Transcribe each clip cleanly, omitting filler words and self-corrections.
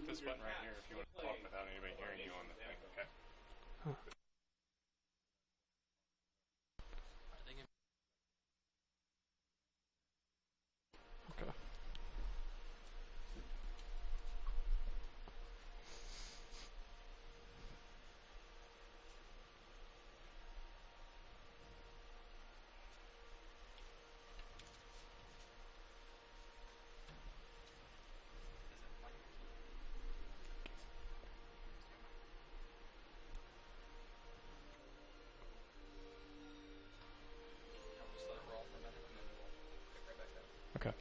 this button right here if you want to talk without anybody hearing you on the thing. Okay. Okay. Okay.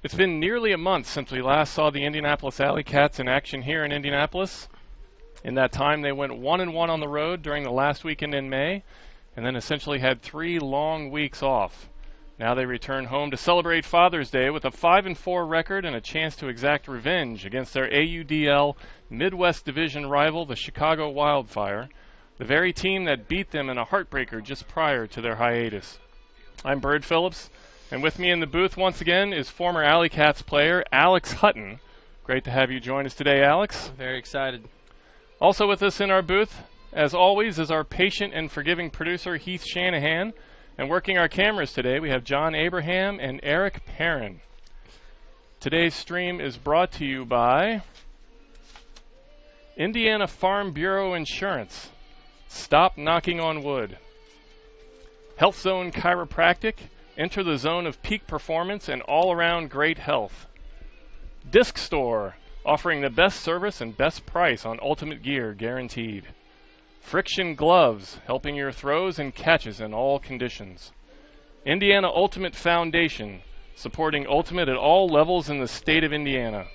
It's been nearly a month since we last saw the Indianapolis AlleyCats in action here in Indianapolis. In that time, they went 1-1 on the road during the last weekend in May, and then essentially had 3 long weeks off. Now they return home to celebrate Father's Day with a 5-4 record and a chance to exact revenge against their AUDL Midwest Division rival, the Chicago Wildfire, the very team that beat them in a heartbreaker just prior to their hiatus. I'm Bird Phillips, and with me in the booth once again is former AlleyCats player Alex Hutton. Great to have you join us today, Alex. I'm very excited. Also with us in our booth, as always, is our patient and forgiving producer, Heath Shanahan. And working our cameras today, we have John Abraham and Eric Perrin. Today's stream is brought to you by Indiana Farm Bureau Insurance. Stop knocking on wood. Health Zone Chiropractic. Enter the zone of peak performance and all-around great health. Disc Store, offering the best service and best price on ultimate gear guaranteed. Friction Gloves, helping your throws and catches in all conditions. Indiana Ultimate Foundation, supporting Ultimate at all levels in the state of Indiana.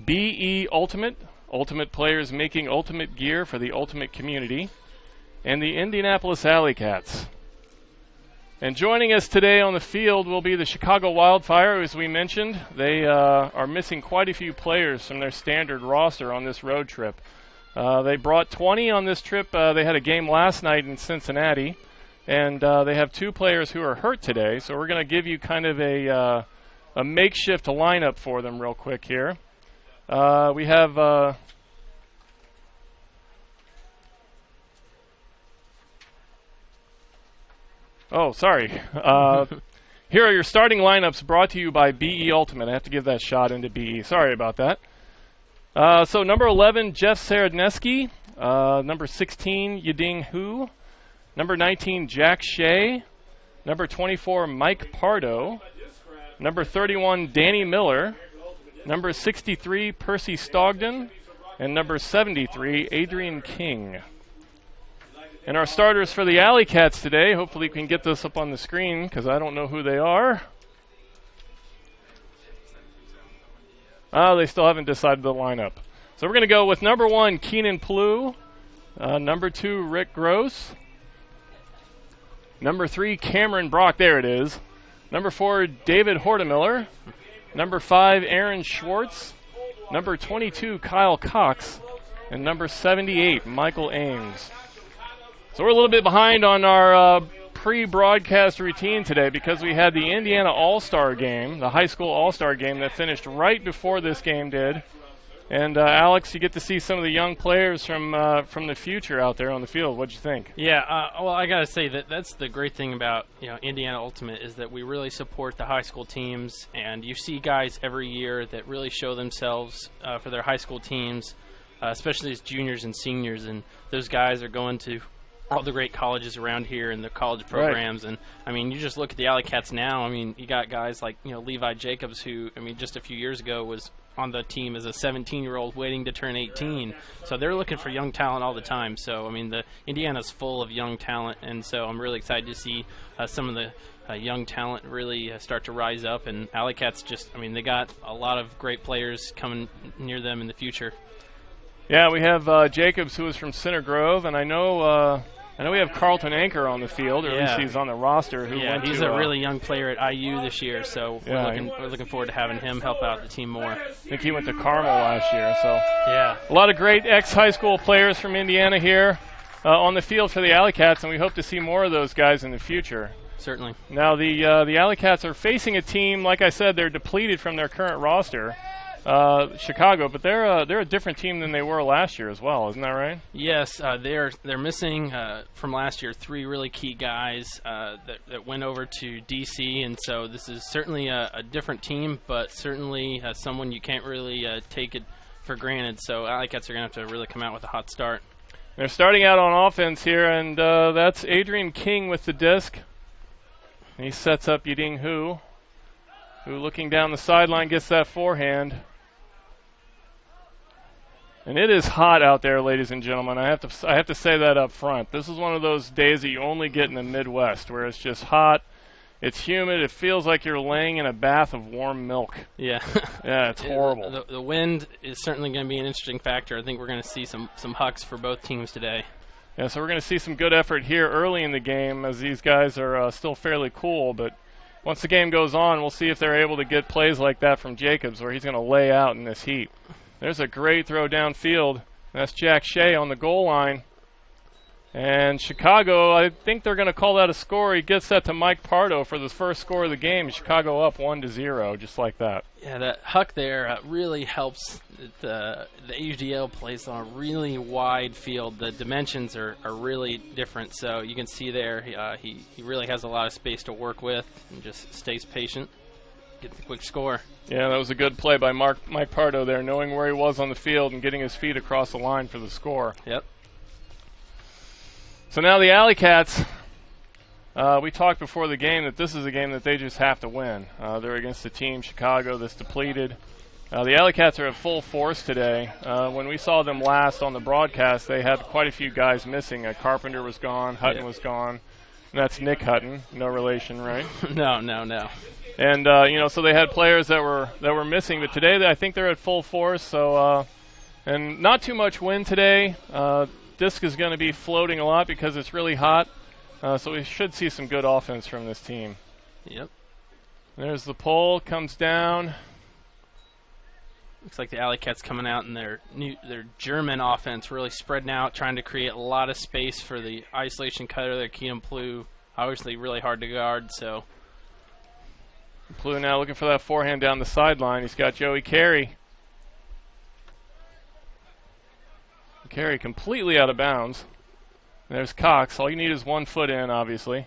BE Ultimate, Ultimate players making Ultimate gear for the Ultimate community. And the Indianapolis AlleyCats. And joining us today on the field will be the Chicago Wildfire. As we mentioned, they are missing quite a few players from their standard roster on this road trip. They brought 20 on this trip. They had a game last night in Cincinnati, and they have 2 players who are hurt today. So we're going to give you kind of a makeshift lineup for them real quick here. We have... Oh, sorry. Here are your starting lineups brought to you by BE Ultimate. I have to give that shot into BE. Sorry about that. So number 11, Jeff Saradneski. Number 16, Yading Hu. Number 19, Jack Shea. Number 24, Mike Pardo. Number 31, Danny Miller. Number 63, Percy Stogden. And number 73, Adrian King. And our starters for the AlleyCats today, hopefully we can get this up on the screen because I don't know who they are. They still haven't decided the lineup. So we're going to go with number 1, Keenan Plew. Number 2, Rick Gross. Number 3, Cameron Brock. There it is. Number 4, David Hortemiller. Number 5, Aaron Schwartz. Number 22, Kyle Cox. And number 78, Michael Ames. So we're a little bit behind on our pre-broadcast routine today because we had the Indiana All-Star game, the high school All-Star game that finished right before this game did. And Alex, you get to see some of the young players from the future out there on the field. What'd you think? Yeah, well, I got to say that's the great thing about Indiana Ultimate is that we really support the high school teams, and you see guys every year that really show themselves for their high school teams, especially as juniors and seniors, and those guys are going to all the great colleges around here and the college programs. And I mean, you just look at the AlleyCats now. I mean, you got guys like, you know, Levi Jacobs, who, I mean, just a few years ago was on the team as a 17-year-old waiting to turn 18. So they're looking for young talent all the time. So, I mean, the Indiana's full of young talent, and so I'm really excited to see some of the young talent really start to rise up. And AlleyCats just, I mean, they got a lot of great players coming near them in the future. Yeah, we have Jacobs, who is from Center Grove, and I know we have Carlton Anchor on the field, or at least he's on the roster. He's a really young player at IU this year, so we're looking forward to having him help out the team more. I think he went to Carmel last year, so yeah, a lot of great ex-high school players from Indiana here on the field for the AlleyCats, and we hope to see more of those guys in the future. Certainly. Now the AlleyCats are facing a team, like I said, they're depleted from their current roster. Chicago, but they're a different team than they were last year as well, isn't that right? Yes, they're missing from last year 3 really key guys that went over to DC, and so this is certainly a different team, but certainly someone you can't really take it for granted. So AlleyCats are going to have to really come out with a hot start. They're starting out on offense here, and that's Adrian King with the disc. He sets up Yiding who looking down the sideline gets that forehand. And it is hot out there, ladies and gentlemen. I have to say that up front. This is one of those days that you only get in the Midwest, where it's just hot, it's humid, it feels like you're laying in a bath of warm milk. Yeah. Yeah, it's horrible. The wind is certainly going to be an interesting factor. I think we're going to see some hucks for both teams today. Yeah, so we're going to see some good effort here early in the game, as these guys are still fairly cool, but once the game goes on, we'll see if they're able to get plays like that from Jacobs, where he's going to lay out in this heat. There's a great throw downfield. That's Jack Shea on the goal line. And Chicago, I think they're going to call that a score. He gets that to Mike Pardo for the first score of the game. Chicago up 1-0, just like that. Yeah, that huck there really helps. The AUDL plays on a really wide field. The dimensions are really different. So you can see there he really has a lot of space to work with and just stays patient. Get the quick score. Yeah, that was a good play by Mike Pardo there, knowing where he was on the field and getting his feet across the line for the score. Yep. So now the AlleyCats, we talked before the game that this is a game that they just have to win. They're against a team, Chicago, that's depleted. The AlleyCats are at full force today. When we saw them last on the broadcast, they had quite a few guys missing. Carpenter was gone, Hutton was gone. And that's Nick Hutton, no relation, right? No. And so they had players that were missing, but today I think they're at full force. So and not too much wind today. Disc is going to be floating a lot because it's really hot. So we should see some good offense from this team. Yep. There's the pole, comes down. Looks like the AlleyCats coming out in their German offense, really spreading out, trying to create a lot of space for the isolation cutter there. Keenan Plew, obviously really hard to guard. So Plew now looking for that forehand down the sideline. He's got Joey Carey. Carey completely out of bounds. There's Cox. All you need is 1 foot in, obviously.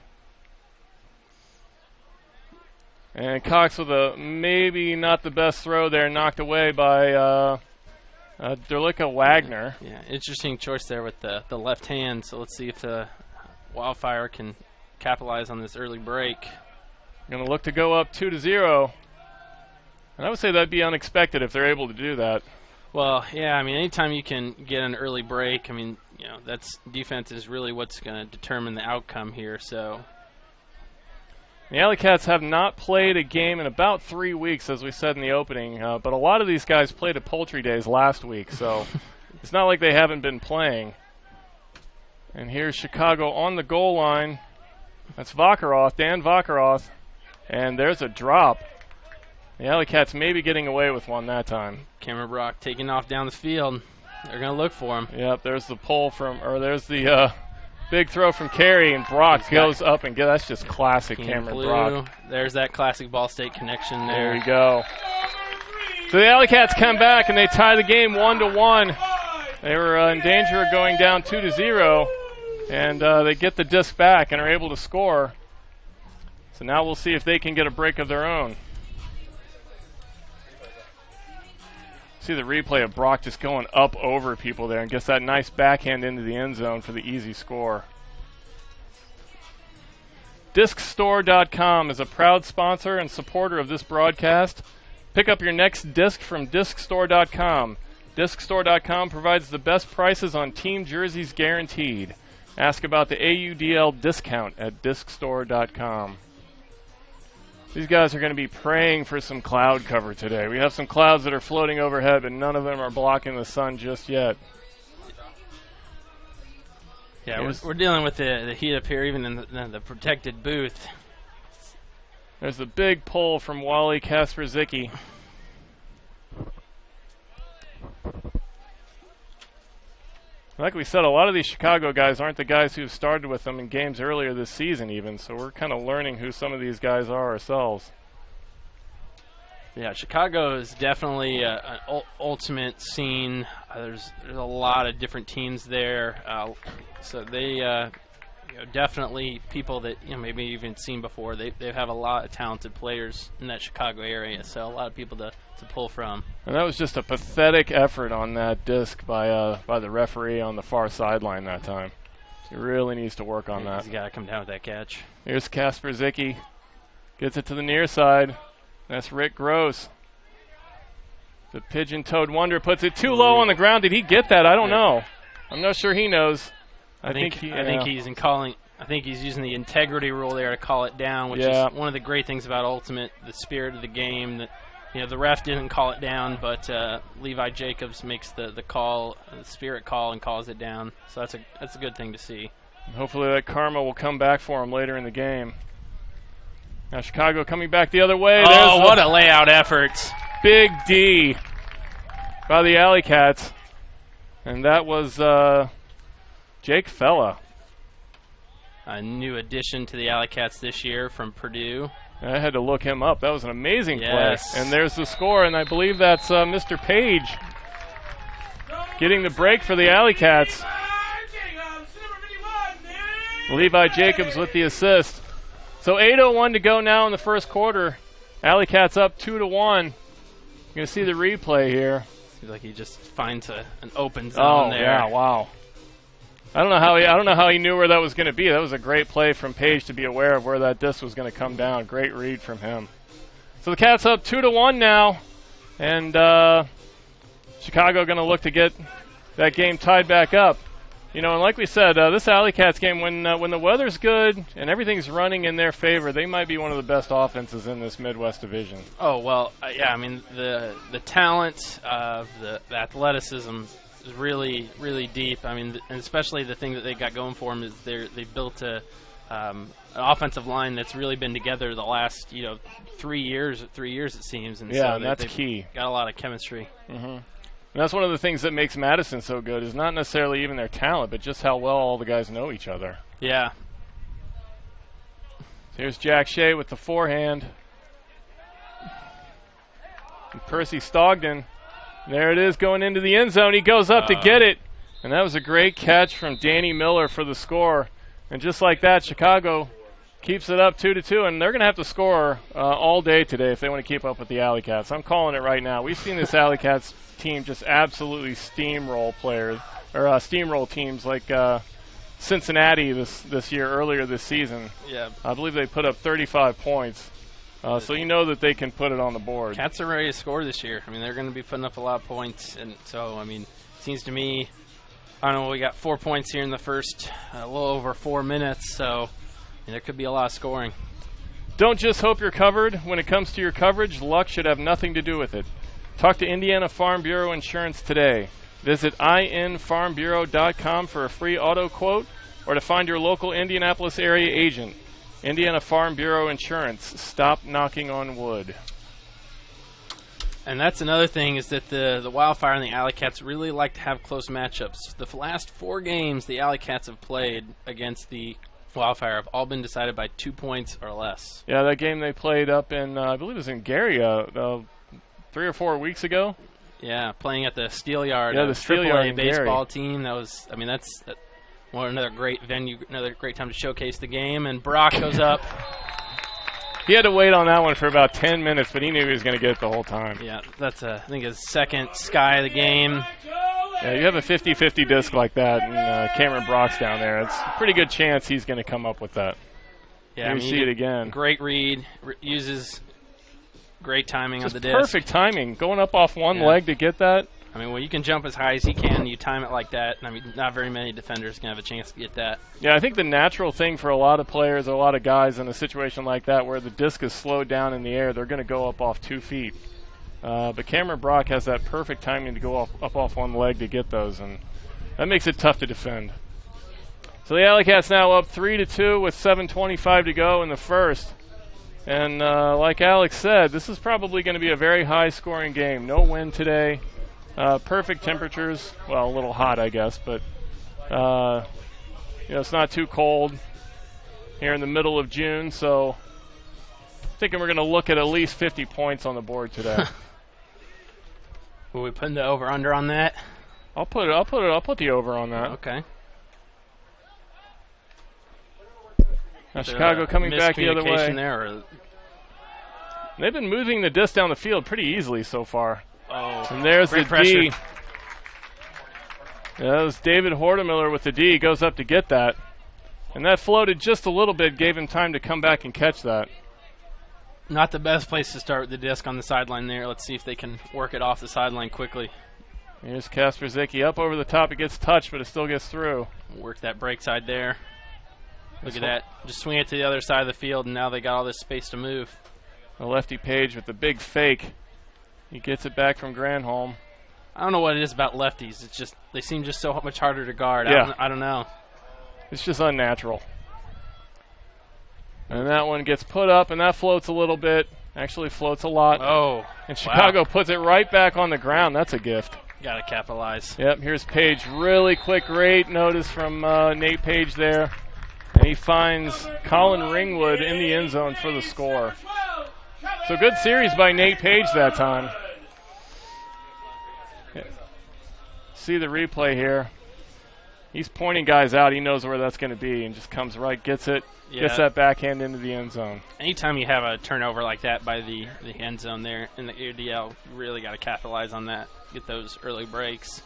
And Cox with a maybe not the best throw there, knocked away by Derlicka Wagner. Yeah, interesting choice there with the left hand. So let's see if the Wildfire can capitalize on this early break. Going to look to go up 2-0. And I would say that'd be unexpected if they're able to do that. Well, yeah, I mean, anytime you can get an early break, I mean, that's defense is really what's going to determine the outcome here. So the AlleyCats have not played a game in about 3 weeks, as we said in the opening, but a lot of these guys played at Poultry Days last week, so it's not like they haven't been playing. And here's Chicago on the goal line. That's Vakaroth, Dan Vakaroth, and there's a drop. The AlleyCats may be getting away with one that time. Cameron Brock taking off down the field. They're going to look for him. Yep, there's the pull there's the big throw from Carey, and Brock goes up and that's just classic Cameron Brock. There's that classic Ball State connection there. There you go. So the AlleyCats come back and they tie the game 1-1. They were in danger of going down 2-0, and they get the disc back and are able to score. So now we'll see if they can get a break of their own. See the replay of Brock just going up over people there and gets that nice backhand into the end zone for the easy score. DiscStore.com is a proud sponsor and supporter of this broadcast. Pick up your next disc from DiscStore.com. DiscStore.com provides the best prices on team jerseys guaranteed. Ask about the AUDL discount at DiscStore.com. These guys are going to be praying for some cloud cover today. We have some clouds that are floating overhead, but none of them are blocking the sun just yet. Yeah, we're dealing with the heat up here, even in the protected booth. There's a big pull from Wally Kasperzicki. Like we said, a lot of these Chicago guys aren't the guys who started with them in games earlier this season even, so we're kind of learning who some of these guys are ourselves. Yeah, Chicago is definitely an ultimate scene. There's a lot of different teams there, so they definitely people that maybe you've even seen before. They have a lot of talented players in that Chicago area, so a lot of people to pull from. And that was just a pathetic effort on that disc by the referee on the far sideline that time. He really needs to work on that. He's got to come down with that catch. Here's Kasperzicki. Gets it to the near side. That's Rick Gross. The pigeon-toed wonder puts it too low on the ground. Did he get that? I don't know. I'm not sure he knows. I think he's using the integrity rule there to call it down, which is one of the great things about Ultimate, the spirit of the game. That the ref didn't call it down, but Levi Jacobs makes the call, the spirit call, and calls it down. So that's a good thing to see. And hopefully that karma will come back for him later in the game. Now Chicago coming back the other way. Oh, what a layout effort. Big D by the AlleyCats. And that was Jake Fella. A new addition to the AlleyCats this year from Purdue. I had to look him up. That was an amazing play. And there's the score, and I believe that's Mr. Page getting the break for the AlleyCats. Levi Jacobs with the assist. So 8:01 to go now in the first quarter. AlleyCats up 2-1. You're going to see the replay here. Seems like he just finds an open zone there. Yeah, wow. I don't know how he knew where that was going to be. That was a great play from Page to be aware of where that disc was going to come down. Great read from him. So the Cats up 2-1 now, and Chicago going to look to get that game tied back up. And like we said, this AlleyCats game, when the weather's good and everything's running in their favor, they might be one of the best offenses in this Midwest Division. Oh, well, yeah, I mean, the talent of the athleticism is really, really deep. I mean, and especially the thing that they got going for them is they built an offensive line that's really been together the last 3 years it seems. And yeah, so and that's key. Got a lot of chemistry. Mm-hmm. And that's one of the things that makes Madison so good, is not necessarily even their talent, but just how well all the guys know each other. Yeah. Here's Jack Shea with the forehand. And Percy Stogden. There it is, going into the end zone. He goes up to get it. And that was a great catch from Danny Miller for the score. And just like that, Chicago keeps it up 2-2, and they're going to have to score all day today if they want to keep up with the AlleyCats. I'm calling it right now. We've seen this AlleyCats team just absolutely steamroll teams like Cincinnati this year, earlier this season. Yeah, I believe they put up 35 points. So you know that they can put it on the board. Cats are ready to score this year. I mean, they're going to be putting up a lot of points, and so, I mean, it seems to me, I don't know, we got 4 points here in the first a little over 4 minutes, so there could be a lot of scoring. Don't just hope you're covered. When it comes to your coverage, luck should have nothing to do with it. Talk to Indiana Farm Bureau Insurance today. Visit infarmbureau.com for a free auto quote or to find your local Indianapolis area agent. Indiana Farm Bureau Insurance. Stop knocking on wood. And that's another thing, is that the Wildfire and the AlleyCats really like to have close matchups. The last 4 games the AlleyCats have played against the Wildfire have all been decided by 2 points or less. Yeah, that game they played up in, I believe it was in Gary 3 or 4 weeks ago. Yeah, playing at the Steel Yard. Yeah, the Steel Yard baseball Gary. team. That was, I mean, that's another great venue, another great time to showcase the game. And Brock goes up. He had to wait on that one for about 10 minutes, but he knew he was going to get it the whole time. Yeah, that's I think his second sky of the game. Yeah, you have a 50-50 disc like that, and Cameron Brock's down there. It's a pretty good chance he's going to come up with that. Yeah, you see it again. Great read. Uses great timing Just on the disc. Perfect timing. Going up off one leg to get that. I mean, when you can jump as high as he can, you time it like that. I mean, not very many defenders can have a chance to get that. Yeah, I think the natural thing for a lot of players, a lot of guys in a situation like that where the disc is slowed down in the air, they're going to go up off 2 feet. But Cameron Brock has that perfect timing to go up off one leg to get those, and that makes it tough to defend. So the AlleyCats now up 3-2 with 7:25 to go in the first. And like Alex said, this is probably going to be a very high-scoring game. No wind today. Perfect temperatures. Well, a little hot, I guess, but it's not too cold here in the middle of June. So I'm thinking we're going to look at least 50 points on the board today. Will we put the over/under on that? I'll put the over on that. Okay. Now Chicago coming back the other way. There, they've been moving the disc down the field pretty easily so far. Oh, and there's the pressure. D. Yeah, that was David Hortemiller with the D. Goes up to get that. And that floated just a little bit, gave him time to come back and catch that. Not the best place to start with the disc on the sideline there. Let's see if they can work it off the sideline quickly. Here's Kasper Zicki up over the top. It gets touched, but it still gets through. Work that break side there. Look at that. Just swing it to the other side of the field, and now they got all this space to move. The lefty Page with the big fake. He gets it back from Granholm. I don't know what it is about lefties. It's just they seem just so much harder to guard. Yeah. I don't know. It's just unnatural. And that one gets put up, and that floats a little bit. Actually floats a lot. Oh. And Chicago puts it right back on the ground. That's a gift. Got to capitalize. Yep, here's Page. Really quick, great notice from Nate Page there. And he finds Colin Ringwood in the end zone for the score. So good series by Nate Page that time. Yeah. See the replay here. He's pointing guys out. He knows where that's going to be and just comes right, gets it, gets that backhand into the end zone. Anytime you have a turnover like that by the end zone there in the AUDL, you really got to capitalize on that. Get those early breaks.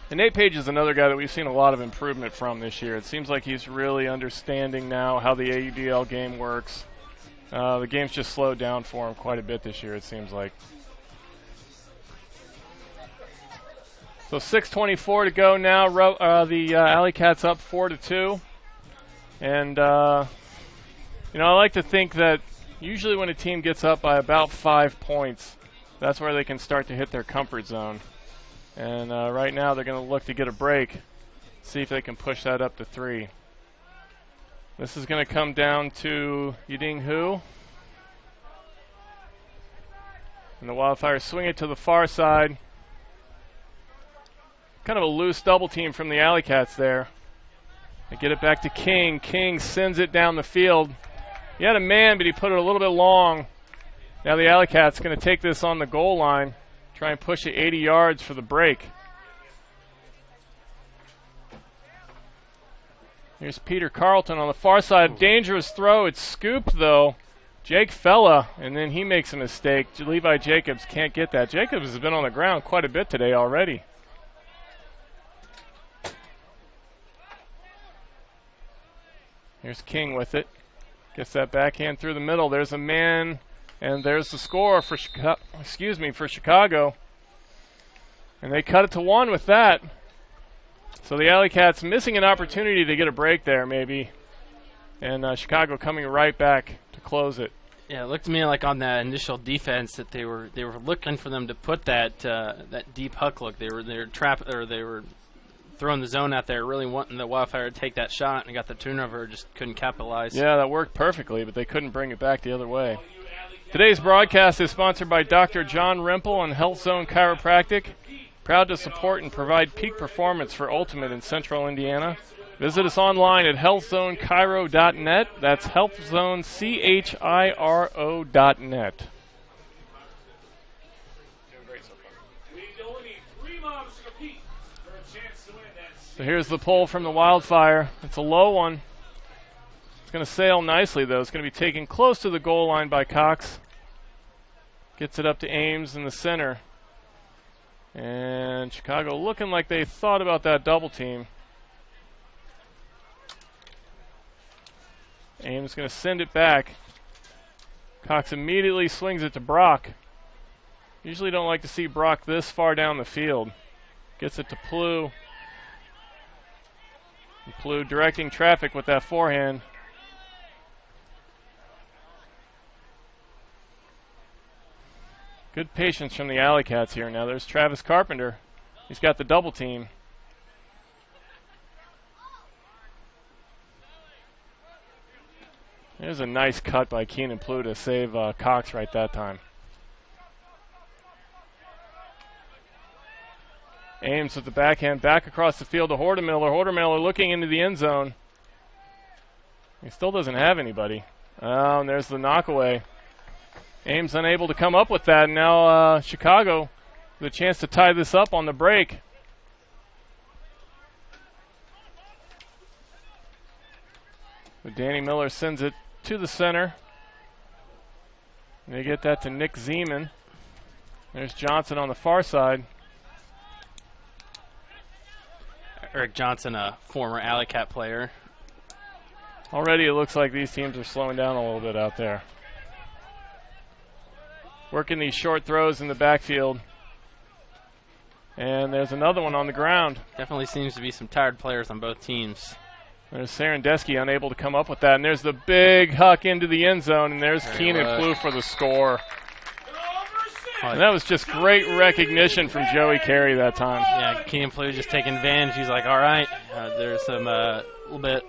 And Nate Page is another guy that we've seen a lot of improvement from this year. It seems like he's really understanding now how the AUDL game works. The game's just slowed down for him quite a bit this year, it seems like. So 6:24 to go now. The AlleyCats up 4-2. And, I like to think that usually when a team gets up by about 5 points, that's where they can start to hit their comfort zone. And right now they're going to look to get a break, see if they can push that up to 3. This is going to come down to Yiding Hu. And the Wildfire swing it to the far side. Kind of a loose double team from the AlleyCats there. They get it back to King. King sends it down the field. He had a man, but he put it a little bit long. Now the AlleyCats going to take this on the goal line, try and push it 80 yards for the break. Here's Peter Carlton on the far side. Dangerous throw. It's scooped, though. Jake Fella, and then he makes a mistake. Levi Jacobs can't get that. Jacobs has been on the ground quite a bit today already. Here's King with it. Gets that backhand through the middle. There's a man, and there's the score for Chicago. And they cut it to 1 with that. So the AlleyCats missing an opportunity to get a break there, maybe. And Chicago coming right back to close it. Yeah, it looked to me like on that initial defense that they were looking for them to put that deep huck look. They were throwing the zone out there, really wanting the Wildfire to take that shot, and got the turnover, just couldn't capitalize. Yeah, that worked perfectly, but they couldn't bring it back the other way. Today's broadcast is sponsored by Dr. John Rimple and Health Zone Chiropractic. Proud to support and provide peak performance for Ultimate in Central Indiana. Visit us online at healthzonechiro.net. That's healthzonechiro.net. So here's the pull from the Wildfire. It's a low one. It's going to sail nicely, though. It's going to be taken close to the goal line by Cox. Gets it up to Ames in the center. And Chicago looking like they thought about that double team. Ames going to send it back. Cox immediately swings it to Brock. Usually don't like to see Brock this far down the field. Gets it to Plew. And Plew directing traffic with that forehand. Good patience from the AlleyCats here. Now there's Travis Carpenter. He's got the double team. There's a nice cut by Keenan Plew to save Cox right that time. Ames with the backhand back across the field to Hordemiller. Hordemiller looking into the end zone. He still doesn't have anybody. Oh, and there's the knockaway. Ames unable to come up with that. And now Chicago with a chance to tie this up on the break. But Danny Miller sends it to the center. And they get that to Nick Zeman. There's Johnson on the far side. Eric Johnson, a former AlleyCat player. Already it looks like these teams are slowing down a little bit out there. Working these short throws in the backfield. And there's another one on the ground. Definitely seems to be some tired players on both teams. There's Sarandesky unable to come up with that. And there's the big huck into the end zone. And there's Keenan Plew for the score. And that was just great recognition from Joey Carey that time. Yeah, Keenan Plew just taking advantage. He's like, all right, there's some little bit.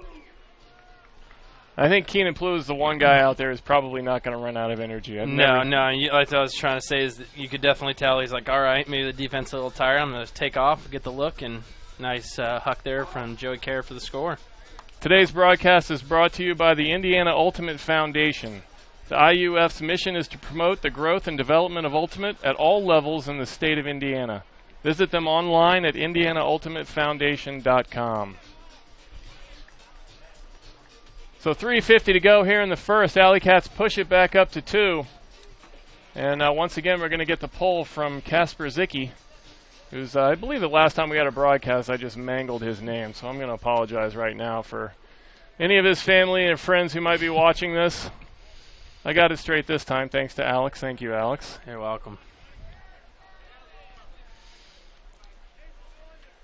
I think Keenan Plew is the one guy out there who's probably not going to run out of energy. No. Like I was trying to say is that you could definitely tell he's like, all right, maybe the defense is a little tired. I'm going to take off, get the look, and nice huck there from Joey Carey for the score. Today's broadcast is brought to you by the Indiana Ultimate Foundation. The IUF's mission is to promote the growth and development of Ultimate at all levels in the state of Indiana. Visit them online at indianaultimatefoundation.com. So 3:50 to go here in the first. AlleyCats push it back up to 2. And once again, we're going to get the poll from Casper Zicki, who's, I believe the last time we had a broadcast, I just mangled his name. So I'm going to apologize right now for any of his family and friends who might be watching this. I got it straight this time, thanks to Alex. Thank you, Alex. You're welcome.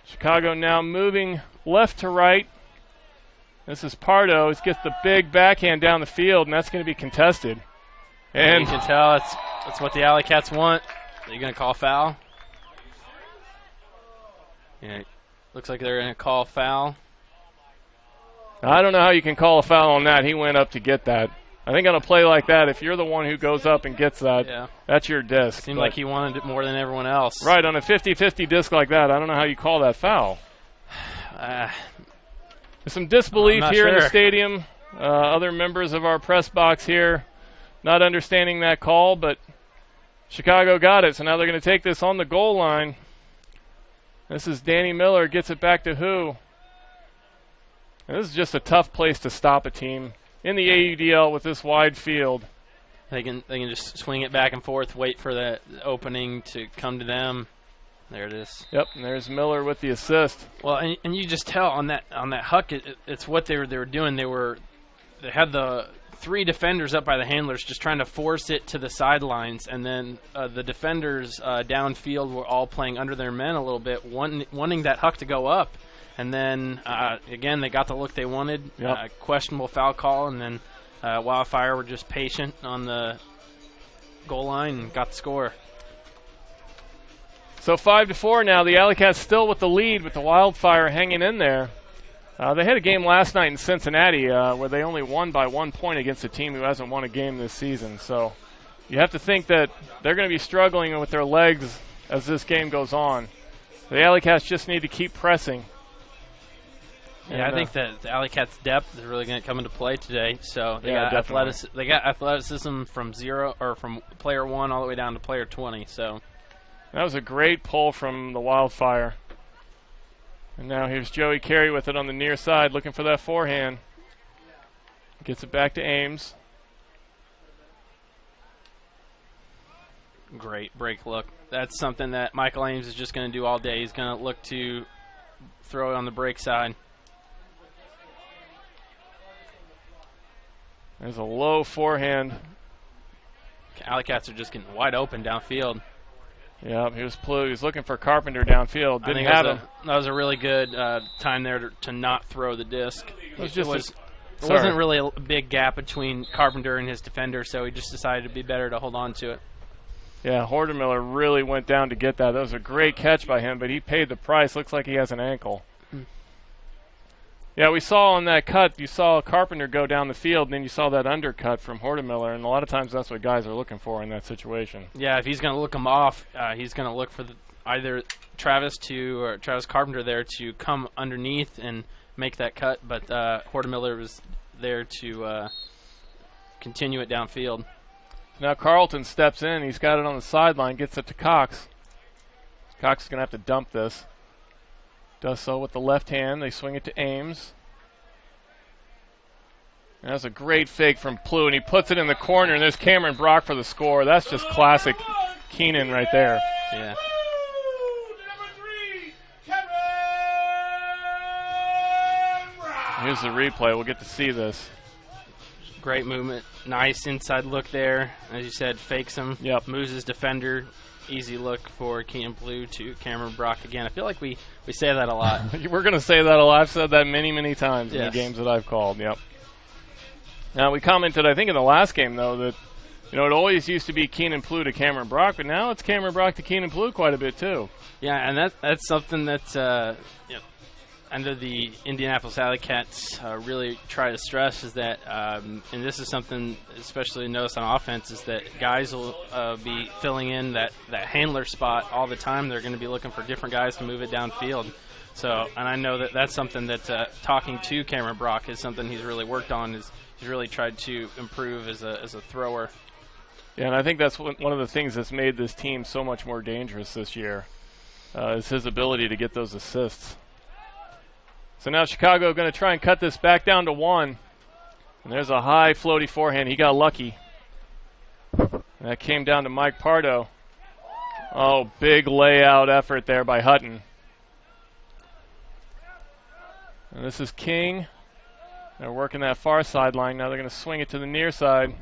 Chicago now moving left to right. This is Pardo. He gets the big backhand down the field, and that's going to be contested. And you can tell that's what the AlleyCats want. Are you going to call foul? Yeah, looks like they're going to call foul. I don't know how you can call a foul on that. He went up to get that. I think on a play like that, if you're the one who goes up and gets that, that's your disc. Seemed like he wanted it more than everyone else. Right, on a 50-50 disc like that, I don't know how you call that foul. There's some disbelief here in the stadium. Other members of our press box here not understanding that call, but Chicago got it. So now they're going to take this on the goal line. This is Danny Miller, gets it back to who? And this is just a tough place to stop a team in the AUDL with this wide field. They can just swing it back and forth, wait for the opening to come to them. There it is. Yep, and there's Miller with the assist. Well, and you just tell on that huck, it's what they were doing. They had the 3 defenders up by the handlers just trying to force it to the sidelines, and then the defenders downfield were all playing under their men a little bit, wanting that huck to go up. And then, again, they got the look they wanted. Yep. Questionable foul call, and then Wildfire were just patient on the goal line and got the score. So 5-4 now. The AlleyCats still with the lead, with the Wildfire hanging in there. They had a game last night in Cincinnati where they only won by 1 point against a team who hasn't won a game this season. So you have to think that they're going to be struggling with their legs as this game goes on. The AlleyCats just need to keep pressing. Yeah, I think that the AlleyCats' depth is really going to come into play today. So they got athleticism from from player 1 all the way down to player 20. So that was a great pull from the Wildfire. And now here's Joey Carey with it on the near side, looking for that forehand. Gets it back to Ames. Great break look. That's something that Michael Ames is just going to do all day. He's going to look to throw it on the break side. There's a low forehand. AlleyCats are just getting wide open downfield. Yeah, here's Plew. He's looking for Carpenter downfield. Didn't have him. That was a really good time there to not throw the disc. It wasn't really a big gap between Carpenter and his defender, so he just decided it'd be better to hold on to it. Yeah, Hordermiller really went down to get that. That was a great catch by him, but he paid the price. Looks like he has an ankle. Yeah, we saw on that cut, you saw Carpenter go down the field, and then you saw that undercut from Hordermiller, and a lot of times that's what guys are looking for in that situation. Yeah, if he's going to look him off, he's going to look for either Travis Carpenter there to come underneath and make that cut, but Hordermiller was there to continue it downfield. Now Carlton steps in. He's got it on the sideline, gets it to Cox. Cox is going to have to dump this. Does so with the left hand. They swing it to Ames. And that's a great fake from Plew, and he puts it in the corner, and there's Cameron Brock for the score. That's just classic Keenan right there. Yeah. Here's the replay. We'll get to see this. Great movement. Nice inside look there. As you said, fakes him. Yep. Moves his defender. Easy look for Keenan Plew to Cameron Brock again. I feel like we say that a lot. We're going to say that a lot. I've said that many, many times in Yes. the games that I've called. Yep. Now, we commented, I think, in the last game, though, that it always used to be Keenan Plew to Cameron Brock, but now it's Cameron Brock to Keenan Plew quite a bit, too. Yeah, and that's something that's under the Indianapolis AlleyCats really try to stress is that, and this is something especially noticed on offense, is that guys will be filling in that handler spot all the time. They're going to be looking for different guys to move it downfield. So, and I know that's something that talking to Cameron Brock is something he's really worked on. He's really tried to improve as a thrower. Yeah, and I think that's one of the things that's made this team so much more dangerous this year, is his ability to get those assists. So now Chicago going to try and cut this back down to 1. And there's a high floaty forehand. He got lucky. And that came down to Mike Pardo. Oh, big layout effort there by Hutton. And this is King. They're working that far sideline. Now they're going to swing it to the near side.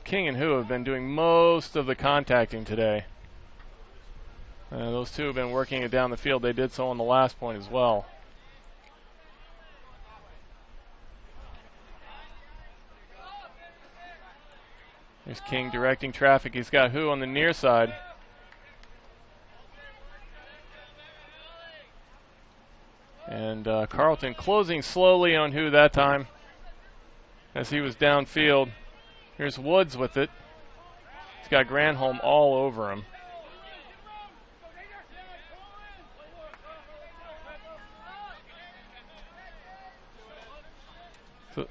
King and Hu have been doing most of the contacting today. Those two have been working it down the field. They did so on the last point as well. There's King directing traffic. He's got Hu on the near side. And Carlton closing slowly on Hu that time as he was downfield. Here's Woods with it. He's got Granholm all over him. So,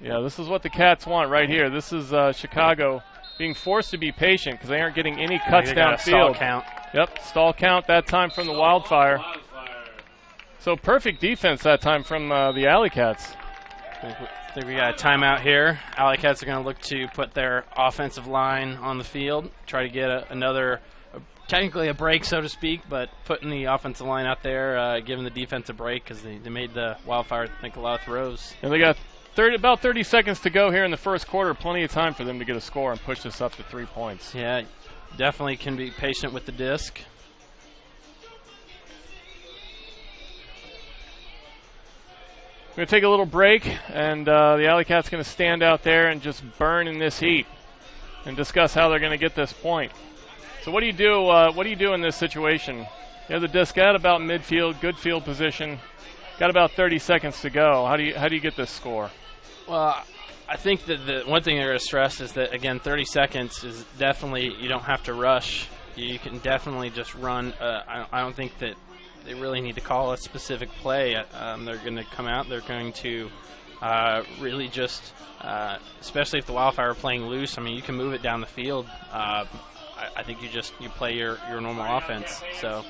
yeah, this is what the Cats want right here. This is Chicago being forced to be patient because they aren't getting any cuts downfield. Stall count. Yep, stall count that time from the Wildfire. So perfect defense that time from the AlleyCats. I think we got a timeout here. AlleyCats are going to look to put their offensive line on the field, try to get technically a break, so to speak, but putting the offensive line out there, giving the defense a break because they made the Wildfire make a lot of throws. And they got about 30 seconds to go here in the first quarter. Plenty of time for them to get a score and push this up to 3 points. Yeah, definitely can be patient with the disc. We're going to take a little break, and the AlleyCats going to stand out there and just burn in this heat and discuss how they're going to get this point. So what do you do? What do you do in this situation? You have the disc at about midfield, good field position. Got about 30 seconds to go. How do you get this score? Well, I think that the one thing they're going to stress is that, again, 30 seconds is definitely, you don't have to rush. You can definitely just run. I don't think that they really need to call a specific play. They're going to come out. They're going to really just, especially if the Wildfire are playing loose. I mean, you can move it down the field. I think you play your normal offense. So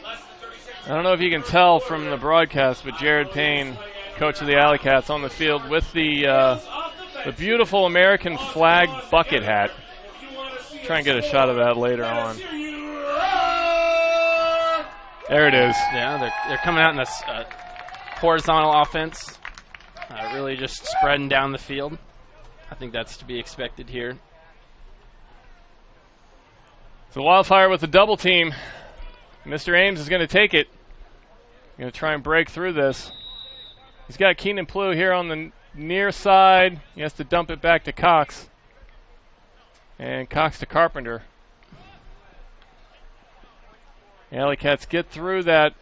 I don't know if you can tell from the broadcast, but Jared Payne, coach of the AlleyCats, on the field with the beautiful American flag bucket hat. Try and get a shot of that later on. There it is. Yeah, they're coming out in this horizontal offense, really just spreading down the field. I think that's to be expected here. So Wildfire with a double team. Mr. Ames is going to take it. Going to try and break through this. He's got Keenan Plew here on the near side. He has to dump it back to Cox. And Cox to Carpenter. The AlleyCats get through that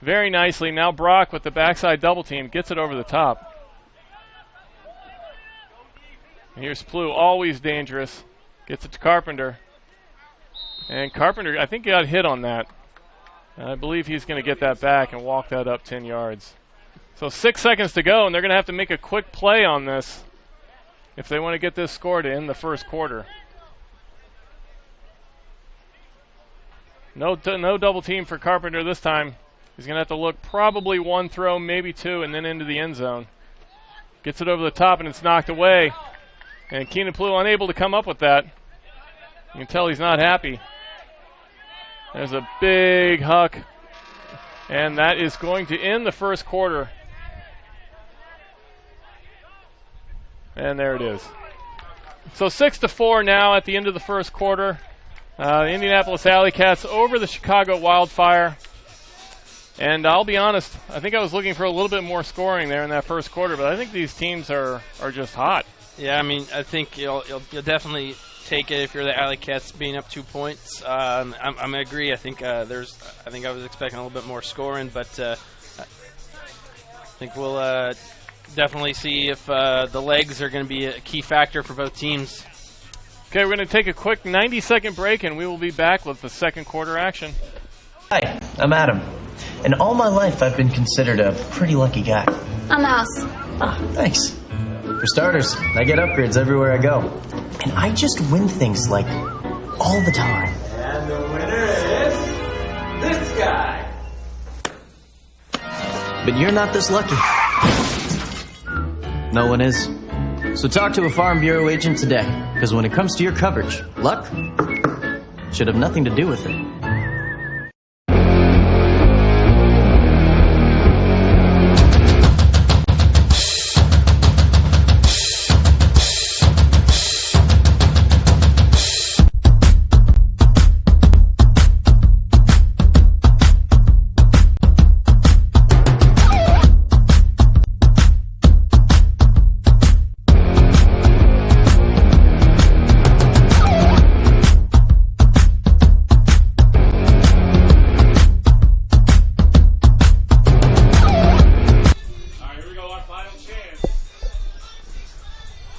very nicely. Now Brock with the backside double team gets it over the top. And here's Plew, always dangerous. Gets it to Carpenter. And Carpenter, I think, got hit on that. I believe he's going to get that back and walk that up 10 yards. So 6 seconds to go, and they're going to have to make a quick play on this if they want to get this score to end the first quarter. No double team for Carpenter this time. He's going to have to look probably one throw, maybe two, and then into the end zone. Gets it over the top, and it's knocked away. And Keenan Plew unable to come up with that. You can tell he's not happy. There's a big huck. And that is going to end the first quarter. And there it is. So 6-4 now at the end of the first quarter. The Indianapolis AlleyCats over the Chicago Wildfire. And I'll be honest, I think I was looking for a little bit more scoring there in that first quarter, but I think these teams are just hot. Yeah, I mean, I think you'll definitely take it if you're the AlleyCats being up 2 points. I'm gonna agree. I think I was expecting a little bit more scoring, but I think we'll definitely see if the legs are going to be a key factor for both teams. Okay, we're going to take a quick 90-second break, and we will be back with the second quarter action. Hi, I'm Adam. And all my life, I've been considered a pretty lucky guy. I'm House. Ah, thanks. For starters, I get upgrades everywhere I go. And I just win things, like, all the time. And the winner is this guy. But you're not this lucky. No one is. So talk to a Farm Bureau agent today, because when it comes to your coverage, luck should have nothing to do with it.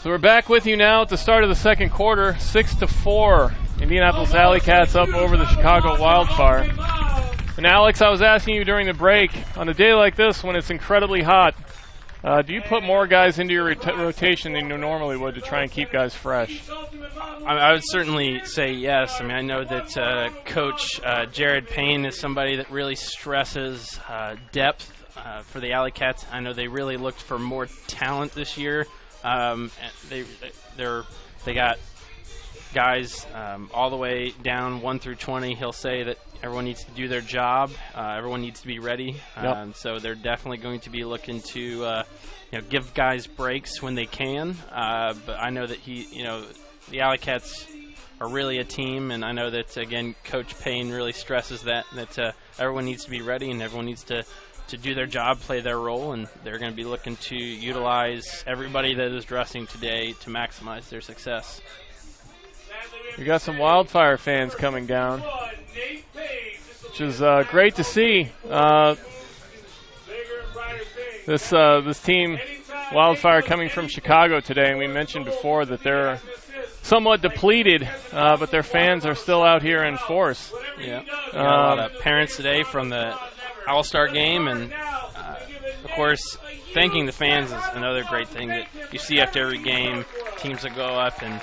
So we're back with you now at the start of the second quarter, 6-4. Indianapolis AlleyCats up over the Chicago Wildfire. And Alex, I was asking you during the break, on a day like this when it's incredibly hot, do you put more guys into your rotation than you normally would to try and keep guys fresh? I would certainly say yes. I mean, I know that Coach Jared Payne is somebody that really stresses depth for the AlleyCats. I know they really looked for more talent this year. They got guys all the way down 1 through 20. He'll say that everyone needs to do their job. Everyone needs to be ready. Yep. So they're definitely going to be looking to give guys breaks when they can. But I know that the AlleyCats are really a team, and I know that again Coach Payne really stresses that everyone needs to be ready and everyone needs to do their job, play their role, and they're going to be looking to utilize everybody that is dressing today to maximize their success. We got some Wildfire fans coming down, which is great to see. This team, Wildfire, coming from Chicago today, and we mentioned before that they're somewhat depleted, but their fans are still out here in force. Yeah, we got a lot of parents today from the All-Star game, and of course thanking the fans is another great thing that you see after every game. Teams that go up and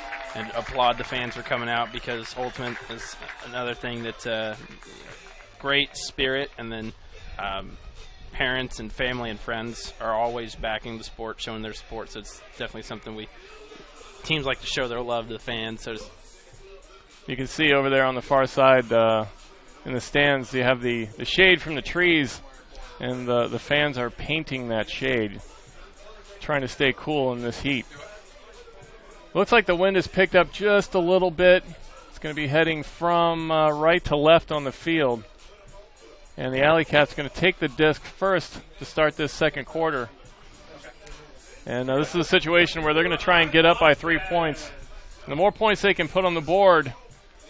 applaud the fans for coming out, because ultimate is another thing that's great spirit, and then parents and family and friends are always backing the sport, showing their support. So it's definitely something teams like to show their love to the fans. So you can see over there on the far side in the stands, you have the shade from the trees, and the fans are painting that shade, trying to stay cool in this heat. Looks like the wind has picked up just a little bit. It's going to be heading from right to left on the field. And the AlleyCats going to take the disc first to start this second quarter. And this is a situation where they're going to try and get up by 3 points. And the more points they can put on the board,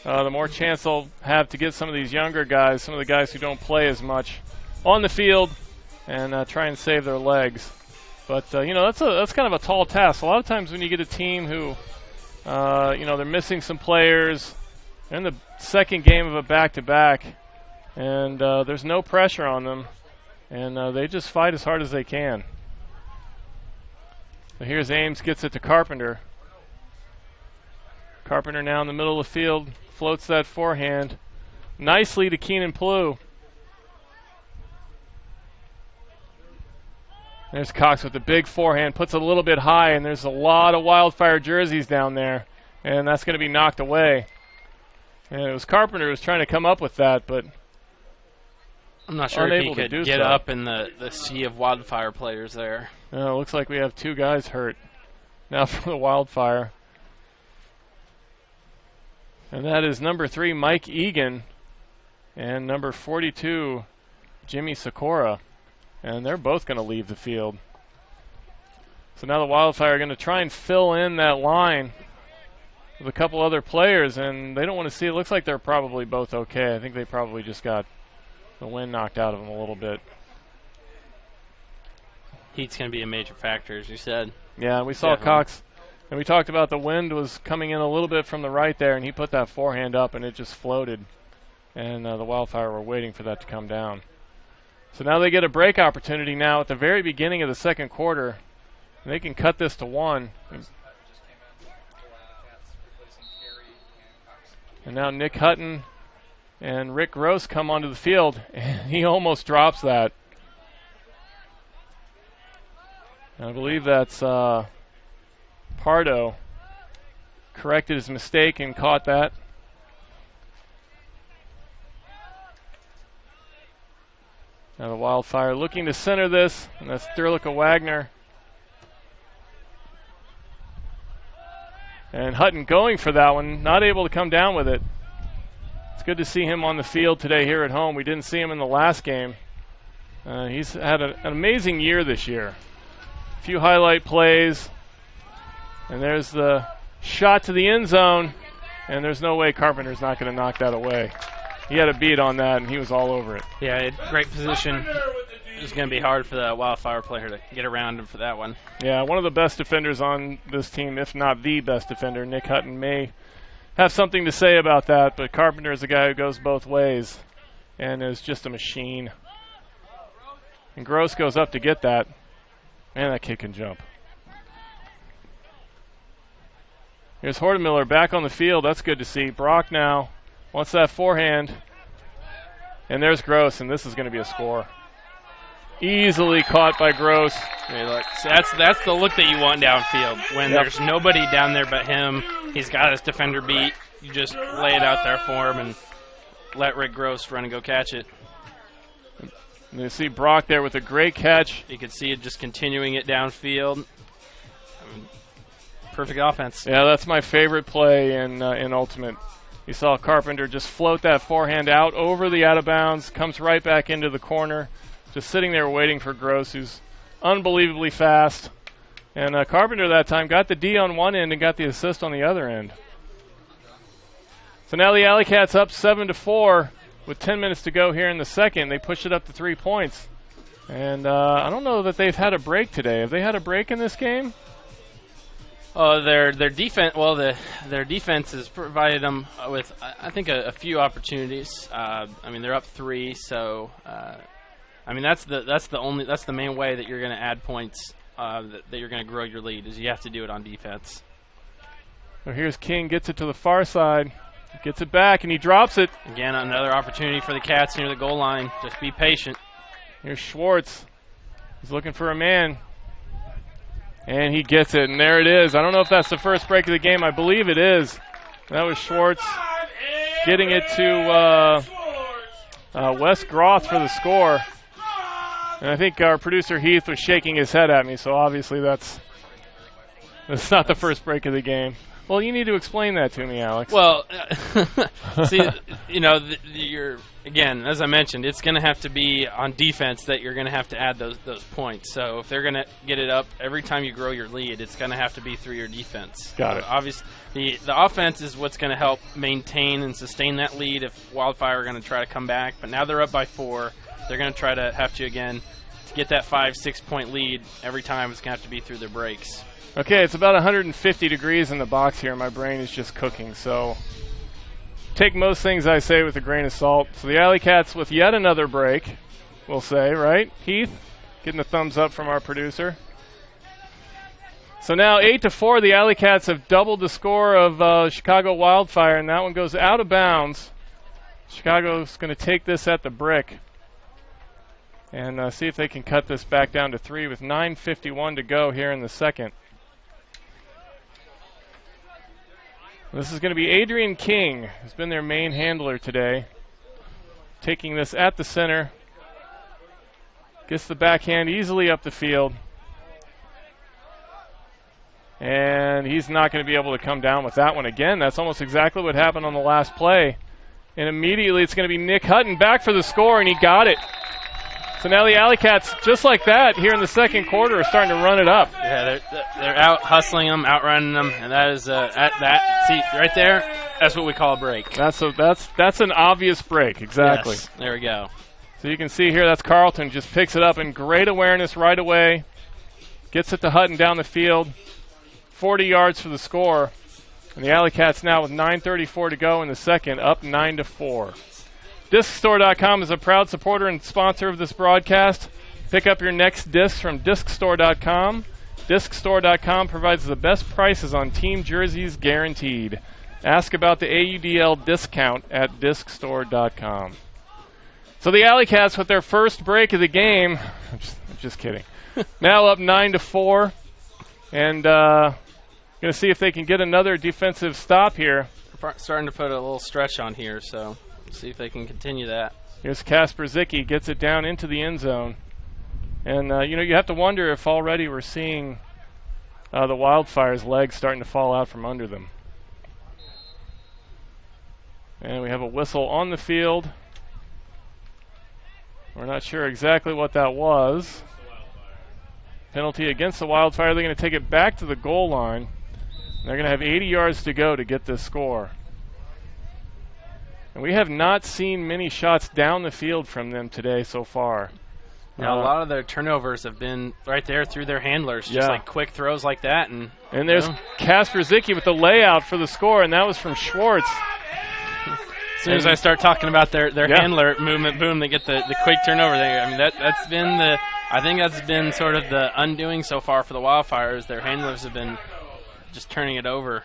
the more chance they'll have to get some of these younger guys, some of the guys who don't play as much, on the field and try and save their legs. But, that's kind of a tall task. A lot of times when you get a team who, they're missing some players, they're in the second game of a back-to-back, and there's no pressure on them, and they just fight as hard as they can. So here's Ames, gets it to Carpenter. Carpenter now in the middle of the field, floats that forehand nicely to Keenan Plew. There's Cox with the big forehand, puts it a little bit high, and there's a lot of Wildfire jerseys down there, and that's going to be knocked away. And it was Carpenter who was trying to come up with that, but I'm not sure if he could get up in the sea of Wildfire players there. It looks like we have 2 guys hurt now for the Wildfire. And that is number 3, Mike Egan, and number 42, Jimmy Sikora. And they're both going to leave the field. So now the Wildfire are going to try and fill in that line with a couple other players, and they don't want to see it. Looks like they're probably both okay. I think they probably just got the wind knocked out of them a little bit. Heat's going to be a major factor, as you said. Yeah, we saw Cox, and we talked about the wind was coming in a little bit from the right there, and he put that forehand up, and it just floated. And the Wildfire were waiting for that to come down. So now they get a break opportunity now at the very beginning of the second quarter. And they can cut this to 1. And now Nick Hutton and Rick Gross come onto the field, and he almost drops that. I believe that's Pardo corrected his mistake and caught that. Now the Wildfire looking to center this, and that's Thurlicka Wagner. And Hutton going for that one, not able to come down with it. It's good to see him on the field today here at home. We didn't see him in the last game. He's had an amazing year this year. A few highlight plays, and there's the shot to the end zone, and there's no way Carpenter's not going to knock that away. He had a beat on that, and he was all over it. Yeah, great position. It's going to be hard for the Wildfire player to get around him for that one. Yeah, one of the best defenders on this team, if not the best defender. Nick Hutton may have something to say about that, but Carpenter is a guy who goes both ways and is just a machine. And Gross goes up to get that. Man, that kid can jump. Here's Hortemiller back on the field. That's good to see. Brock now wants that forehand. And there's Gross, and this is going to be a score. Easily caught by Gross. Hey, look, so that's the look that you want downfield. When there's nobody down there but him, he's got his defender beat. You just lay it out there for him and let Rick Gross run and go catch it. And you see Brock there with a great catch. You can see it just continuing it downfield. I mean, perfect offense. Yeah, that's my favorite play in Ultimate. You saw Carpenter just float that forehand out over the out of bounds, comes right back into the corner, just sitting there waiting for Gross, who's unbelievably fast. And Carpenter that time got the D on one end and got the assist on the other end. So now the AlleyCats up 7-4 with 10 minutes to go here in the second. They push it up to 3 points. And I don't know that they've had a break today. Have they had a break in this game? Their defense. Well, their defense has provided them with, I think, a few opportunities. I mean, they're up 3, so I mean that's the main way that you're going to add points. That you're going to grow your lead is you have to do it on defense. So here's King, gets it to the far side, gets it back, and he drops it. Again, another opportunity for the Cats near the goal line. Just be patient. Here's Schwartz. He's looking for a man. And he gets it, and there it is. I don't know if that's the first break of the game. I believe it is. That was Schwartz getting it to Wes Groth for the score. And I think our producer Heath was shaking his head at me, so obviously that's not the first break of the game. Well, you need to explain that to me, Alex. Well, see, you're again, as I mentioned, it's going to have to be on defense that you're going to have to add those points. So if they're going to get it up every time you grow your lead, it's going to have to be through your defense. Got it. Obviously, the offense is what's going to help maintain and sustain that lead if Wildfire are going to try to come back. But now they're up by 4. They're going to try to have to, again, to get that 5-6 point lead every time. It's going to have to be through their breaks. Okay, it's about 150 degrees in the box here. My brain is just cooking, so take most things I say with a grain of salt. So the AlleyCats with yet another break, we'll say, right? Heath, getting a thumbs up from our producer. So now 8-4, the AlleyCats have doubled the score of Chicago Wildfire, and that one goes out of bounds. Chicago's going to take this at the brick and see if they can cut this back down to 3 with 9:51 to go here in the second. This is going to be Adrian King, who's been their main handler today. Taking this at the center. Gets the backhand easily up the field. And he's not going to be able to come down with that one again. That's almost exactly what happened on the last play. And immediately it's going to be Nick Hutton back for the score, and he got it. So now the AlleyCats, just like that, here in the second quarter, are starting to run it up. Yeah, they're out hustling them, outrunning them, and that is see right there. That's what we call a break. That's an obvious break, exactly. Yes, there we go. So you can see here, that's Carlton just picks it up in great awareness right away, gets it to Hutton down the field, 40 yards for the score, and the AlleyCats now with 9:34 to go in the second, up 9-4. DiscStore.com is a proud supporter and sponsor of this broadcast. Pick up your next disc from DiscStore.com. DiscStore.com provides the best prices on team jerseys guaranteed. Ask about the AUDL discount at DiscStore.com. So the AlleyCats with their first break of the game, I'm just kidding, now up 9-4, and going to see if they can get another defensive stop here. We're starting to put a little stretch on here, so see if they can continue that. Here's Casper Zicki, gets it down into the end zone. And, you have to wonder if already we're seeing the Wildfire's legs starting to fall out from under them. And we have a whistle on the field. We're not sure exactly what that was. Penalty against the Wildfire. They're going to take it back to the goal line. They're going to have 80 yards to go to get this score. And we have not seen many shots down the field from them today so far. Now, a lot of their turnovers have been right there through their handlers, just like quick throws like that. And there's Casper Zicki with the layout for the score, and that was from Schwartz. As soon as I start talking about their handler movement, boom, they get the quick turnover there. I mean, I think that's been sort of the undoing so far for the Wildfires. Their handlers have been just turning it over.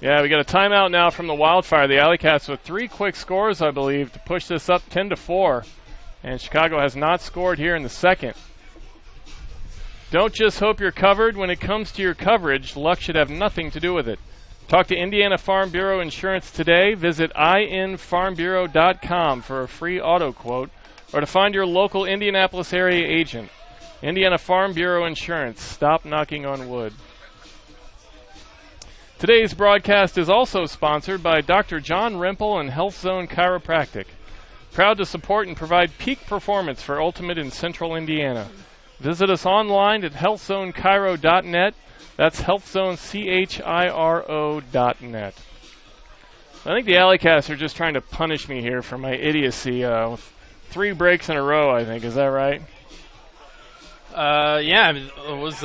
Yeah, we got a timeout now from the Wildfire. The AlleyCats with 3 quick scores, I believe, to push this up 10-4. And Chicago has not scored here in the second. Don't just hope you're covered. When it comes to your coverage, luck should have nothing to do with it. Talk to Indiana Farm Bureau Insurance today. Visit infarmbureau.com for a free auto quote or to find your local Indianapolis area agent. Indiana Farm Bureau Insurance. Stop knocking on wood. Today's broadcast is also sponsored by Dr. John Rimple and Health Zone Chiropractic. Proud to support and provide peak performance for Ultimate in Central Indiana. Visit us online at healthzonechiro.net. That's healthzonechiro.net. I think the AlleyCats are just trying to punish me here for my idiocy with 3 breaks in a row, I think. Is that right? Yeah, it was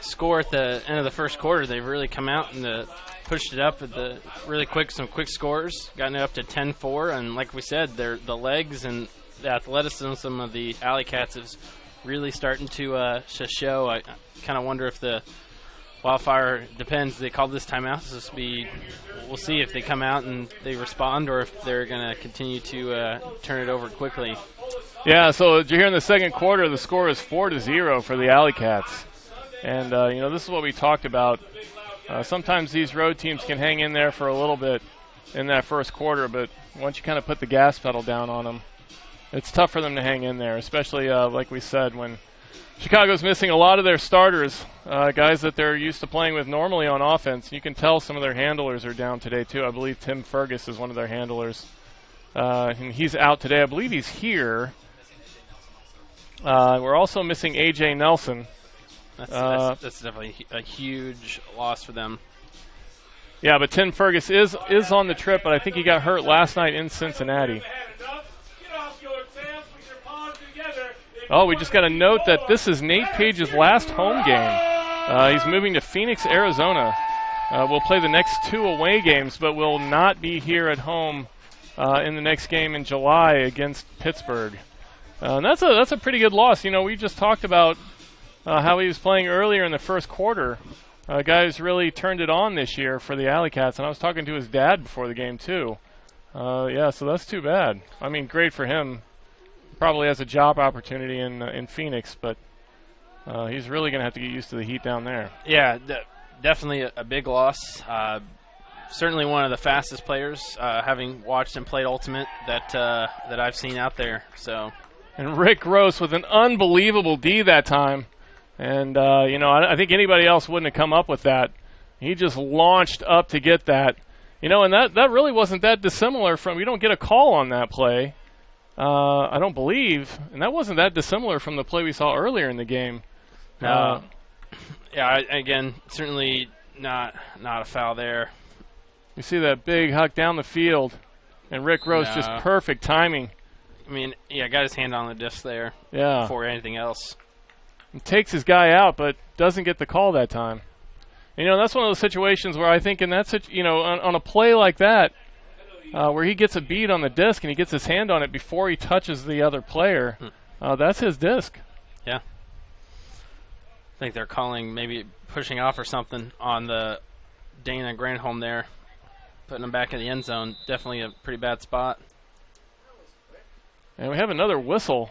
score at the end of the first quarter. They've really come out and pushed it up at the really quick, some quick scores, gotten it up to 10-4, and like we said, the legs and the athleticism of the AlleyCats is really starting to show. I kind of wonder if the Wildfire depends. They called this timeout. So we'll see if they come out and they respond, or if they're going to continue to turn it over quickly. Yeah. So here in the second quarter, the score is 4-0 for the AlleyCats. And, this is what we talked about. Sometimes these road teams can hang in there for a little bit. in that first quarter, but once you kind of put the gas pedal down on them, it's tough for them to hang in there, especially, like we said, when Chicago's missing a lot of their starters, guys that they're used to playing with normally on offense. You can tell some of their handlers are down today, too. I believe Tim Fergus is one of their handlers. And he's out today. I believe he's here. We're also missing A.J. Nelson. That's definitely a huge loss for them. Yeah, but Tim Fergus is on the trip, but I think he got hurt last night in Cincinnati. Oh, we just got a note that this is Nate Page's last home game. He's moving to Phoenix, Arizona. We'll play the next 2 away games, but will not be here at home in the next game in July against Pittsburgh. And that's a pretty good loss. You know, we just talked about how he was playing earlier in the first quarter. Guys really turned it on this year for the AlleyCats, and I was talking to his dad before the game too. Yeah, so that's too bad. I mean, great for him. Probably has a job opportunity in Phoenix, but he's really going to have to get used to the heat down there. Yeah, definitely a big loss. Certainly one of the fastest players, having watched and played Ultimate, that I've seen out there. So, and Rick Gross with an unbelievable D that time. And, you know, I think anybody else wouldn't have come up with that. He just launched up to get that. You know, and that really wasn't that dissimilar from – you don't get a call on that play, I don't believe. And that wasn't that dissimilar from the play we saw earlier in the game. Yeah, again, certainly not a foul there. You see that big huck down the field, and Rick Gross just perfect timing. I mean, yeah, got his hand on the disc there before anything else. And takes his guy out, but doesn't get the call that time. And, you know, that's one of those situations where I think in that you know, on a play like that, where he gets a beat on the disc and he gets his hand on it before he touches the other player, that's his disc. Yeah. I think they're calling maybe pushing off or something on the Dana Granholm there, putting him back in the end zone. Definitely a pretty bad spot. And we have another whistle.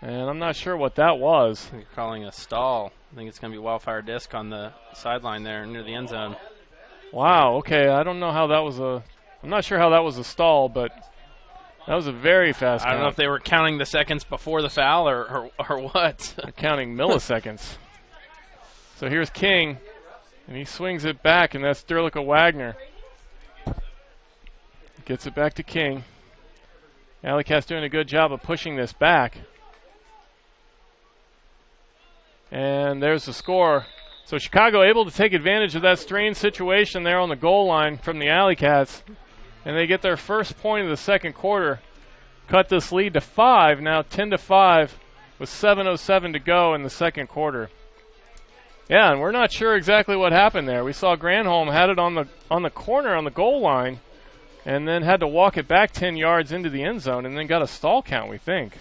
And I'm not sure what that was. You're calling a stall. I think it's going to be Wildfire disc on the sideline there near the end zone. Wow, okay. I don't know how that was I'm not sure how that was a stall, but that was a very fast count. I don't know if they were counting the seconds before the foul or what. They're counting milliseconds. So here's King, and he swings it back, and that's Derlicka Wagner. Gets it back to King. AlleyCats doing a good job of pushing this back. And there's the score. So Chicago able to take advantage of that strained situation there on the goal line from the AlleyCats. And they get their first point of the second quarter. Cut this lead to 5, now 10-5 with 7:07 to go in the second quarter. Yeah, and we're not sure exactly what happened there. We saw Granholm had it on the corner on the goal line and then had to walk it back 10 yards into the end zone and then got a stall count, we think.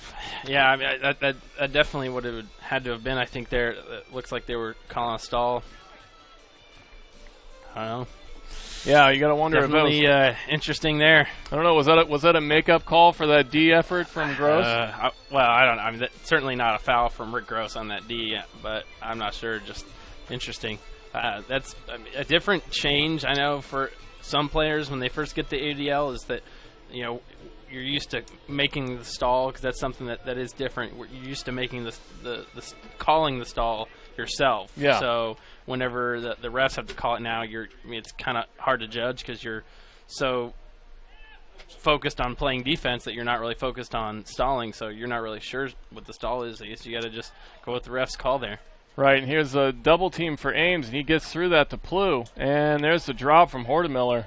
Yeah, I mean, that definitely would have had to have been, I think, there. It looks like they were calling a stall. I don't know. Yeah, you got to wonder definitely, if that was interesting there. I don't know. Was that a makeup call for that D effort from Gross? Well, I don't know. I mean, certainly not a foul from Rick Gross on that D, but I'm not sure. Just interesting. That's a different change, I know, for some players when they first get the AUDL, is that, you know, you're used to making the stall, because that's something that is different. You're used to making the calling the stall yourself. Yeah. So whenever the refs have to call it now, it's kind of hard to judge because you're so focused on playing defense that you're not really focused on stalling. So you're not really sure what the stall is. I guess you got to just go with the refs' call there. Right, and here's a double team for Ames, and he gets through that to Plew. And there's the drop from Hortemiller.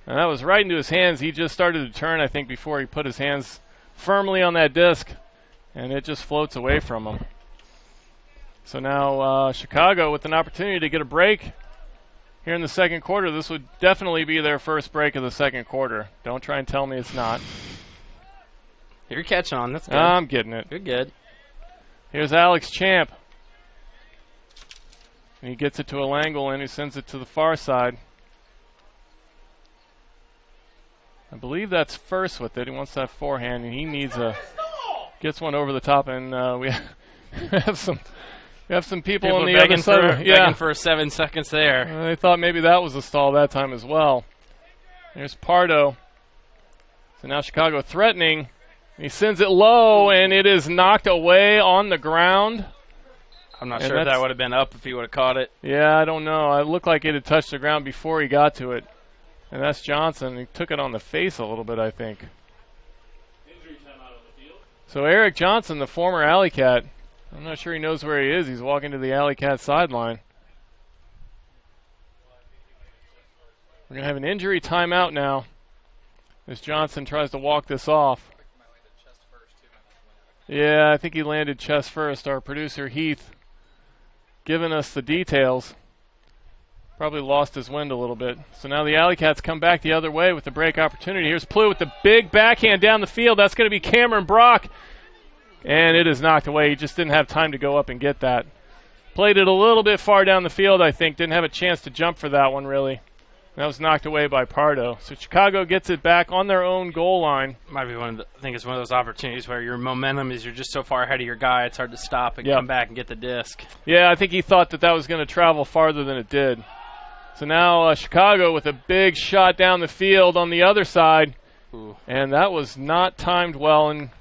And that was right into his hands. He just started to turn, I think, before he put his hands firmly on that disc. And it just floats away from him. So now Chicago with an opportunity to get a break here in the second quarter. This would definitely be their first break of the second quarter. Don't try and tell me it's not. You're catching on. That's good. I'm getting it. You're good. Here's Alex Champ. And he gets it to a Langle, and he sends it to the far side. I believe that's first with it. He wants that forehand, and he needs gets one over the top, and we have some people on the other side. Begging for 7 seconds there. They thought maybe that was a stall that time as well. There's Pardo. So now Chicago threatening. He sends it low, and it is knocked away on the ground. I'm not sure if that would have been up if he would have caught it. Yeah, I don't know. It looked like it had touched the ground before he got to it. And that's Johnson. He took it on the face a little bit, I think. So Eric Johnson, the former AlleyCat, I'm not sure he knows where he is. He's walking to the AlleyCat sideline. We're going to have an injury timeout now as Johnson tries to walk this off. Yeah, I think he landed chest first. Our producer, Heath, giving us the details. Probably lost his wind a little bit. So now the AlleyCats come back the other way with the break opportunity. Here's Plew with the big backhand down the field. That's going to be Cameron Brock. And it is knocked away. He just didn't have time to go up and get that. Played it a little bit far down the field, I think. Didn't have a chance to jump for that one, really. That was knocked away by Pardo. So Chicago gets it back on their own goal line. Might be I think it's one of those opportunities where your momentum is you're just so far ahead of your guy, it's hard to stop and come back and get the disc. Yeah, I think he thought that was going to travel farther than it did. So now Chicago with a big shot down the field on the other side. Ooh. And that was not timed well. And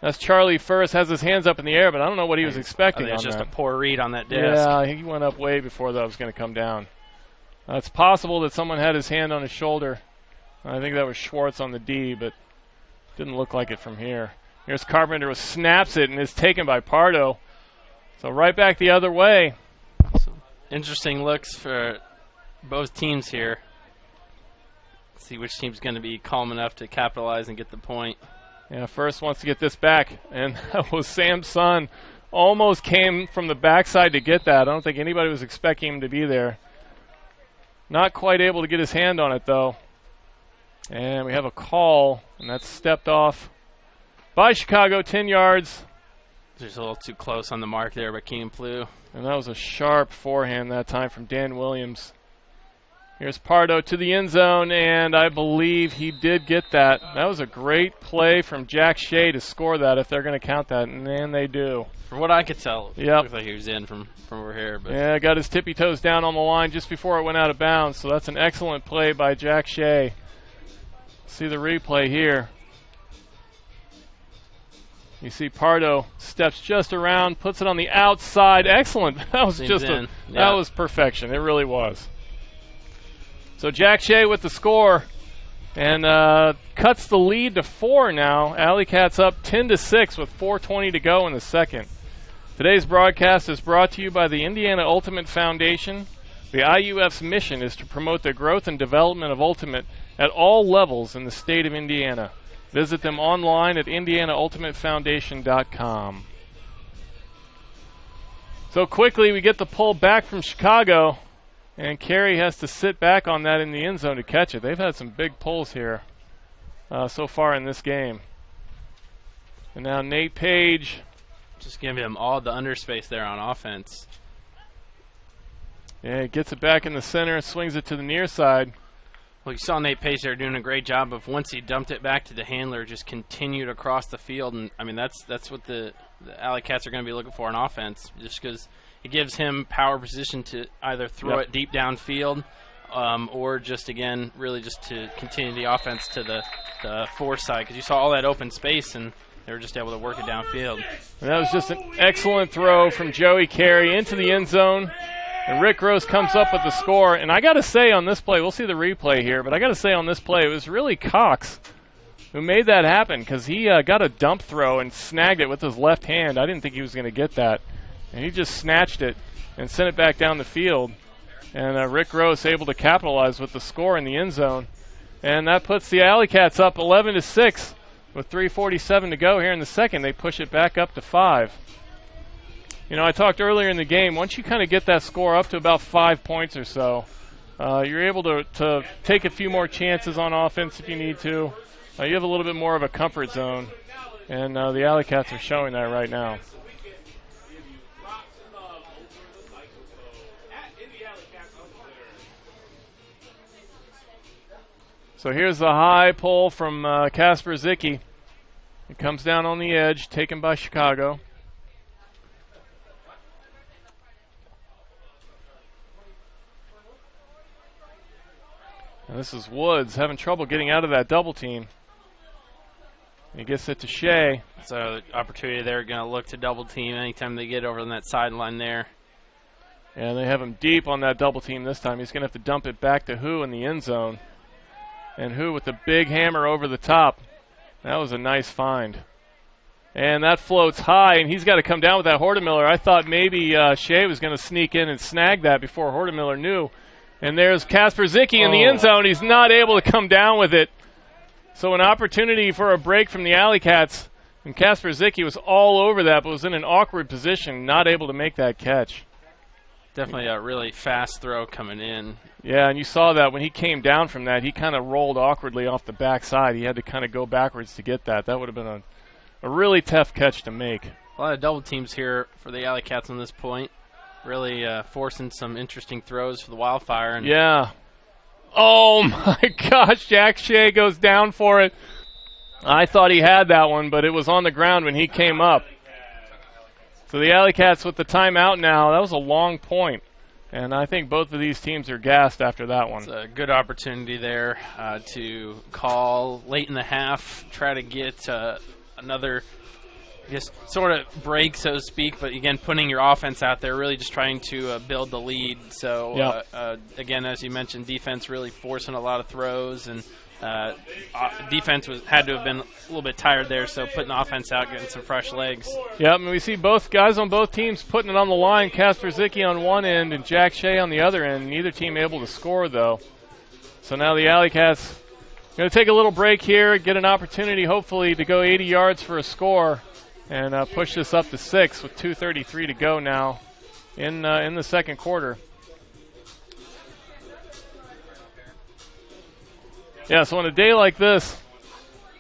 that's Charlie First has his hands up in the air, but I don't know what he was expecting on that. It's just a poor read on that disc. Yeah, he went up way before that was going to come down. It's possible that someone had his hand on his shoulder. I think that was Schwartz on the D, but didn't look like it from here. Here's Carpenter who snaps it and is taken by Pardo. So right back the other way. So interesting looks for both teams here. Let's see which team's going to be calm enough to capitalize and get the point. Yeah, First wants to get this back, and that was Sam's son. Almost came from the backside to get that. I don't think anybody was expecting him to be there. Not quite able to get his hand on it, though. And we have a call, and that's stepped off by Chicago, 10 yards. Just a little too close on the mark there by Keenan Plew. And that was a sharp forehand that time from Dan Williams. Here's Pardo to the end zone, and I believe he did get that. That was a great play from Jack Shea to score that if they're going to count that, and they do. From what I could tell, it yep. looked like he was in from over here. But yeah, got his tippy toes down on the line just before it went out of bounds, so that's an excellent play by Jack Shea. See the replay here. You see Pardo steps just around, puts it on the outside. Excellent. That was that was perfection. It really was. So Jack Shea with the score and cuts the lead to 4 now. AlleyCats up 10-6 with 4:20 to go in the second. Today's broadcast is brought to you by the Indiana Ultimate Foundation. The IUF's mission is to promote the growth and development of Ultimate at all levels in the state of Indiana. Visit them online at indianaultimatefoundation.com. So quickly we get the pull back from Chicago. And Carey has to sit back on that in the end zone to catch it. They've had some big pulls here so far in this game. And now Nate Page. Just giving him all the underspace there on offense. Yeah, he gets it back in the center and swings it to the near side. Well, you saw Nate Page there doing a great job of once he dumped it back to the handler, just continued across the field. And, I mean, that's what the AlleyCats are going to be looking for in offense, just because it gives him power position to either throw it deep downfield or just, again, really just to continue the offense to the fore side, because you saw all that open space and they were just able to work it downfield. And that was just an excellent throw from Joey Carey into the end zone. And Rick Gross comes up with the score. And I got to say on this play, we'll see the replay here, but I got to say on this play, it was really Cox who made that happen, because he got a dump throw and snagged it with his left hand. I didn't think he was going to get that. And he just snatched it and sent it back down the field. And Rick Gross able to capitalize with the score in the end zone. And that puts the AlleyCats up 11-6 with 3:47 to go here in the second. They push it back up to 5. You know, I talked earlier in the game, once you kind of get that score up to about 5 points or so, you're able to take a few more chances on offense if you need to. You have a little bit more of a comfort zone. And the AlleyCats are showing that right now. So here's the high pull from Casper Zicki. It comes down on the edge, taken by Chicago. And this is Woods having trouble getting out of that double team. He gets it to Shea. So the opportunity they're going to look to double team anytime they get over on that sideline there. And they have him deep on that double team this time. He's going to have to dump it back to Hu in the end zone. And Hu with the big hammer over the top. That was a nice find. And that floats high, and he's got to come down with that Hortemiller. I thought maybe Shea was going to sneak in and snag that before Hortemiller knew. And there's Kasper Zicki in the end zone. He's not able to come down with it. So an opportunity for a break from the AlleyCats. And Kasper Zicki was all over that, but was in an awkward position, not able to make that catch. Definitely a really fast throw coming in. Yeah, and you saw that when he came down from that, he kind of rolled awkwardly off the backside. He had to kind of go backwards to get that. That would have been a really tough catch to make. A lot of double teams here for the AlleyCats on this point. Really forcing some interesting throws for the Wildfire. And yeah. Oh, my gosh. Jack Shea goes down for it. I thought he had that one, but it was on the ground when he came up. So the AlleyCats with the timeout now. That was a long point. And I think both of these teams are gassed after that one. It's a good opportunity there to call late in the half, try to get another just sort of break, so to speak, but again, putting your offense out there, really just trying to build the lead. So, again, as you mentioned, defense really forcing a lot of throws, and defense had to have been a little bit tired there, so putting the offense out, getting some fresh legs. Yep, and we see both guys on both teams putting it on the line, Kasper Zicki on one end and Jack Shea on the other end. Neither team able to score, though. So now the AlleyCats going to take a little break here, get an opportunity, hopefully, to go 80 yards for a score. And push this up to 6 with 2:33 to go now in the second quarter. Yeah, so on a day like this,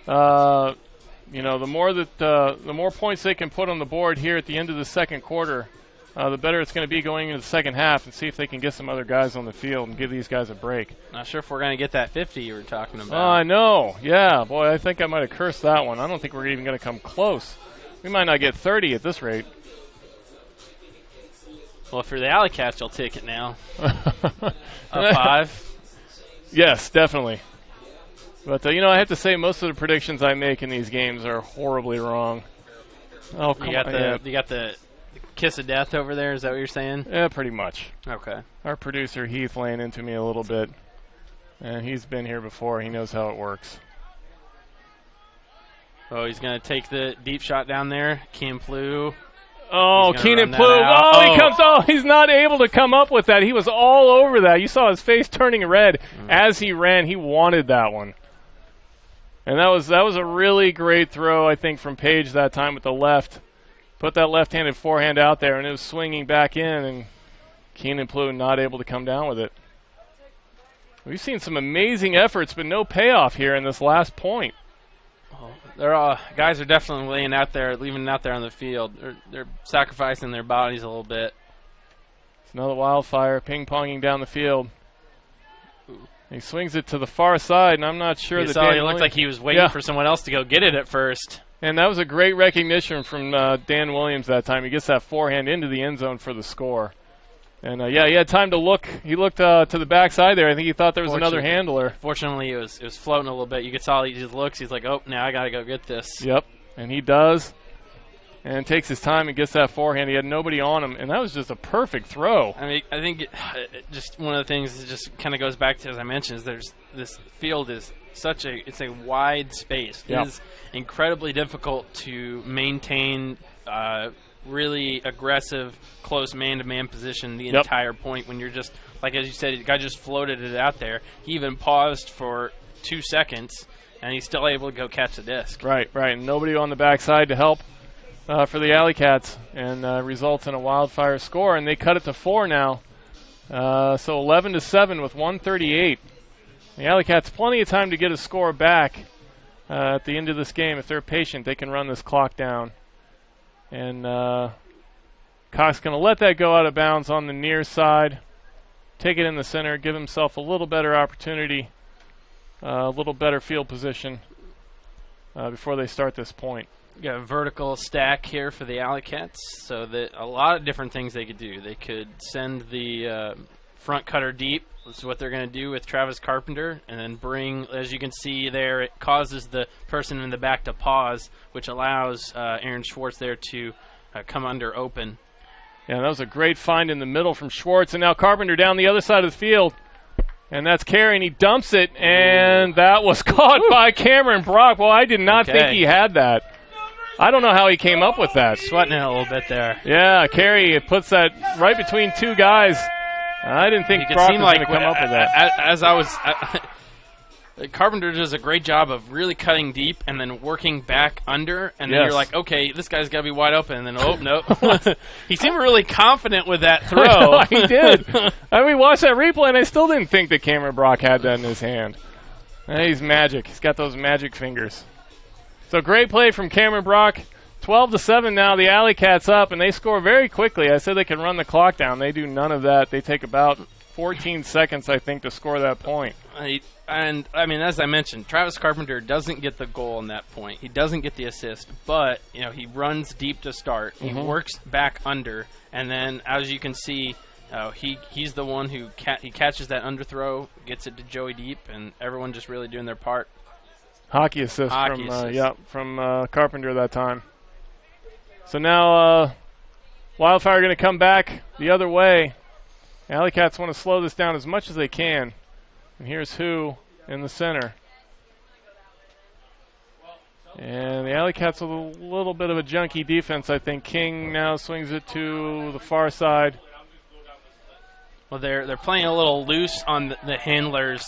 the more points they can put on the board here at the end of the second quarter, the better it's going to be going into the second half, and see if they can get some other guys on the field and give these guys a break. Not sure if we're going to get that 50 you were talking about. I know. Yeah, boy, I think I might have cursed that one. I don't think we're even going to come close. We might not get 30 at this rate. Well, if you're the AlleyCats, you'll take it now. Up 5. Yes, definitely. But, I have to say most of the predictions I make in these games are horribly wrong. Oh, come on. You got the kiss of death over there, is that what you're saying? Yeah, pretty much. Okay. Our producer, Heath, laying into me a little bit. And he's been here before. He knows how it works. Oh, he's going to take the deep shot down there. Keenan Plough. Oh, Keenan Plough. Oh, he's not able to come up with that. He was all over that. You saw his face turning red as he ran. He wanted that one. And that was a really great throw, I think, from Page that time with the left. Put that left-handed forehand out there, and it was swinging back in, and Keenan Plough not able to come down with it. We've seen some amazing efforts, but no payoff here in this last point. Guys are definitely leaving it out there on the field. They're sacrificing their bodies a little bit. It's another Wildfire ping-ponging down the field. He swings it to the far side, and I'm not sure that it looked like he was waiting for someone else to go get it at first. And that was a great recognition from Dan Williams that time. He gets that forehand into the end zone for the score. And, he had time to look. He looked to the backside there. I think he thought there was another handler. Fortunately, it was floating a little bit. You could saw he just looks. He's like, oh, now I got to go get this. Yep, and he does. And takes his time and gets that forehand. He had nobody on him, and that was just a perfect throw. I mean, I think just one of the things that just kind of goes back to, as I mentioned, is this field is it's a wide space. It is incredibly difficult to maintain really aggressive, close man-to-man position the entire point when you're just, like as you said, the guy just floated it out there. He even paused for 2 seconds, and he's still able to go catch the disc. Right, and nobody on the backside to help for the AlleyCats, and results in a Wildfire score, and they cut it to 4 now. So 11-7 with 1:38. The AlleyCats plenty of time to get a score back at the end of this game. If they're patient, they can run this clock down. And Cox going to let that go out of bounds on the near side. Take it in the center, give himself a little better opportunity, a little better field position before they start this point. You got a vertical stack here for the AlleyCats, so that a lot of different things they could do. They could send the front cutter deep. This is what they're going to do with Travis Carpenter, and then bring, as you can see there, it causes the person in the back to pause, which allows Aaron Schwartz there to come under open. Yeah, that was a great find in the middle from Schwartz, and now Carpenter down the other side of the field. And that's Carey, and he dumps it, and that was caught by Cameron Brock. Well, I did not think he had that. I don't know how he came up with that. Sweating it a little bit there. Yeah, Carey puts that right between two guys. I didn't think Brock was going to come up with that. Carpenter does a great job of really cutting deep and then working back under, and then you're like, okay, this guy's got to be wide open, and then, oh, no. He seemed really confident with that throw. He did. We watched that replay, and I still didn't think that Cameron Brock had that in his hand. He's magic. He's got those magic fingers. So great play from Cameron Brock. 12-7 now, the AlleyCats up, and they score very quickly. I said they can run the clock down. They do none of that. They take about 14 seconds, I think, to score that point. And, I mean, as I mentioned, Travis Carpenter doesn't get the goal on that point. He doesn't get the assist, but, you know, he runs deep to start. He works back under, and then, as you can see, he's the one who he catches that underthrow, gets it to Joey Deep, and everyone just really doing their part. Hockey assist from Carpenter that time. So now Wildfire going to come back the other way. AlleyCats want to slow this down as much as they can. And here's Who in the center. And the AlleyCats with a little bit of a junky defense, I think. King now swings it to the far side. Well, they're playing a little loose on the handlers,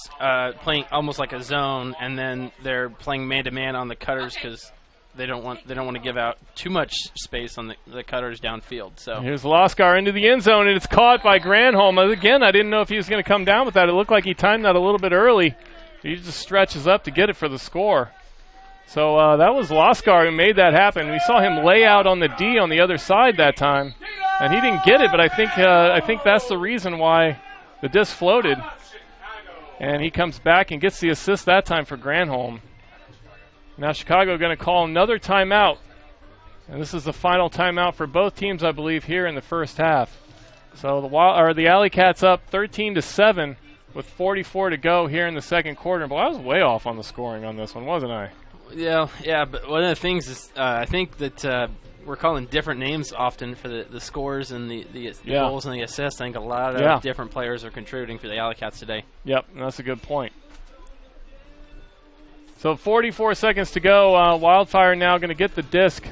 playing almost like a zone, and then they're playing man-to-man on the cutters because they don't want to give out too much space on the cutters downfield. So here's Loskar into the end zone, and it's caught by Granholm. Again, I didn't know if he was going to come down with that. It looked like he timed that a little bit early. He just stretches up to get it for the score. So that was Loskar who made that happen. We saw him lay out on the D on the other side that time, and he didn't get it. But I think that's the reason why the disc floated. And he comes back and gets the assist that time for Granholm. Now Chicago going to call another timeout. And this is the final timeout for both teams, I believe, here in the first half. So the AlleyCats up 13-7 with 44 to go here in the second quarter. But I was way off on the scoring on this one, wasn't I? Yeah, but one of the things is I think that we're calling different names often for the scores and the goals and the assists. I think a lot of different players are contributing for the AlleyCats today. Yep, that's a good point. So 44 seconds to go. Wildfire now going to get the disc.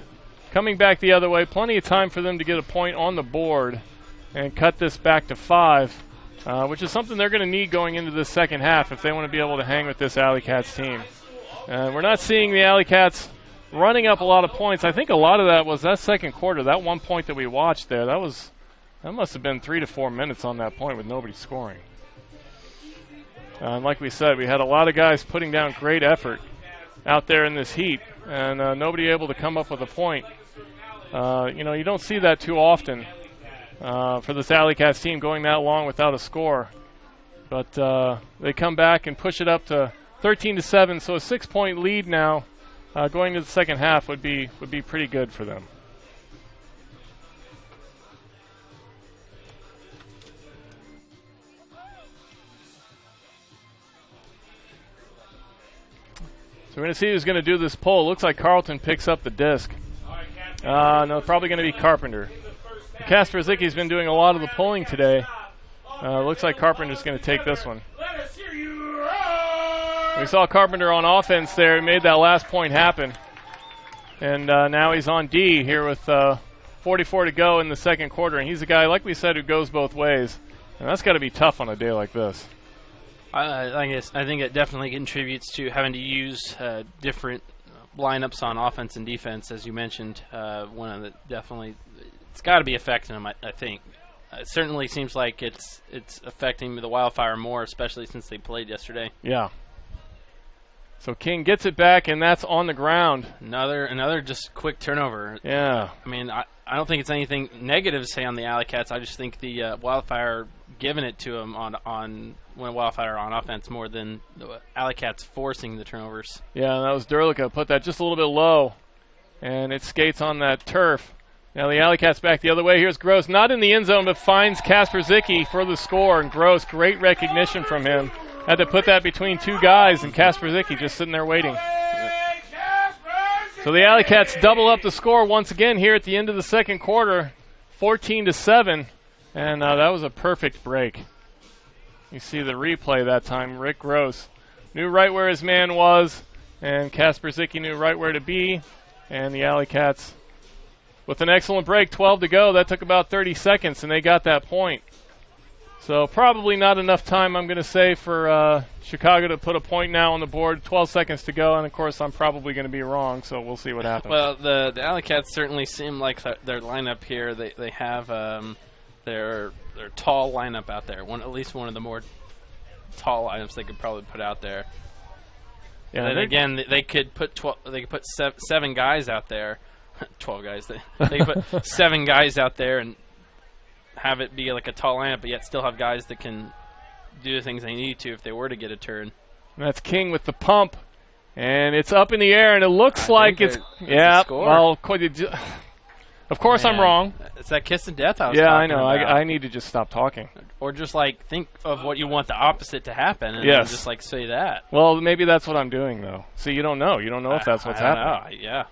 Coming back the other way. Plenty of time for them to get a point on the board and cut this back to 5, which is something they're going to need going into the second half if they want to be able to hang with this AlleyCats team. We're not seeing the AlleyCats running up a lot of points. I think a lot of that was that second quarter. That 1 point that we watched there, that must have been 3 to 4 minutes on that point with nobody scoring. And like we said, we had a lot of guys putting down great effort out there in this heat, and nobody able to come up with a point. You don't see that too often for this AlleyCats team going that long without a score. But they come back and push it up to 13-7, so a 6-point lead now going to the second half would be pretty good for them. So we're going to see who's going to do this pull. Looks like Carlton picks up the disc. No, probably going to be Carpenter. Casper Zicky's been doing a lot of the pulling today. Looks like Carpenter's going to take this one. We saw Carpenter on offense there. He made that last point happen. And now he's on D here with 44 to go in the second quarter. And he's a guy, like we said, who goes both ways. And that's got to be tough on a day like this. I think it definitely contributes to having to use different lineups on offense and defense, as you mentioned. It's got to be affecting them. I think it certainly seems like it's affecting the Wildfire more, especially since they played yesterday. Yeah. So King gets it back, and that's on the ground. Another just quick turnover. Yeah. I mean, I don't think it's anything negative to say on the AlleyCats. I just think the Wildfire giving it to them on when Wildfire on offense more than the AlleyCats forcing the turnovers. Yeah, and that was Derlica. Put that just a little bit low, and it skates on that turf. Now the AlleyCats back the other way. Here's Gross, not in the end zone, but finds Kasper Zicki for the score. And Gross, great recognition from him. Had to put that between two guys, and Kasper Zicki just sitting there waiting. So the AlleyCats double up the score once again here at the end of the second quarter, 14-7, and that was a perfect break. You see the replay that time. Rick Gross knew right where his man was, and Kasper Zicki knew right where to be, and the AlleyCats with an excellent break, 12 to go. That took about 30 seconds, and they got that point. So probably not enough time, I'm going to say, for Chicago to put a point now on the board. 12 seconds to go, and, of course, I'm probably going to be wrong, so we'll see what happens. Well, the AlleyCats certainly seem like their lineup here. They have their tall lineup out there, at least one of the more tall lineups they could probably put out there. Yeah, and then again, they could put 7 guys out there. 12 guys. They could put 7 guys out there and have it be like a tall lineup, but yet still have guys that can do the things they need to if they were to get a turn. And that's King with the pump, and it's up in the air, and it looks like it's yeah. Well, of course I'm wrong. It's that kiss of death I was talking about. Yeah, I know. I need to just stop talking. Or just like think of what you want the opposite to happen, and yes. just like say that. Well, maybe that's what I'm doing though. See, you don't know. You don't know if that's what's happening. Yeah.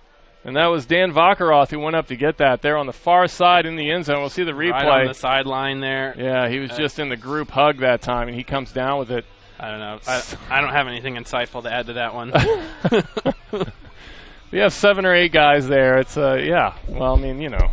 And that was Dan Vakaroth who went up to get that there on the far side in the end zone. We'll see the replay. Right on the sideline there. Yeah, he was just in the group hug that time, and he comes down with it. I don't know. I don't have anything insightful to add to that one. We have 7 or 8 guys there. It's yeah. Well, I mean, you know,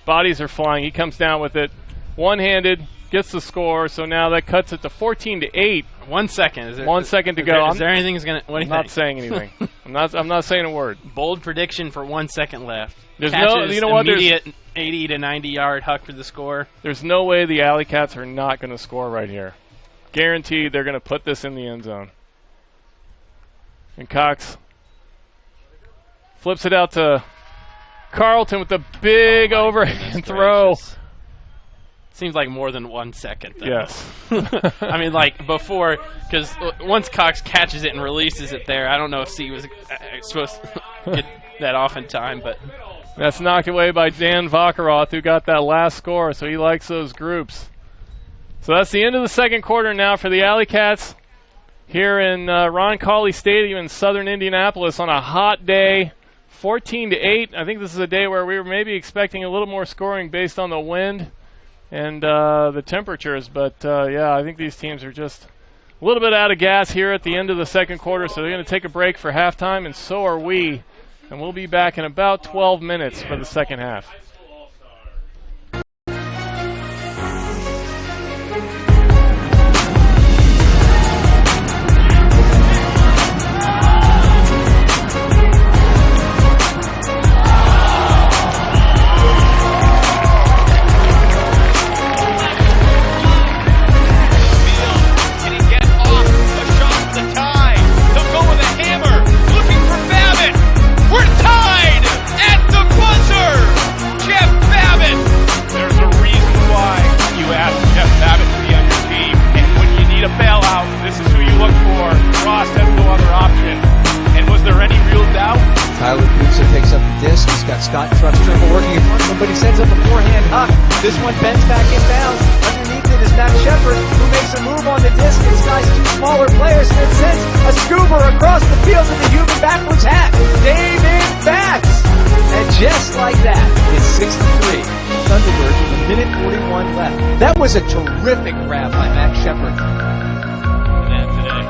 bodies are flying. He comes down with it, one-handed, gets the score. So now that cuts it to 14-8. 1 second. 1 second to go. Is there anything that's gonna? What do you think? I'm not saying anything. I'm not saying a word. Bold prediction for 1 second left. There's Catches, no, you know what? Immediate 80 to 90-yard huck for the score. There's no way the AlleyCats are not going to score right here. Guaranteed, they're going to put this in the end zone. And Cox flips it out to Carlton with the big overhand throw. Seems like more than 1 second, though. Yes. I mean, like, before, because once Cox catches it and releases it there, I don't know if C was supposed to get that off in time, but... That's knocked away by Dan Vakaroth, who got that last score, so he likes those groups. So that's the end of the second quarter now for the AlleyCats here in Ron Cauley Stadium in southern Indianapolis on a hot day, 14-8. I think this is a day where we were maybe expecting a little more scoring based on the wind and the temperatures, but yeah, I think these teams are just a little bit out of gas here at the end of the second quarter, so they're going to take a break for halftime, and so are we, and we'll be back in about 12 minutes for the second half. Scott Truss-Trimble working in front of him, but he sends up a forehand huck. This one bends back inbounds. Underneath it is Matt Shepard, who makes a move on the disc. It's nice, 2 smaller players, and sends a scuba across the field to the human backwards hat. David Batts! And just like that, it's 6-3. Thunderbirds with a minute 41 left. That was a terrific grab by Matt Shepard. And then today,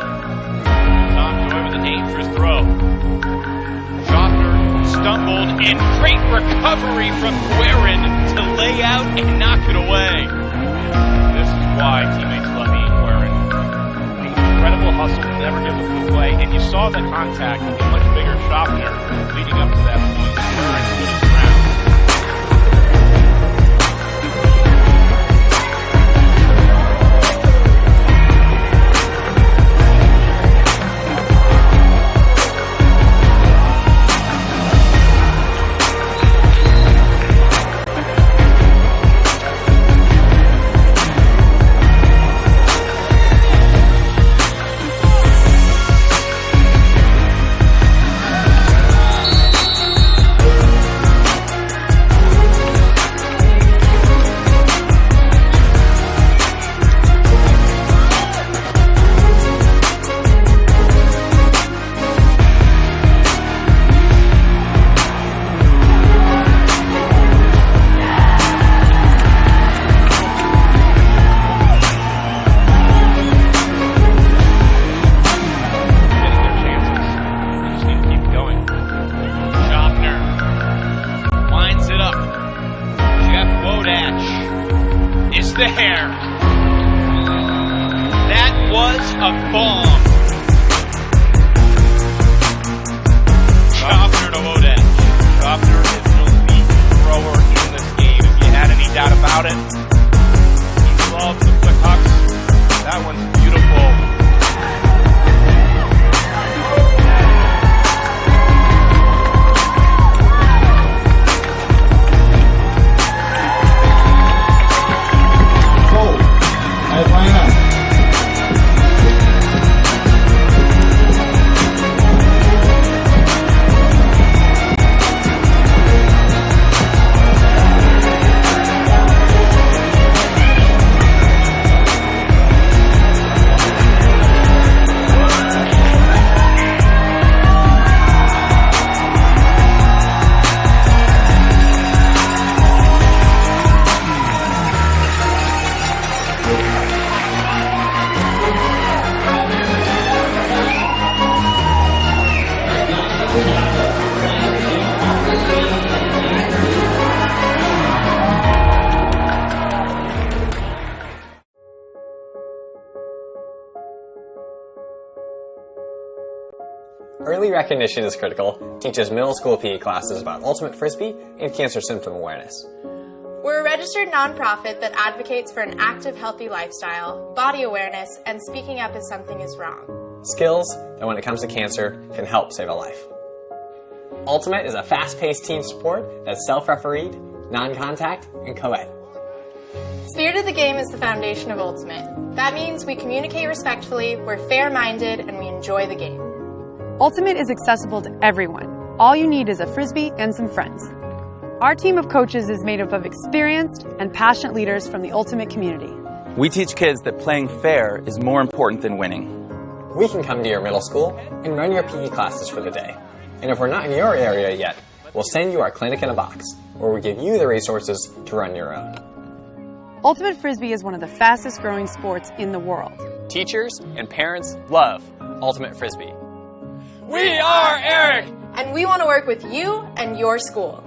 Tom Joy with an 8 for his throw. Stumbled in great recovery from Guerin to lay out and knock it away. This is why teammates love Ian Guerin. Incredible hustle, never give up the play, and you saw the contact with a much bigger Schaffner leading up to that point. Guerin stood his ground. There's a bomb. Schaffner to Odette. Schaffner is the lead thrower in this game, if you had any doubt about it. He loves the quick hucks. That one's beautiful. Early recognition is critical. Teaches middle school PE classes about ultimate frisbee and cancer symptom awareness. We're a registered nonprofit that advocates for an active, healthy lifestyle, body awareness, and speaking up if something is wrong. Skills that, when it comes to cancer, can help save a life. Ultimate is a fast-paced team sport that's self-refereed, non-contact, and co-ed. Spirit of the game is the foundation of Ultimate. That means we communicate respectfully, we're fair-minded, and we enjoy the game. Ultimate is accessible to everyone. All you need is a frisbee and some friends. Our team of coaches is made up of experienced and passionate leaders from the Ultimate community. We teach kids that playing fair is more important than winning. We can come to your middle school and run your PE classes for the day. And if we're not in your area yet, we'll send you our clinic in a box, where we give you the resources to run your own. Ultimate Frisbee is one of the fastest growing sports in the world. Teachers and parents love Ultimate Frisbee. We are Eric! And we want to work with you and your school.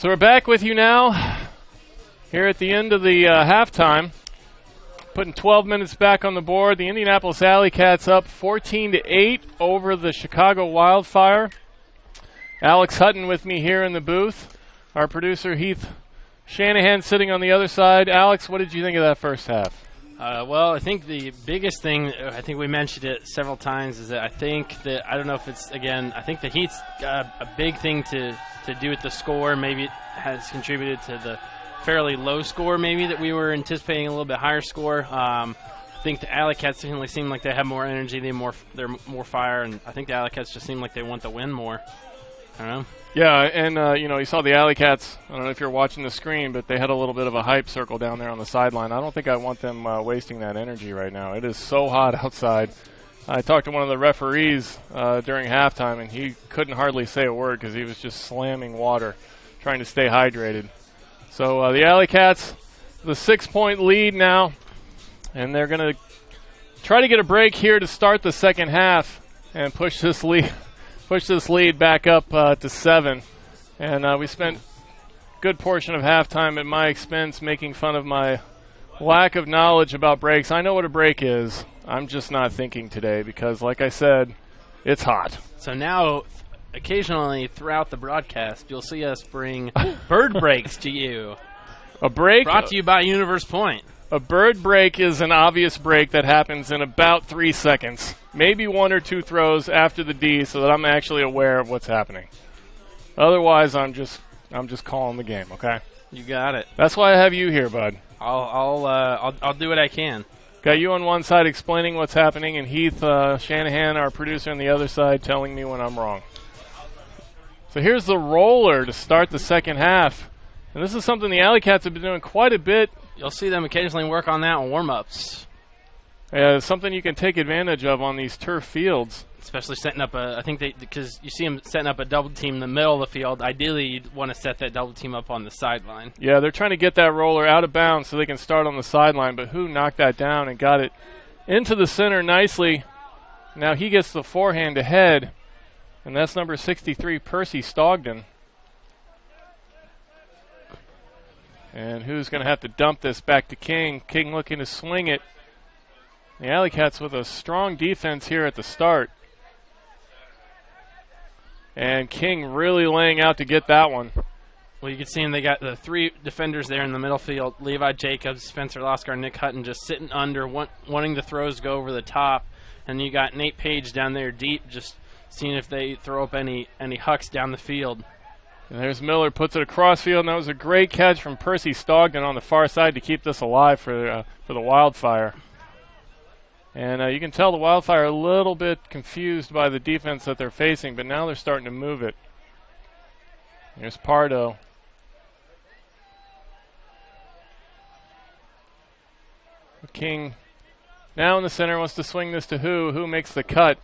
So we're back with you now here at the end of the halftime. Putting 12 minutes back on the board. The Indianapolis AlleyCats up 14-8 over the Chicago Wildfire. Alex Hutton with me here in the booth. Our producer Heath Shanahan sitting on the other side. Alex, what did you think of that first half? Well, I think the biggest thing, I think we mentioned it several times, is that I think that, I don't know if it's, again, I think the Heat's got a big thing to do with the score. Maybe it has contributed to the fairly low score, maybe, that we were anticipating a little bit higher score. I think the AlleyCats certainly seem like they have more energy, they're more fire, and I think the AlleyCats just seem like they want to win more. I don't know. Yeah, and you saw the AlleyCats. I don't know if you're watching the screen, but they had a little bit of a hype circle down there on the sideline. I don't think I want them wasting that energy right now. It is so hot outside. I talked to one of the referees during halftime, and he couldn't hardly say a word because he was just slamming water, trying to stay hydrated. So the AlleyCats, the 6-point lead now, and they're going to try to get a break here to start the second half and push this lead back up to 7. And we spent a good portion of halftime at my expense making fun of my lack of knowledge about breaks. I know what a break is. I'm just not thinking today because, like I said, it's hot. So now, occasionally throughout the broadcast, you'll see us bring bird breaks to you. A break? Brought to you by Universe Point. A bird break is an obvious break that happens in about 3 seconds. Maybe 1 or 2 throws after the D so that I'm actually aware of what's happening. Otherwise, I'm just calling the game, okay? You got it. That's why I have you here, bud. I'll do what I can. Got you on one side explaining what's happening, and Heath Shanahan, our producer, on the other side telling me when I'm wrong. So here's the roller to start the second half. And this is something the AlleyCats have been doing quite a bit. You'll see them occasionally work on that in warm-ups. Yeah, it's something you can take advantage of on these turf fields. Especially setting up because you see them setting up a double team in the middle of the field. Ideally, you'd want to set that double team up on the sideline. Yeah, they're trying to get that roller out of bounds so they can start on the sideline, but who knocked that down and got it into the center nicely. Now he gets the forehand ahead, and that's number 63, Percy Stogden. And who's going to have to dump this back to King? King looking to swing it. The AlleyCats with a strong defense here at the start. And King really laying out to get that one. Well, you can see they got the 3 defenders there in the middle field. Levi Jacobs, Spencer Loskar, Nick Hutton just sitting under, wanting the throws to go over the top. And you got Nate Page down there deep, just seeing if they throw up any hucks down the field. And there's Miller, puts it across field, and that was a great catch from Percy Stogden on the far side to keep this alive for the Wildfire. And you can tell the Wildfire a little bit confused by the defense that they're facing, but now they're starting to move it. Here's Pardo. King now in the center wants to swing this to Who makes the cut.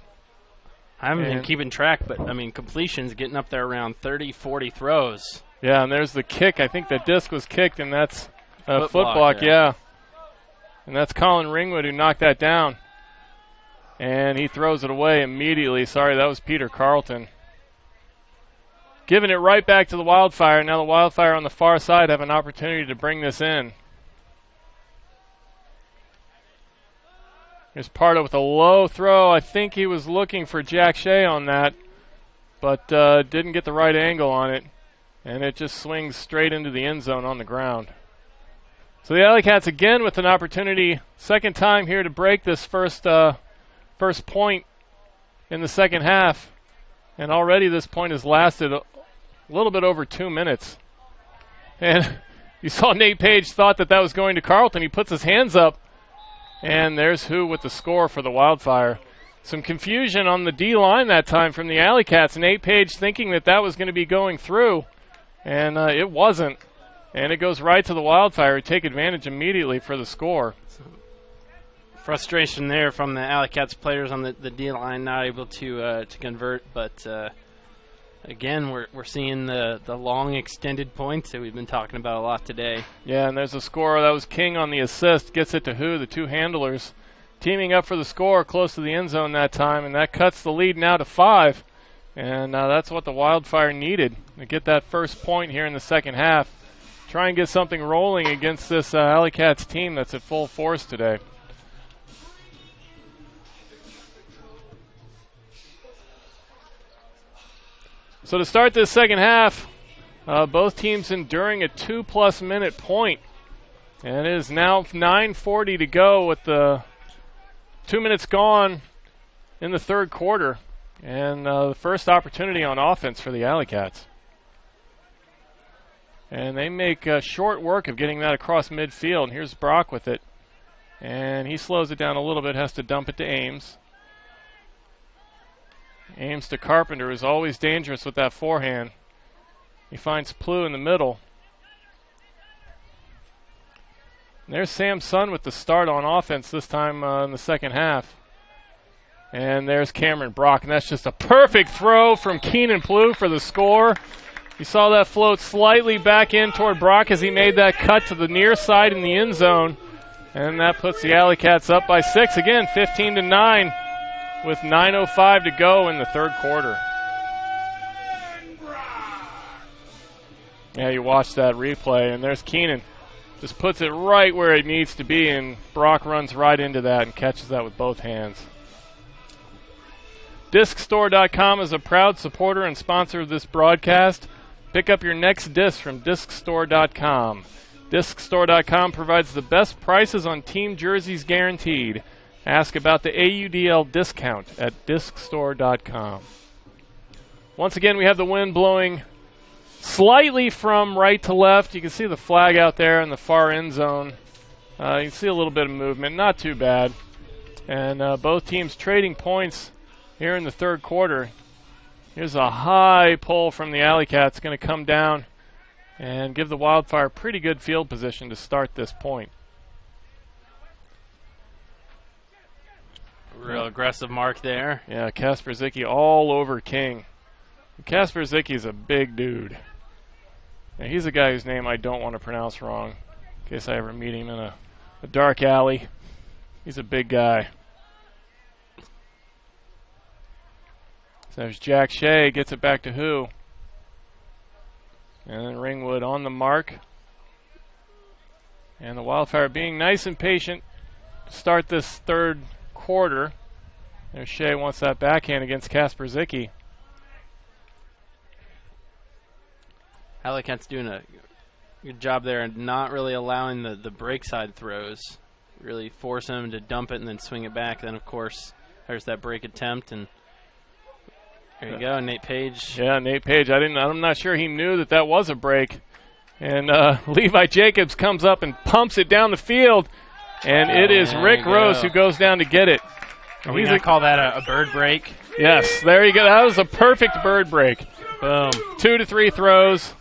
I haven't been keeping track, but, I mean, completions getting up there around 30, 40 throws. Yeah, and there's the kick. I think the disc was kicked, and that's a foot block, yeah. yeah. And that's Colin Ringwood who knocked that down. And he throws it away immediately. Sorry, that was Peter Carlton. Giving it right back to the Wildfire. Now the Wildfire on the far side have an opportunity to bring this in. Here's Pardo with a low throw. I think he was looking for Jack Shea on that, but didn't get the right angle on it. And it just swings straight into the end zone on the ground. So the AlleyCats again with an opportunity, second time here to break this first point in the second half. And already this point has lasted a little bit over 2 minutes. And you saw Nate Page thought that was going to Carlton. He puts his hands up. And there's Who with the score for the Wildfire. Some confusion on the D-line that time from the AlleyCats. Nate Page thinking that was going to be going through. And it wasn't. And it goes right to the Wildfire, who take advantage immediately for the score. Frustration there from the AlleyCats players on the D-line, not able to convert. But, again, we're seeing the long extended points that we've been talking about a lot today. Yeah, and there's a score. That was King on the assist. Gets it to Who, the 2 handlers. Teaming up for the score close to the end zone that time, and that cuts the lead now to 5. And that's what the Wildfire needed to get that first point here in the second half. Try and get something rolling against this AlleyCats team that's at full force today. So to start this second half, both teams enduring a 2+ minute point. And it is now 9:40 to go with the 2 minutes gone in the third quarter. And the first opportunity on offense for the AlleyCats. And they make short work of getting that across midfield. And here's Brock with it. And he slows it down a little bit, has to dump it to Ames. Ames to Carpenter, who's always dangerous with that forehand. He finds Plew in the middle. And there's Sam Sun with the start on offense this time in the second half. And there's Cameron Brock, and that's just a perfect throw from Keenan Plew for the score. You saw that float slightly back in toward Brock as he made that cut to the near side in the end zone. And that puts the AlleyCats up by 6. Again, 15-9 with 9:05 to go in the third quarter. Yeah, you watch that replay, and there's Keenan. Just puts it right where it needs to be, and Brock runs right into that and catches that with both hands. DiscStore.com is a proud supporter and sponsor of this broadcast. Pick up your next disc from DiscStore.com. DiscStore.com provides the best prices on team jerseys guaranteed. Ask about the AUDL discount at DiscStore.com. Once again, we have the wind blowing slightly from right to left. You can see the flag out there in the far end zone. You can see a little bit of movement, not too bad. And both teams trading points here in the third quarter. Here's a high pull from the AlleyCats, going to come down and give the Wildfire pretty good field position to start this point. Real aggressive mark there. Yeah, Kasper Zicki all over King. Kasper Zicki's a big dude. Now, he's a guy whose name I don't want to pronounce wrong in case I ever meet him in a dark alley. He's a big guy. So there's Jack Shea, gets it back to who? And then Ringwood on the mark. And the Wildfire being nice and patient to start this third quarter. There's Shea, wants that backhand against Kasper Zicki. AlleyCats doing a good job there and not really allowing the break side throws. Really force him to dump it and then swing it back. Then, of course, there's that break attempt, and there you go, Nate Page. Yeah, Nate Page. I'm not sure he knew that was a break. And Levi Jacobs comes up and pumps it down the field, and it is Rick Rose who goes down to get it. Are we going to call that a bird break? Yes, there you go. That was a perfect bird break. Boom. 2 to 3 throws,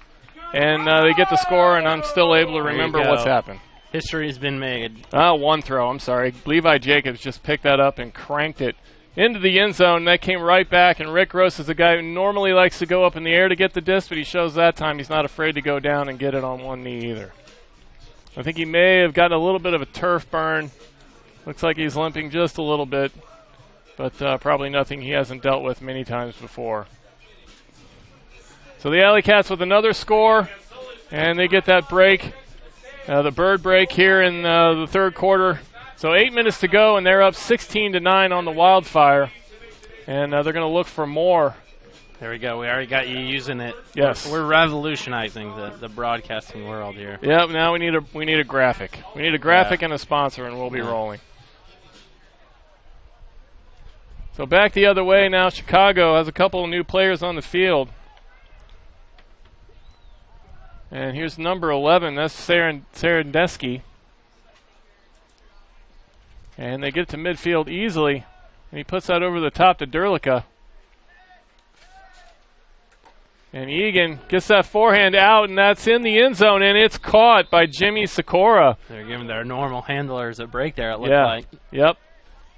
and they get the score, and I'm still able to remember what's happened. History has been made. One throw, I'm sorry. Levi Jacobs just picked that up and cranked it into the end zone. That came right back, and Rick Gross is a guy who normally likes to go up in the air to get the disc, but he shows that time he's not afraid to go down and get it on one knee either. I think he may have gotten a little bit of a turf burn. Looks like he's limping just a little bit, but probably nothing he hasn't dealt with many times before. So the AlleyCats with another score, and they get that break, the bird break here in the third quarter. So 8 minutes to go, and they're up 16-9 on the Wildfire, and they're going to look for more. There we go. We already got you using it. Yes, we're revolutionizing the broadcasting world here. Yep. Now we need a graphic. We need a graphic and a sponsor, and we'll be rolling. So back the other way now. Chicago has a couple of new players on the field. And here's number 11. That's Sarandesky. And they get it to midfield easily. And he puts that over the top to Derlica. And Egan gets that forehand out, and that's in the end zone, and it's caught by Jimmy Sikora. They're giving their normal handlers a break there, it looked like. Yep.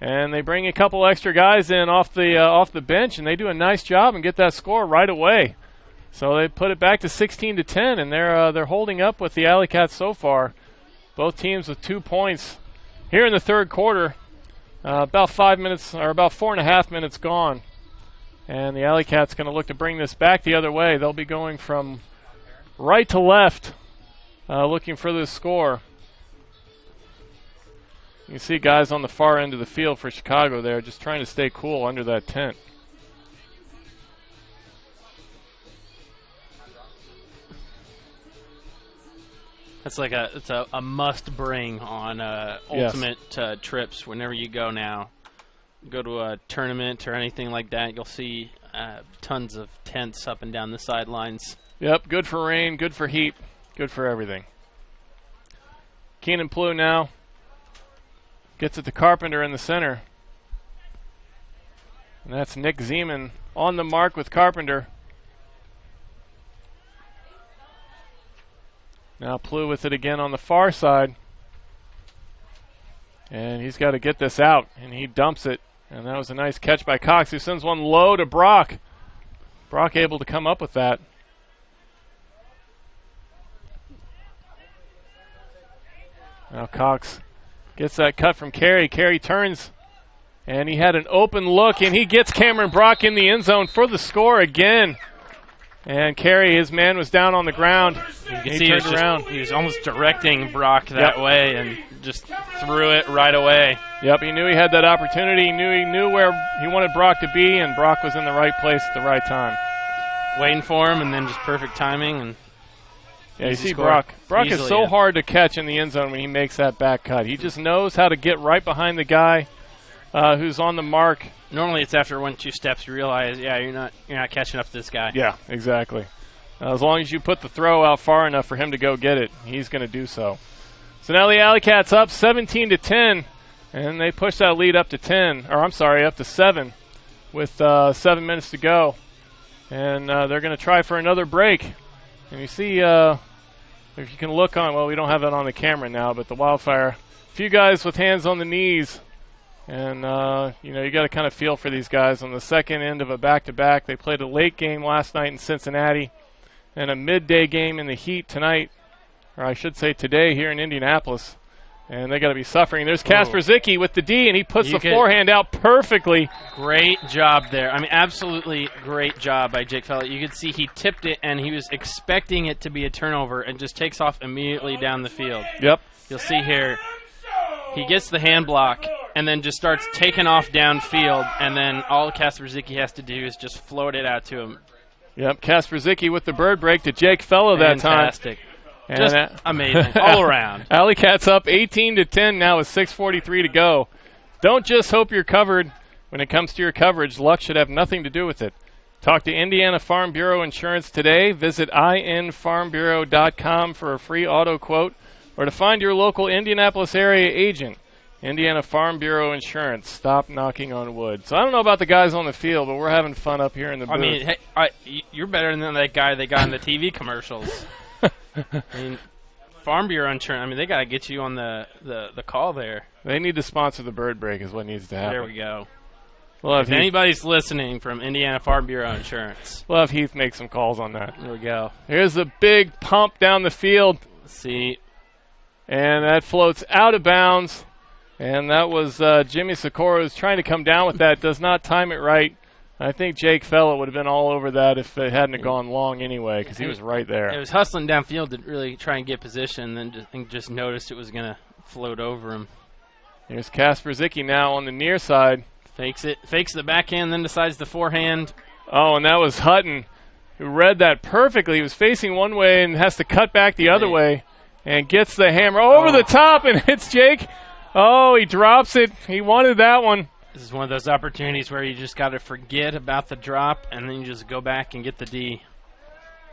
And they bring a couple extra guys in off the bench, and they do a nice job and get that score right away. So they put it back to 16-10, and they're holding up with the AlleyCats so far. Both teams with 2 points here in the third quarter. About 5 minutes, or about 4.5 minutes gone. And the AlleyCats going to look to bring this back the other way. They'll be going from right to left, looking for this score. You can see guys on the far end of the field for Chicago there just trying to stay cool under that tent. That's like it's a must bring on ultimate trips whenever you go now. Go to a tournament or anything like that, you'll see tons of tents up and down the sidelines. Yep, good for rain, good for heat, good for everything. Keenan Plew now gets it to Carpenter in the center. And that's Nick Zeman on the mark with Carpenter. Now Plew with it again on the far side. And he's got to get this out, and he dumps it. And that was a nice catch by Cox, who sends one low to Brock. Brock able to come up with that. Now Cox gets that cut from Carey. Carey turns, and he had an open look, and he gets Cameron Brock in the end zone for the score again. And Carey, his man, was down on the ground. You can see he was almost directing Brock that way and just threw it right away. Yep, he knew he had that opportunity. He knew where he wanted Brock to be, and Brock was in the right place at the right time. Waiting for him, and then just perfect timing. And yeah, you see Brock. Brock is so hard to catch in the end zone when he makes that back cut. He just knows how to get right behind the guy who's on the mark. Normally it's after 1-2 steps you realize, you're not catching up to this guy. Yeah, exactly. As long as you put the throw out far enough for him to go get it, he's going to do so. So now the AlleyCats up 17-10, and they push that lead up to 7 with 7 minutes to go. And they're going to try for another break. And you see, if you can look on, well, we don't have it on the camera now, but the Wildfire, a few guys with hands on the knees. And, you got to kind of feel for these guys on the second end of a back-to-back. They played a late game last night in Cincinnati and a midday game in the heat tonight, or I should say today here in Indianapolis. And they got to be suffering. There's Casper Zicki with the D, and he puts the forehand out perfectly. Great job there. I mean, absolutely great job by Jake Fella. You could see he tipped it, and he was expecting it to be a turnover and just takes off immediately down the field. Yep. You'll see here, he gets the hand block and then just starts taking off downfield, and then all Casper Zicki has to do is just float it out to him. Yep, Casper Zicki with the bird break to Jake Fellow that time. Fantastic. Just amazing all around. AlleyCats up 18-10 now with 6:43 to go. Don't just hope you're covered. When it comes to your coverage, luck should have nothing to do with it. Talk to Indiana Farm Bureau Insurance today. Visit infarmbureau.com for a free auto quote or to find your local Indianapolis area agent. Indiana Farm Bureau Insurance. Stop knocking on wood. So I don't know about the guys on the field, but we're having fun up here in the booth. I mean, hey, you're better than that guy they got in the TV commercials. I mean, Farm Bureau Insurance, I mean, they got to get you on the call there. They need to sponsor the bird break is what needs to happen. There we go. Well, if anybody's listening from Indiana Farm Bureau Insurance. We'll have Heath make some calls on that. There we go. Here's a big pump down the field. Let's see. And that floats out of bounds. And that was Jimmy Socorro who's trying to come down with that. Does not time it right. I think Jake Fella would have been all over that if it hadn't gone long anyway, because he was right there. It was hustling downfield to really try and get position, and then just noticed it was going to float over him. Here's Casper Zicki now on the near side. Fakes the backhand, then decides the forehand. Oh, and that was Hutton, who read that perfectly. He was facing one way and has to cut back the other way, and gets the hammer over the top and hits Jake. Oh, he drops it. He wanted that one. This is one of those opportunities where you just got to forget about the drop, and then you just go back and get the D.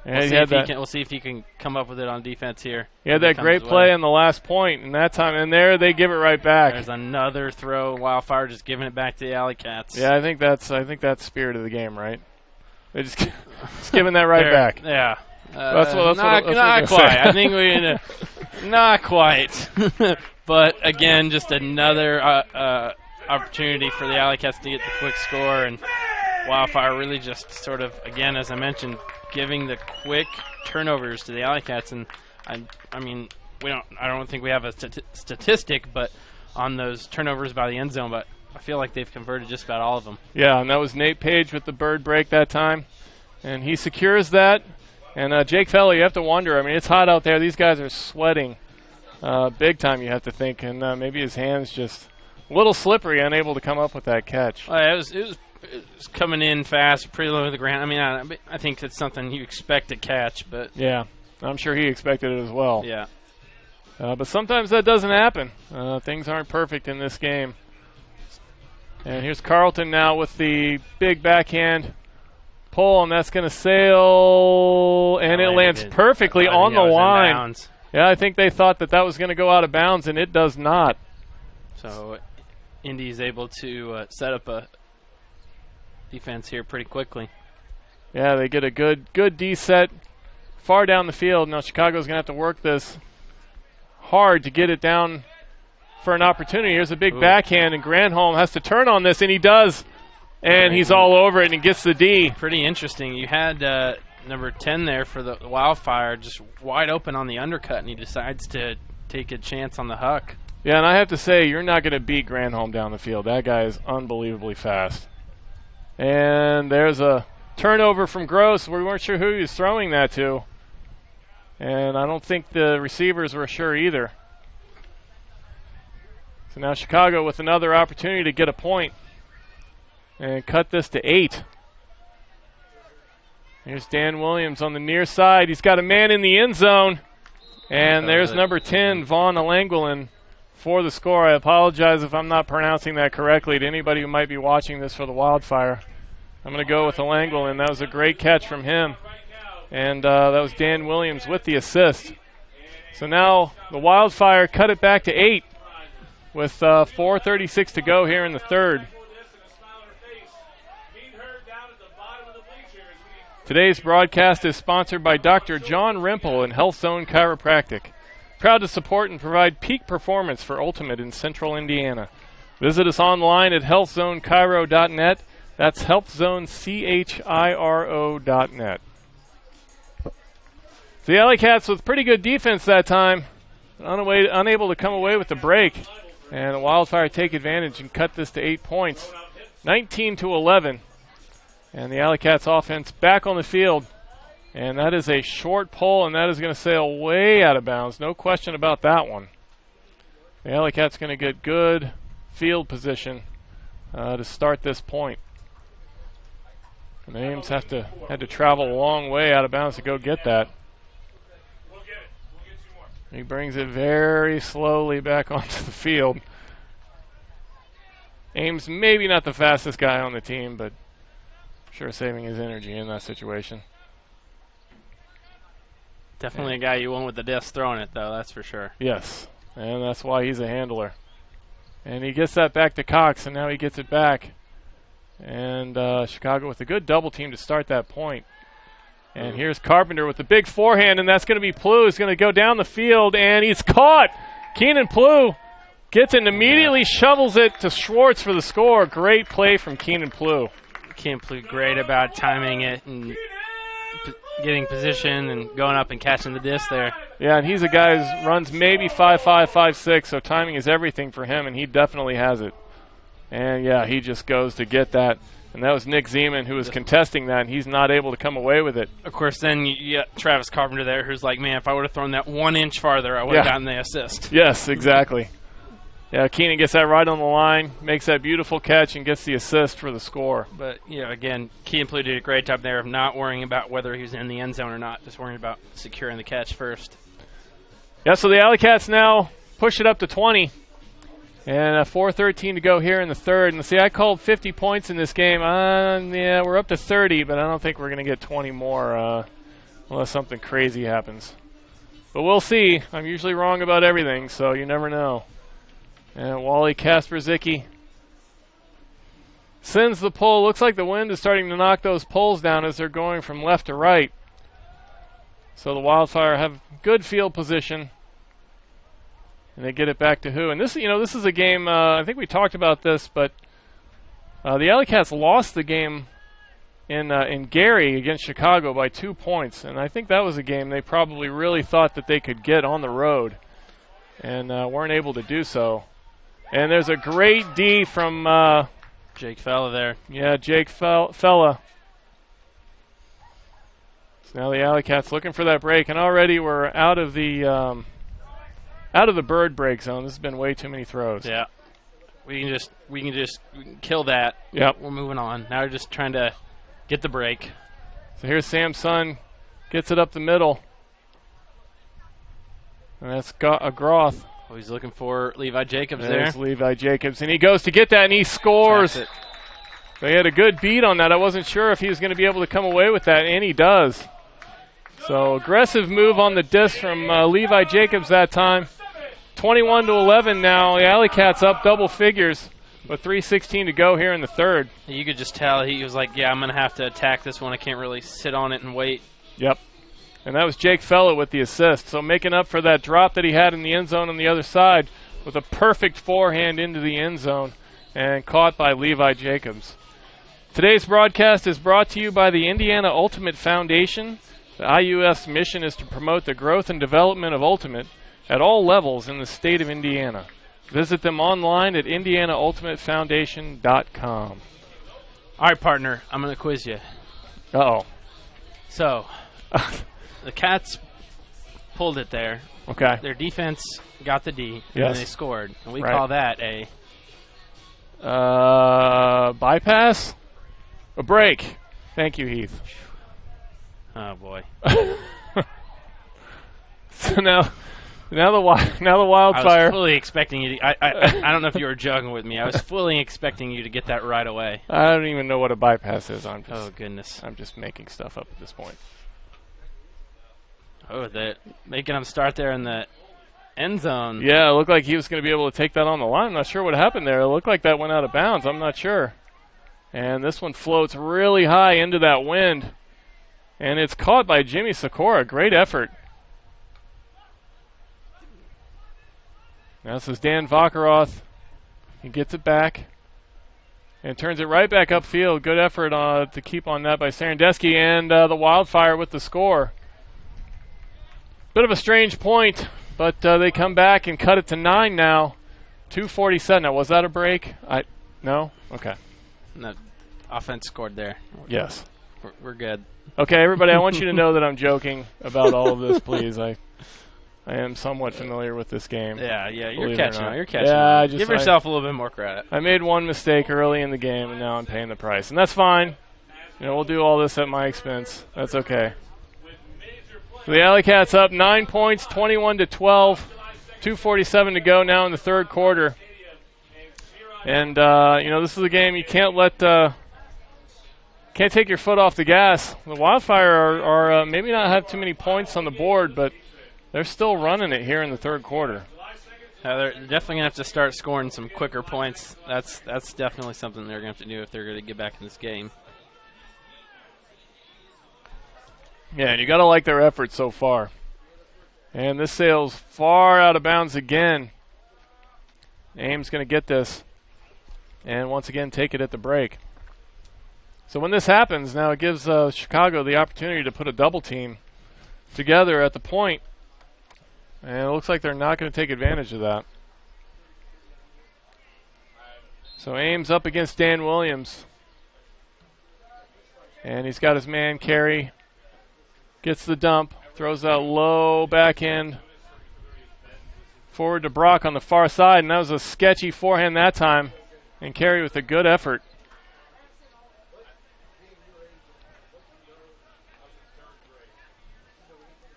We'll see if he can come up with it on defense here. He had that great play on the last point, and that time, and there they give it right back. There's another throw. Wildfire just giving it back to the AlleyCats. Yeah, I think that's spirit of the game, right? They're just giving that right back. Yeah. That's not quite. I think we're gonna not quite. But again, just another opportunity for the AlleyCats to get the quick score, and Wildfire really just sort of, again, as I mentioned, giving the quick turnovers to the AlleyCats. And I mean, I don't think we have a statistic, but on those turnovers by the end zone, but I feel like they've converted just about all of them. Yeah, and that was Nate Page with the bird break that time. And he secures that. And Jake Fellow, you have to wonder. I mean, it's hot out there. These guys are sweating big time, you have to think. And maybe his hand's just a little slippery, unable to come up with that catch. It was coming in fast, pretty low to the ground. I mean, I think it's something you expect to catch, but yeah, I'm sure he expected it as well. Yeah. But sometimes that doesn't happen. Things aren't perfect in this game. And here's Carlton now with the big backhand pull, and that's going to sail, and it lands perfectly on the line. Yeah, I think they thought that was going to go out of bounds, and it does not. So Indy's able to set up a defense here pretty quickly. Yeah, they get a good D set far down the field. Now Chicago's going to have to work this hard to get it down for an opportunity. Here's a big backhand, and Granholm has to turn on this, and he does. And he's all over it, and he gets the D. Pretty interesting. You had number 10 there for the Wildfire just wide open on the undercut, and he decides to take a chance on the huck. Yeah, and I have to say, you're not going to beat Granholm down the field. That guy is unbelievably fast. And there's a turnover from Gross. We weren't sure who he was throwing that to. And I don't think the receivers were sure either. So now Chicago with another opportunity to get a point and cut this to 8. Here's Dan Williams on the near side. He's got a man in the end zone. And there's number 10, Vaughn Alangolin, for the score. I apologize if I'm not pronouncing that correctly to anybody who might be watching this for the Wildfire. I'm going to go with Alangolin. That was a great catch from him. And that was Dan Williams with the assist. So now the Wildfire cut it back to 8 with 4:36 to go here in the third. Today's broadcast is sponsored by Dr. John Rimple and Health Zone Chiropractic. Proud to support and provide peak performance for Ultimate in Central Indiana. Visit us online at healthzonechiro.net. That's healthzonechiro.net. So the AlleyCats with pretty good defense that time, unable to come away with the break. And the Wildfire take advantage and cut this to 8 points, 19-11. And the AlleyCats offense back on the field. And that is a short pull, and that is going to sail way out of bounds. No question about that one. The AlleyCats going to get good field position to start this point. And the Ames had to travel a long way out of bounds to go get that. He brings it very slowly back onto the field. Ames maybe not the fastest guy on the team, but sure saving his energy in that situation. Definitely a guy you want with the disc throwing it, though, that's for sure. Yes, and that's why he's a handler. And he gets that back to Cox, and now he gets it back. And Chicago with a good double team to start that point. And here's Carpenter with the big forehand, and that's going to be Plew. He's going to go down the field, and he's caught. Keenan Plew gets it and immediately shovels it to Schwartz for the score. Great play from Keenan Plew. Keenan Plew great about timing it and getting position and going up and catching the disc there. Yeah, and he's a guy who runs maybe 5'5", 5'6", so timing is everything for him, and he definitely has it. And, yeah, he just goes to get that. And that was Nick Zeman who was contesting that, and he's not able to come away with it. Of course, then you got Travis Carpenter there who's like, man, if I would have thrown that 1 inch farther, I would have gotten the assist. Yes, exactly. Yeah, Keenan gets that right on the line, makes that beautiful catch, and gets the assist for the score. But, again, Keenan Plew did a great job there of not worrying about whether he was in the end zone or not, just worrying about securing the catch first. Yeah, so the AlleyCats now push it up to 20. And 4:13 to go here in the third. And see, I called 50 points in this game. Yeah, we're up to 30, but I don't think we're going to get 20 more unless something crazy happens. But we'll see. I'm usually wrong about everything, so you never know. And Wally Kasperzicki sends the pull. Looks like the wind is starting to knock those poles down as they're going from left to right. So the Wildfire have good field position. And they get it back to who? And this is a game, I think we talked about this, but the AlleyCats lost the game in Gary against Chicago by 2 points. And I think that was a game they probably really thought that they could get on the road and weren't able to do so. And there's a great D from Jake Fella there. Yeah, Jake Fella. So now the AlleyCats looking for that break, and already we're out of the bird break zone. This has been way too many throws. Yeah, we can just kill that. Yep. We're moving on. Now we're just trying to get the break. So here's Sam Sun, gets it up the middle, and that's got a Groth. Oh, he's looking for Levi Jacobs There's there. Levi Jacobs, and he goes to get that, and he scores. They had a good beat on that. I wasn't sure if he was going to be able to come away with that, and he does. So aggressive move on the disc from Levi Jacobs that time. 21-11 now. The AlleyCats up double figures with 3:16 to go here in the third. You could just tell he was like, yeah, I'm going to have to attack this one. I can't really sit on it and wait. Yep. And that was Jake Fella with the assist. So making up for that drop that he had in the end zone on the other side with a perfect forehand into the end zone and caught by Levi Jacobs. Today's broadcast is brought to you by the Indiana Ultimate Foundation. The IUF's mission is to promote the growth and development of Ultimate at all levels in the state of Indiana. Visit them online at indianaultimatefoundation.com. All right, partner, I'm going to quiz you. Uh-oh. So, the Cats pulled it there. Okay. Their defense got the D, and Yes. they scored. And we Right. call that a... bypass? A break. Thank you, Heath. Oh, boy. So now the I Wildfire. was fully expecting you to... I don't know if you were joking with me. I was fully expecting you to get that right away. I don't even know what a bypass is. Oh, goodness. I'm just making stuff up at this point. Oh, they're making him start there in the end zone. Yeah, it looked like he was going to be able to take that on the line. I'm not sure what happened there. It looked like that went out of bounds. I'm not sure. And this one floats really high into that wind. And it's caught by Jimmy Sikora. Great effort. Now this is Dan Vakaroth. He gets it back and turns it right back upfield. Good effort to keep on that by Sarandesky, and the Wildfire with the score. Bit of a strange point, but they come back and cut it to 9 now. 2:47. Now, was that a break? No? Okay. No, offense scored there. Yes. We're good. Okay, everybody, I want you to know that I'm joking about all of this, please. I am somewhat familiar with this game. Yeah, you're believe it or catching not. on. You're catching Yeah, on. Give yourself a little bit more credit. I made one mistake early in the game, and now I'm paying the price. And that's fine. We'll do all this at my expense. That's okay. So the AlleyCats up 9 points, 21-12. 2:47 to go now in the third quarter. And, this is a game you can't can't take your foot off the gas. The Wildfire are maybe not have too many points on the board, but they're still running it here in the third quarter. They're definitely going to have to start scoring some quicker points. That's definitely something they're going to have to do if they're going to get back in this game. Yeah, and you got to like their effort so far. And this sails far out of bounds again. Ames going to get this. And once again, take it at the break. So when this happens, now it gives Chicago the opportunity to put a double team together at the point. And it looks like they're not going to take advantage of that. So Ames up against Dan Williams. And he's got his man Carey. Gets the dump. Throws out low back end. Forward to Brock on the far side. And that was a sketchy forehand that time. And Carey with a good effort.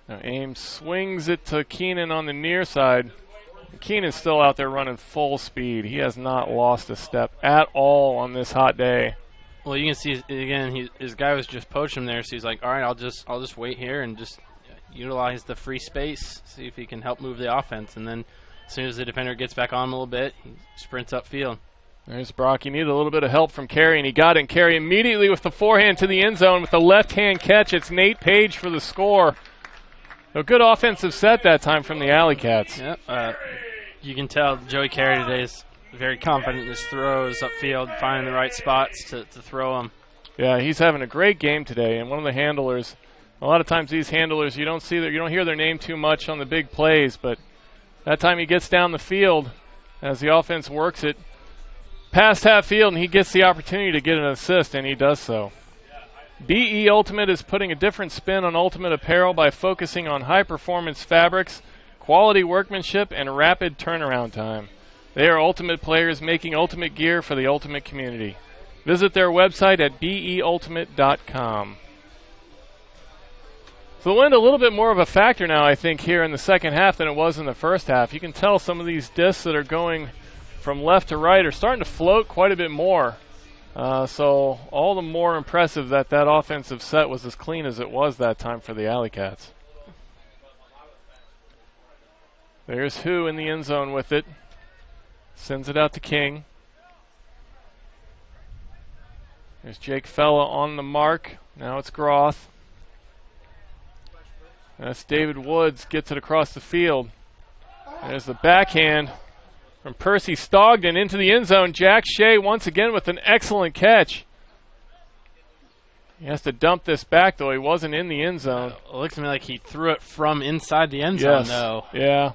Now Ames swings it to Keenan on the near side. Keenan's still out there running full speed. He has not lost a step at all on this hot day. Well, you can see again, his guy was just poaching him there, so he's like, all right, I'll just wait here and just utilize the free space, see if he can help move the offense. And then as soon as the defender gets back on him a little bit, he sprints upfield. There's Brock. He needed a little bit of help from Carey, and he got it. And Carey immediately with the forehand to the end zone with the left-hand catch. It's Nate Page for the score. A good offensive set that time from the AlleyCats. Yep. You can tell Joey Carey today is very confident in his throws upfield, finding the right spots to throw them. Yeah, he's having a great game today. And one of the handlers, a lot of times these handlers, you don't hear their name too much on the big plays, but that time he gets down the field as the offense works it past half field, and he gets the opportunity to get an assist, and he does so. BE Ultimate is putting a different spin on Ultimate apparel by focusing on high-performance fabrics, quality workmanship, and rapid turnaround time. They are Ultimate players making Ultimate gear for the Ultimate community. Visit their website at beultimate.com. So the wind a little bit more of a factor now, I think, here in the second half than it was in the first half. You can tell some of these discs that are going from left to right are starting to float quite a bit more. So all the more impressive that that offensive set was as clean as it was that time for the AlleyCats. There's Who in the end zone with it. Sends it out to King. There's Jake Fella on the mark. Now it's Groth. That's David Woods, gets it across the field. There's the backhand from Percy Stogden into the end zone. Jack Shea once again with an excellent catch. He has to dump this back, though. He wasn't in the end zone. It looks to me like he threw it from inside the end zone, though. Yeah.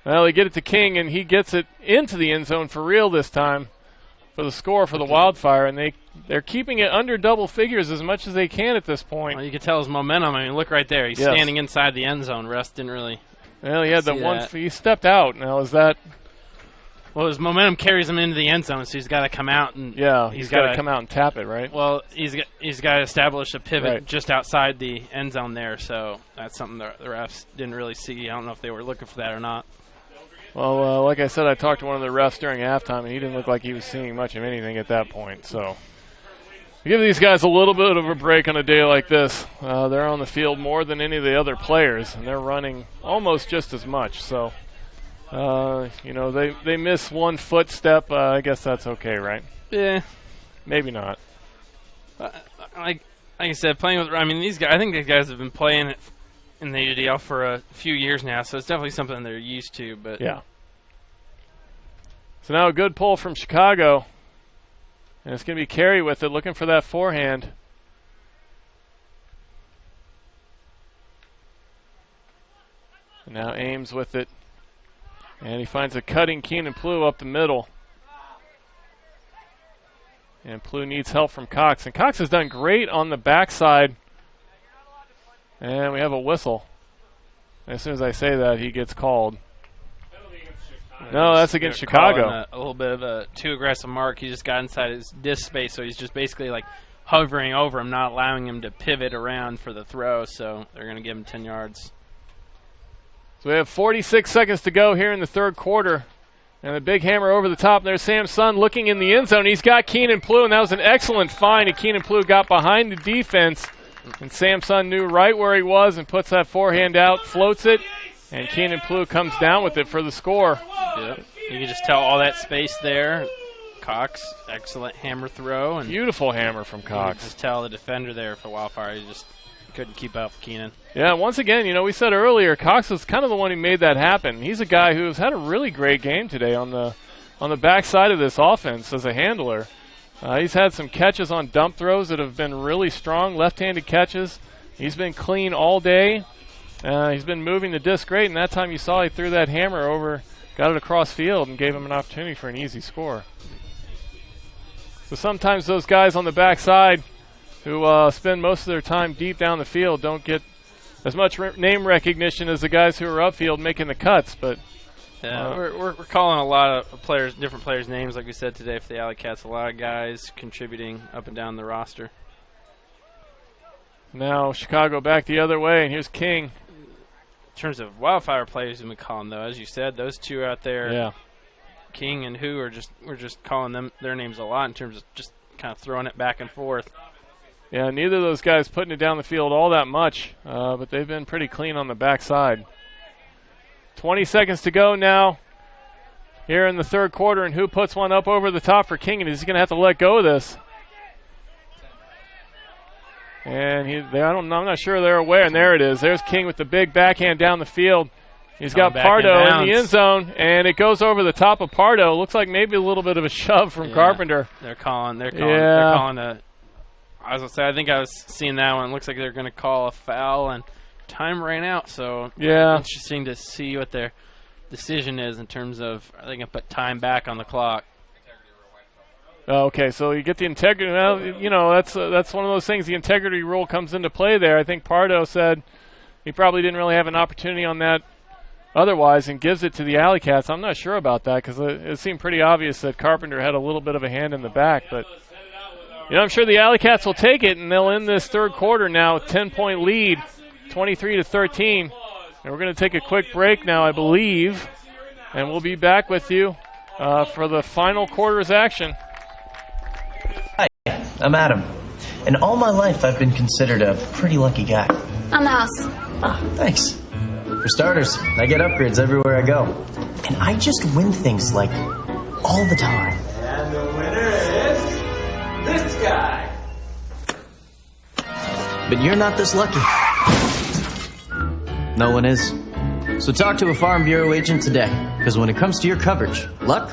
Well, they get it to King, and he gets it into the end zone for real this time for the score for the Wildfire, and they're keeping it under double figures as much as they can at this point. Well, you can tell his momentum. I mean, look right there. He's standing inside the end zone. Russ didn't really. Well, he had the one. He stepped out. Now is that? Well, his momentum carries him into the end zone, so he's got to come out and. Yeah, he's got to come out and tap it, right? Well, he's got to establish a pivot just outside the end zone there. So that's something the refs didn't really see. I don't know if they were looking for that or not. Well, like I said, I talked to one of the refs during halftime, and he didn't look like he was seeing much of anything at that point. So give these guys a little bit of a break on a day like this. They're on the field more than any of the other players, and they're running almost just as much. So, they miss one footstep. I guess that's okay, right? Yeah. Maybe not. Like I said, playing with, I mean, these guys, I think these guys have been playing it in the AUDL for a few years now, so it's definitely something they're used to. But yeah. So now a good pull from Chicago. And it's going to be Carey with it, looking for that forehand. And now Ames with it. And he finds a cutting Keenan Plew up the middle. And Plew needs help from Cox. And Cox has done great on the backside. And we have a whistle. As soon as I say that, he gets called. No, that's against Chicago. A little bit of a too aggressive mark. He just got inside his disc space, so he's just basically like hovering over him, not allowing him to pivot around for the throw, so they're going to give him 10 yards. So we have 46 seconds to go here in the third quarter. And the big hammer over the top. There's Sam Sun looking in the end zone. He's got Keenan Plew, and that was an excellent find. And Keenan Plew got behind the defense. And Sam Sun knew right where he was and puts that forehand out, floats it, and Keenan Plew comes down with it for the score. Yep. You can just tell all that space there. Cox, excellent hammer throw. And beautiful hammer from Cox. You can just tell the defender there for Wildfire, he just couldn't keep up with Keenan. Yeah, once again, we said earlier, Cox was kind of the one who made that happen. He's a guy who's had a really great game today on the backside of this offense as a handler. He's had some catches on dump throws that have been really strong, left-handed catches. He's been clean all day. He's been moving the disc great, and that time you saw he threw that hammer over, got it across field, and gave him an opportunity for an easy score. So sometimes those guys on the backside who spend most of their time deep down the field don't get as much name recognition as the guys who are upfield making the cuts, but yeah, we're calling a lot of players, different players' names, like we said today for the AlleyCats. A lot of guys contributing up and down the roster. Now Chicago back the other way, and here's King. In terms of Wildfire players, we call them, though, as you said, those two out there, yeah, King and Who, we're just calling them their names a lot in terms of just kind of throwing it back and forth. Yeah, neither of those guys putting it down the field all that much, but they've been pretty clean on the backside. 20 seconds to go now here in the third quarter, and Who puts one up over the top for King, and he's going to have to let go of this. And I'm not sure they're aware, and there it is. There's King with the big backhand down the field. He's got Pardo in the end zone, and it goes over the top of Pardo. Looks like maybe a little bit of a shove from Carpenter. They're calling a. I was gonna say, I think I was seeing that one. It looks like they're going to call a foul, and time ran out. So yeah, interesting to see what they're decision is in terms of are they going to put time back on the clock. Okay, so you get the integrity. Well, you know, that's one of those things. The integrity rule comes into play there. I think Pardo said he probably didn't really have an opportunity on that otherwise and gives it to the AlleyCats. I'm not sure about that because it seemed pretty obvious that Carpenter had a little bit of a hand in the back. But, you know, I'm sure the AlleyCats will take it, and they'll end this third quarter now with 10-point lead, 23-13. And we're going to take a quick break now, I believe, and we'll be back with you for the final quarter's action. Hi, I'm Adam. And all my life I've been considered a pretty lucky guy. On the house. Ah, thanks. For starters, I get upgrades everywhere I go. And I just win things, like, all the time. And the winner is this guy. But you're not this lucky. No one is. So talk to a Farm Bureau agent today, because when it comes to your coverage, luck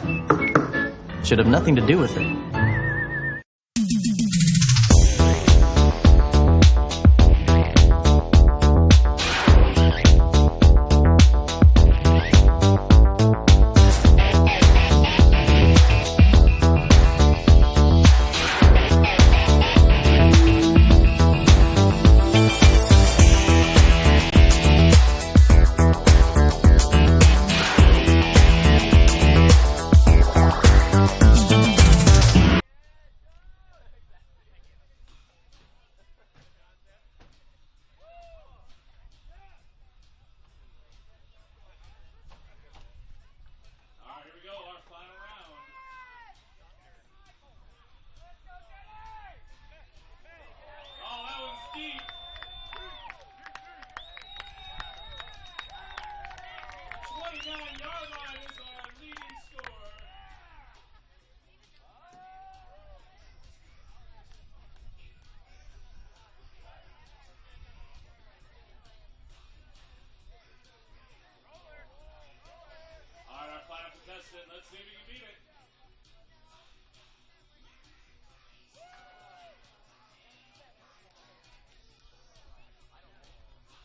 should have nothing to do with it. Let's see if we can beat it.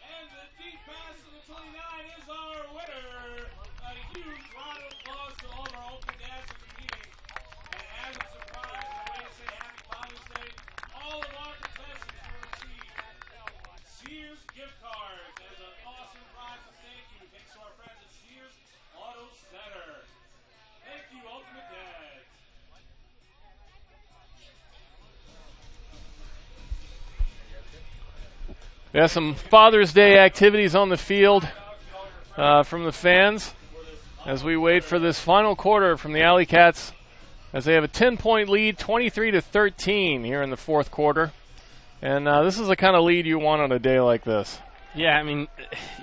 And the deep pass to the 29 is our winner. A huge round of applause to all of our Ultimate Dads for competing. And as a surprise, a way to say Happy Father's Day, all of our contestants will receive Sears gift cards as an awesome prize of thank you. Thanks to our friends at Sears Auto Center. Thank you, Ultimate Dads. We have some Father's Day activities on the field from the fans as we wait for this final quarter from the AlleyCats as they have a 10-point lead, 23-13 here in the fourth quarter. And this is the kind of lead you want on a day like this. Yeah, I mean,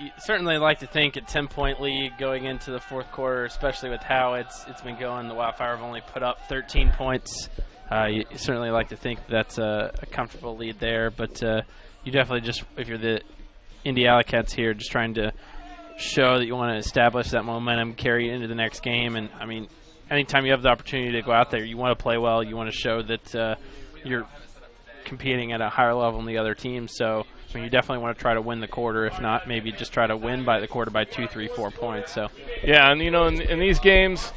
you certainly like to think a 10-point lead going into the fourth quarter, especially with how it's been going. The Wildfire have only put up 13 points. You certainly like to think that's a comfortable lead there, but you definitely just, if you're the Indy AlleyCats here, just trying to show that you want to establish that momentum, carry it into the next game. And, I mean, anytime you have the opportunity to go out there, you want to play well. You want to show that you're competing at a higher level than the other team. So, I mean, you definitely want to try to win the quarter. If not, maybe just try to win by the quarter by 2, 3, 4 points. So, yeah, and, you know, in these games,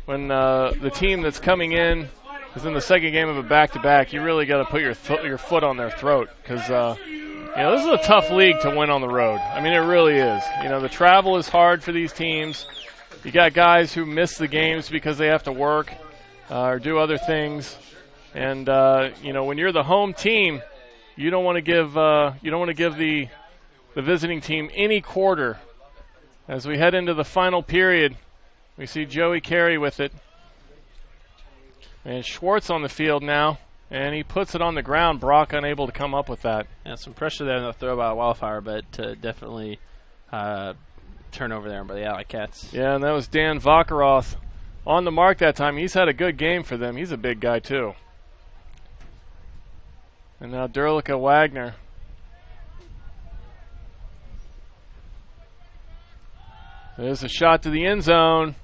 when the team that's coming in is in the second game of a back-to-back, you really got to put your foot on their throat because, you know, this is a tough league to win on the road. I mean, it really is. You know, the travel is hard for these teams. You got guys who miss the games because they have to work or do other things. And, you know, when you're the home team, you don't want to give the visiting team any quarter. As we head into the final period, we see Joey Carey with it. And Schwartz on the field now, and he puts it on the ground. Brock unable to come up with that. Yeah, some pressure there in the throw by Wildfire, but definitely turnover there by the AlleyCats. Yeah, and that was Dan Vakaroth on the mark that time. He's had a good game for them. He's a big guy, too. And now Derlica Wagner. There's a shot to the end zone.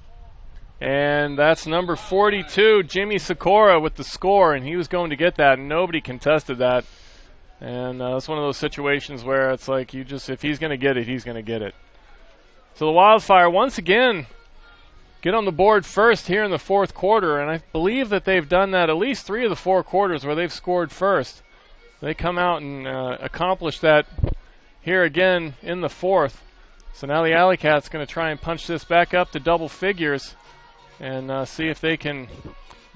And that's number 42, Jimmy Sikora, with the score, and he was going to get that, and nobody contested that. And it's one of those situations where it's like if he's going to get it, he's going to get it. So the Wildfire once again get on the board first here in the fourth quarter, and I believe that they've done that at least 3 of the 4 quarters where they've scored first. They come out and accomplish that here again in the fourth. So now the AlleyCats going to try and punch this back up to double figures and see if they can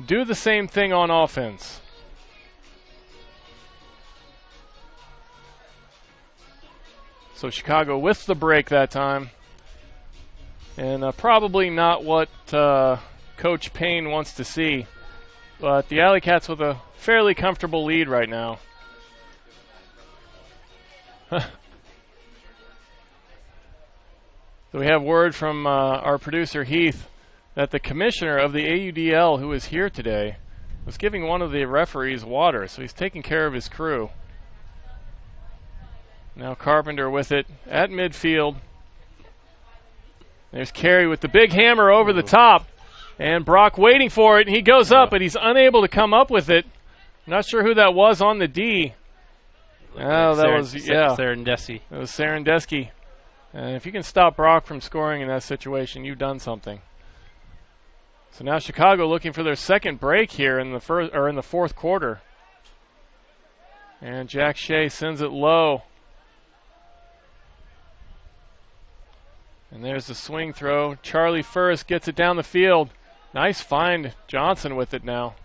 do the same thing on offense. So Chicago with the break that time. And probably not what Coach Payne wants to see. But the AlleyCats with a fairly comfortable lead right now. So we have word from our producer Heath that the commissioner of the AUDL, who is here today, was giving one of the referees water. So he's taking care of his crew. Now Carpenter with it at midfield. There's Carey with the big hammer over the top. And Brock waiting for it. And he goes up, but he's unable to come up with it. Not sure who that was on the D. Oh, that was, yeah. Serendesky. It was Serendesky. And if you can stop Brock from scoring in that situation, you've done something. So now Chicago looking for their second break here in the fourth quarter. And Jack Shea sends it low. And there's the swing throw. Charlie First gets it down the field. Nice find. Johnson with it now.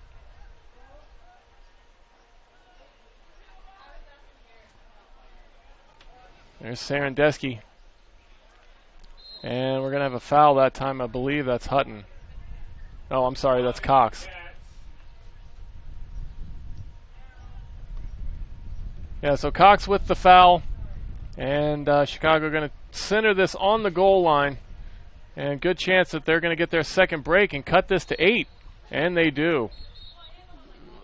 There's Serendesky. And we're going to have a foul that time. I believe that's Hutton. Oh, I'm sorry. That's Cox. Yeah, so Cox with the foul. And Chicago going to center this on the goal line, and good chance that they're going to get their second break and cut this to 8, and they do.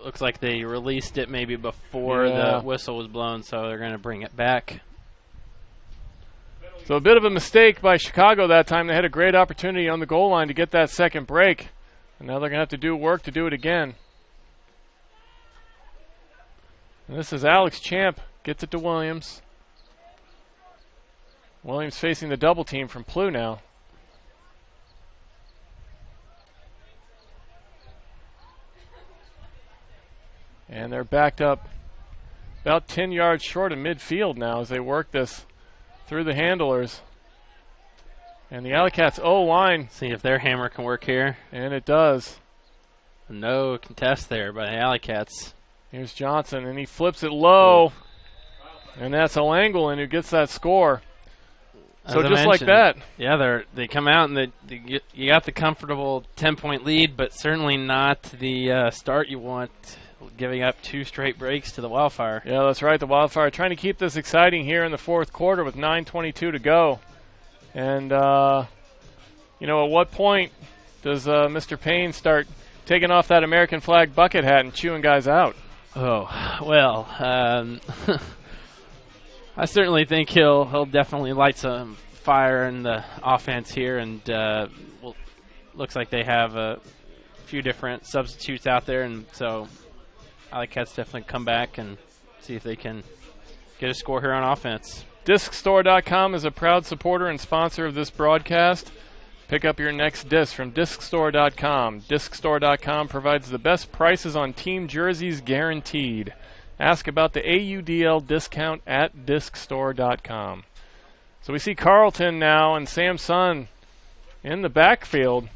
Looks like they released it maybe before the whistle was blown, so they're going to bring it back. So a bit of a mistake by Chicago that time. They had a great opportunity on the goal line to get that second break, and now they're going to have to do work to do it again. And this is Alex Champ, gets it to Williams. Williams facing the double team from Plu now. And they're backed up about 10 yards short of midfield now as they work this through the handlers. And the AlleyCats O-line. See if their hammer can work here. And it does. No contest there by the AlleyCats. Here's Johnson, and he flips it low. Ooh. And that's Langolin who gets that score. So just like that. Yeah, they come out and you got the comfortable 10-point lead, but certainly not the start you want, giving up 2 straight breaks to the Wildfire. Yeah, that's right. The Wildfire trying to keep this exciting here in the fourth quarter with 9:22 to go. And, you know, at what point does Mr. Payne start taking off that American flag bucket hat and chewing guys out? Oh, well, I certainly think he'll definitely light some fire in the offense here, and looks like they have a few different substitutes out there, and so AlleyCats definitely come back and see if they can get a score here on offense. DiscStore.com is a proud supporter and sponsor of this broadcast. Pick up your next disc from DiscStore.com. DiscStore.com provides the best prices on team jerseys guaranteed. Ask about the AUDL discount at DiscStore.com. So we see Carlton now and Sam Sun in the backfield.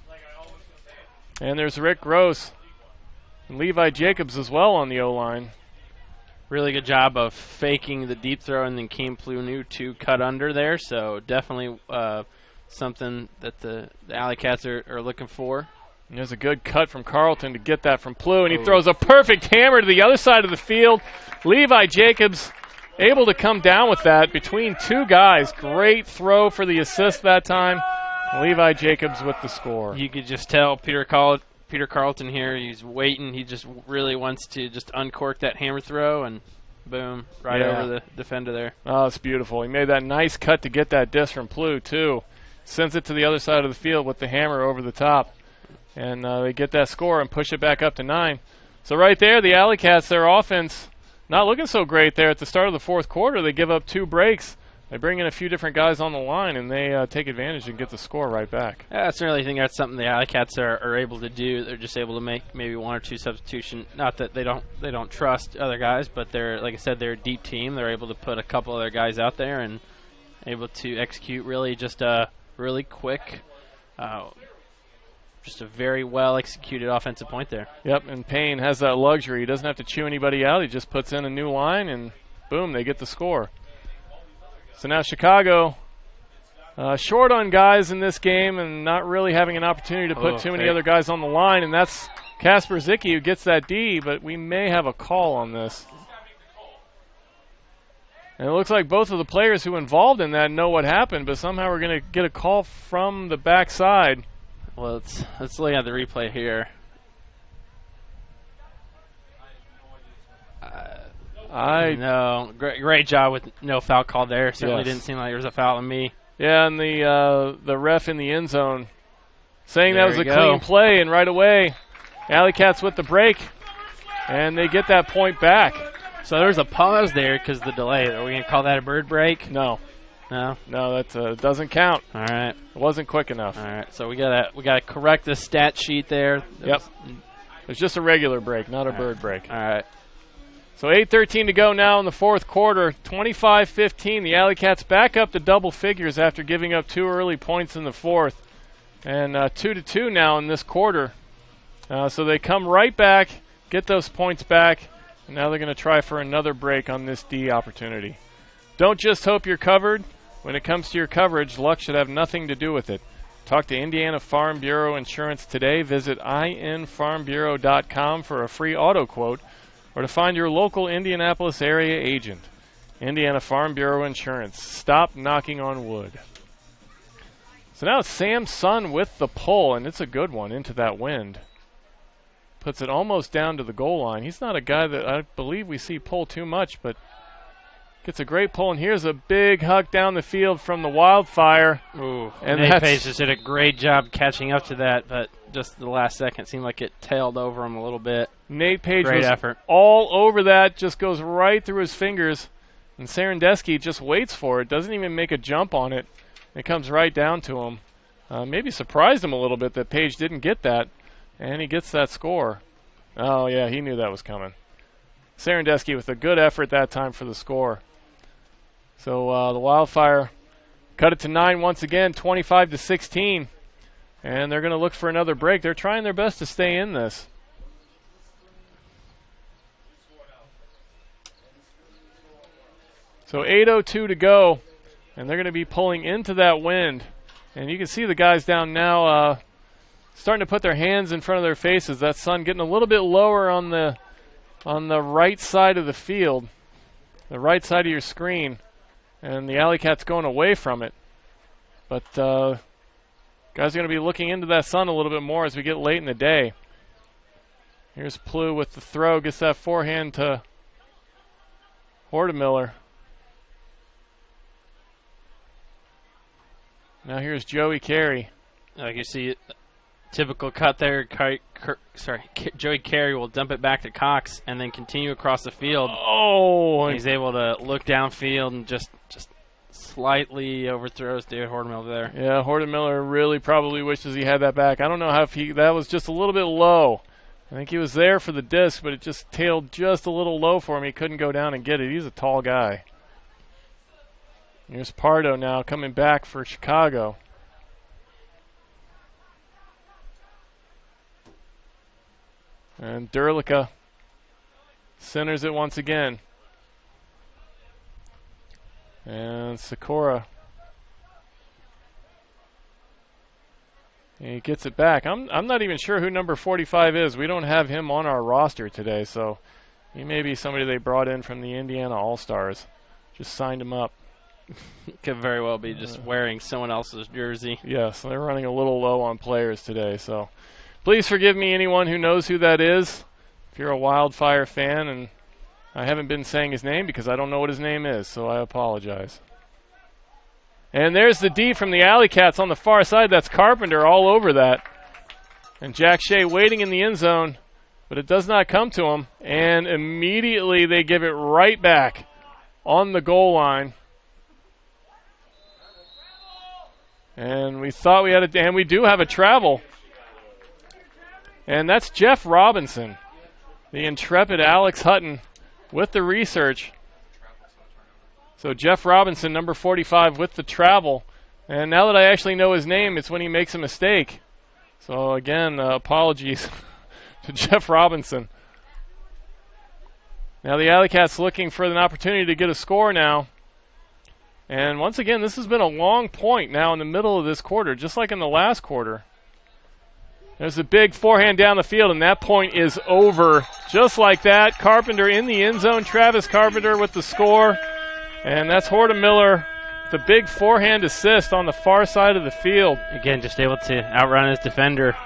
And there's Rick Gross and Levi Jacobs as well on the O-line. Really good job of faking the deep throw, and then Keem Plunu to cut under there. So definitely something that the AlleyCats are looking for. And there's a good cut from Carlton to get that from Plu, and he throws a perfect hammer to the other side of the field. Levi Jacobs able to come down with that between 2 guys. Great throw for the assist that time. Levi Jacobs with the score. You could just tell Peter Carlton here, he's waiting. He just really wants to just uncork that hammer throw, and boom, right over the defender there. Oh, it's beautiful. He made that nice cut to get that disc from Plu, too. Sends it to the other side of the field with the hammer over the top. And they get that score and push it back up to 9. So right there, the AlleyCats, their offense, not looking so great there at the start of the fourth quarter. They give up 2 breaks. They bring in a few different guys on the line, and they take advantage and get the score right back. I certainly think that's something the AlleyCats are able to do. They're just able to make maybe one or two substitution. Not that they don't trust other guys, but they're, like I said, they're a deep team. They're able to put a couple other guys out there and able to execute really just a really quick, just a very well executed offensive point there. Yep, and Payne has that luxury. He doesn't have to chew anybody out. He just puts in a new line, and boom, they get the score. So now Chicago short on guys in this game and not really having an opportunity to put too many other guys on the line, and that's Casper Zicki who gets that D, but we may have a call on this. And it looks like both of the players who involved in that know what happened, but somehow we're going to get a call from the backside. Well, let's look at the replay here. No, great job with no foul call there. Certainly didn't seem like there was a foul on me. Yeah, and the ref in the end zone saying that was a clean play, and right away, AlleyCats with the break, and they get that point back. So there's a pause there because of the delay. Are we going to call that a bird break? No. No? No, that doesn't count. All right. It wasn't quick enough. All right, so we gotta correct the stat sheet there. Yep. It's just a regular break, not a bird break. All right. So 8:13 to go now in the fourth quarter. 25-15. The AlleyCats back up to double figures after giving up 2 early points in the fourth. And 2-2 now in this quarter. So they come right back, get those points back, and now they're going to try for another break on this D opportunity. Don't just hope you're covered. When it comes to your coverage, luck should have nothing to do with it. Talk to Indiana Farm Bureau Insurance today. Visit infarmbureau.com for a free auto quote or to find your local Indianapolis area agent. Indiana Farm Bureau Insurance. Stop knocking on wood. So now it's Sam Sun with the pull, and it's a good one into that wind. Puts it almost down to the goal line. He's not a guy that I believe we see pull too much, but gets a great pull, and here's a big huck down the field from the Wildfire. Ooh, and Nate Page just did a great job catching up to that, but just the last second seemed like it tailed over him a little bit. Nate Page great was effort. All over that, just goes right through his fingers, and Serendesky just waits for it, doesn't even make a jump on it. It comes right down to him. Maybe surprised him a little bit that Page didn't get that, and he gets that score. Oh, yeah, he knew that was coming. Serendesky with a good effort that time for the score. So the Wildfire cut it to 9 once again, 25-16. And they're going to look for another break. They're trying their best to stay in this. So 8:02 to go. And they're going to be pulling into that wind. And you can see the guys down now starting to put their hands in front of their faces. That sun getting a little bit lower on the right side of the field, the right side of your screen. And the AlleyCats going away from it. But guys are going to be looking into that sun a little bit more as we get late in the day. Here's Plew with the throw. Gets that forehand to Hortemiller. Now here's Joey Carey. Like you see, typical cut there. Joey Carey will dump it back to Cox and then continue across the field. Oh! And he's able to look downfield and just slightly overthrows David Hortemiller there. Yeah, Hortemiller really probably wishes he had that back. I don't know how that was just a little bit low. I think he was there for the disc, but it just tailed just a little low for him. He couldn't go down and get it. He's a tall guy. Here's Pardo now coming back for Chicago. And Derlica centers it once again. And Sikora. He gets it back. I'm not even sure who number 45 is. We don't have him on our roster today, so he may be somebody they brought in from the Indiana All-Stars. Just signed him up. Could very well be just wearing someone else's jersey. Yes, they're running a little low on players today, so please forgive me, anyone who knows who that is. If you're a Wildfire fan, and I haven't been saying his name because I don't know what his name is, so I apologize. And there's the D from the AlleyCats on the far side. That's Carpenter all over that. And Jack Shea waiting in the end zone, but it does not come to him. And immediately they give it right back on the goal line. And we thought we had and we do have a travel. And that's Jeff Robinson, the intrepid Alex Hutton with the research. So Jeff Robinson, number 45, with the travel. And now that I actually know his name, it's when he makes a mistake. So again, apologies to Jeff Robinson. Now the AlleyCats looking for an opportunity to get a score now. And once again, this has been a long point now in the middle of this quarter, just like in the last quarter. There's a big forehand down the field, and that point is over. Just like that, Carpenter in the end zone. Travis Carpenter with the score. And that's Horton Miller, the big forehand assist on the far side of the field. Again, just able to outrun his defender.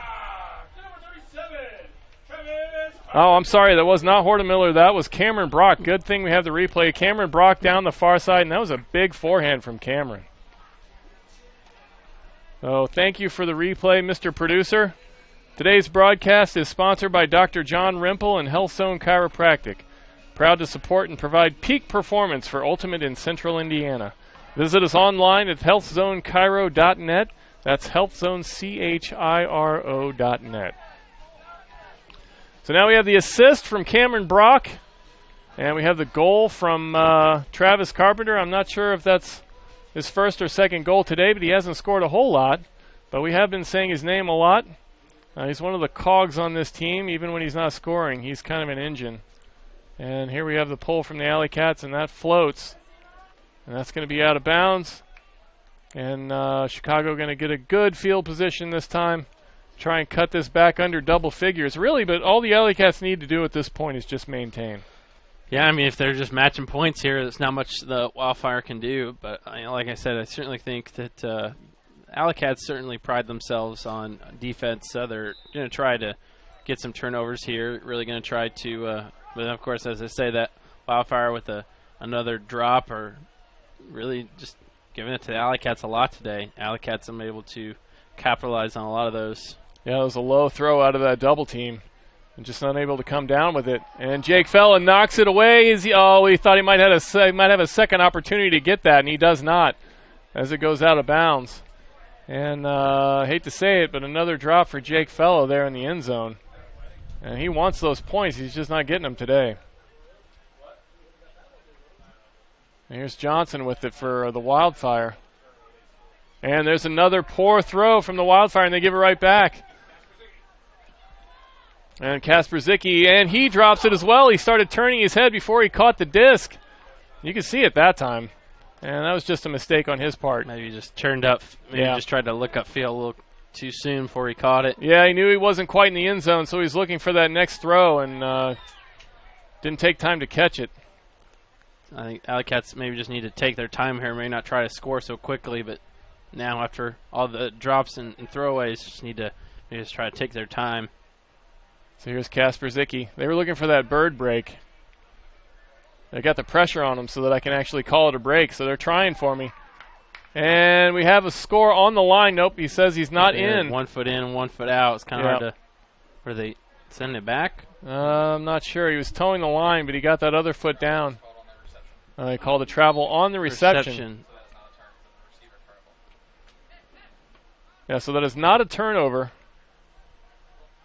Oh, I'm sorry, that was not Horton Miller. That was Cameron Brock. Good thing we have the replay. Cameron Brock down the far side, and that was a big forehand from Cameron. So thank you for the replay, Mr. Producer. Today's broadcast is sponsored by Dr. John Rimple and Health Zone Chiropractic. Proud to support and provide peak performance for Ultimate in Central Indiana. Visit us online at healthzonechiro.net. That's healthzonechiro.net. So now we have the assist from Cameron Brock, and we have the goal from Travis Carpenter. I'm not sure if that's his first or second goal today, but he hasn't scored a whole lot. But we have been saying his name a lot. He's one of the cogs on this team. Even when he's not scoring, he's kind of an engine. And here we have the pull from the AlleyCats, and that floats. And that's going to be out of bounds. And Chicago going to get a good field position this time. Try and cut this back under double figures. Really, but all the AlleyCats need to do at this point is just maintain. Yeah, I mean, if they're just matching points here, there's not much the Wildfire can do. But like I said, I certainly think that AlleyCats certainly pride themselves on defense. So they're going to try to get some turnovers here. Really going to try to, but of course, as I say, that Wildfire with another drop are really just giving it to the AlleyCats a lot today. AlleyCats have been able to capitalize on a lot of those. Yeah, it was a low throw out of that double team. And just unable to come down with it. And Jake Fella knocks it away. He thought he might have a second opportunity to get that, and he does not as it goes out of bounds. And I hate to say it, but another drop for Jake Fella there in the end zone. And he wants those points. He's just not getting them today. And here's Johnson with it for the Wildfire. And there's another poor throw from the Wildfire, and they give it right back. And Kasper Zicki, and he drops it as well. He started turning his head before he caught the disc. You could see it that time. And that was just a mistake on his part. Maybe he just turned up. Maybe he just tried to look upfield a little too soon before he caught it. Yeah, he knew he wasn't quite in the end zone, so he's looking for that next throw and didn't take time to catch it. I think AlleyCats maybe just need to take their time here, maybe not try to score so quickly, but now after all the drops and throwaways, just need to maybe just try to take their time. So here's Kasper Zicki. They were looking for that bird break. They got the pressure on them so that I can actually call it a break, so they're trying for me. And we have a score on the line. Nope, he says he's not in. 1 foot in, 1 foot out. It's kind of hard to... Were they sending it back? I'm not sure. He was towing the line, but he got that other foot down. They called a travel on the reception. Yeah, so that is not a turnover.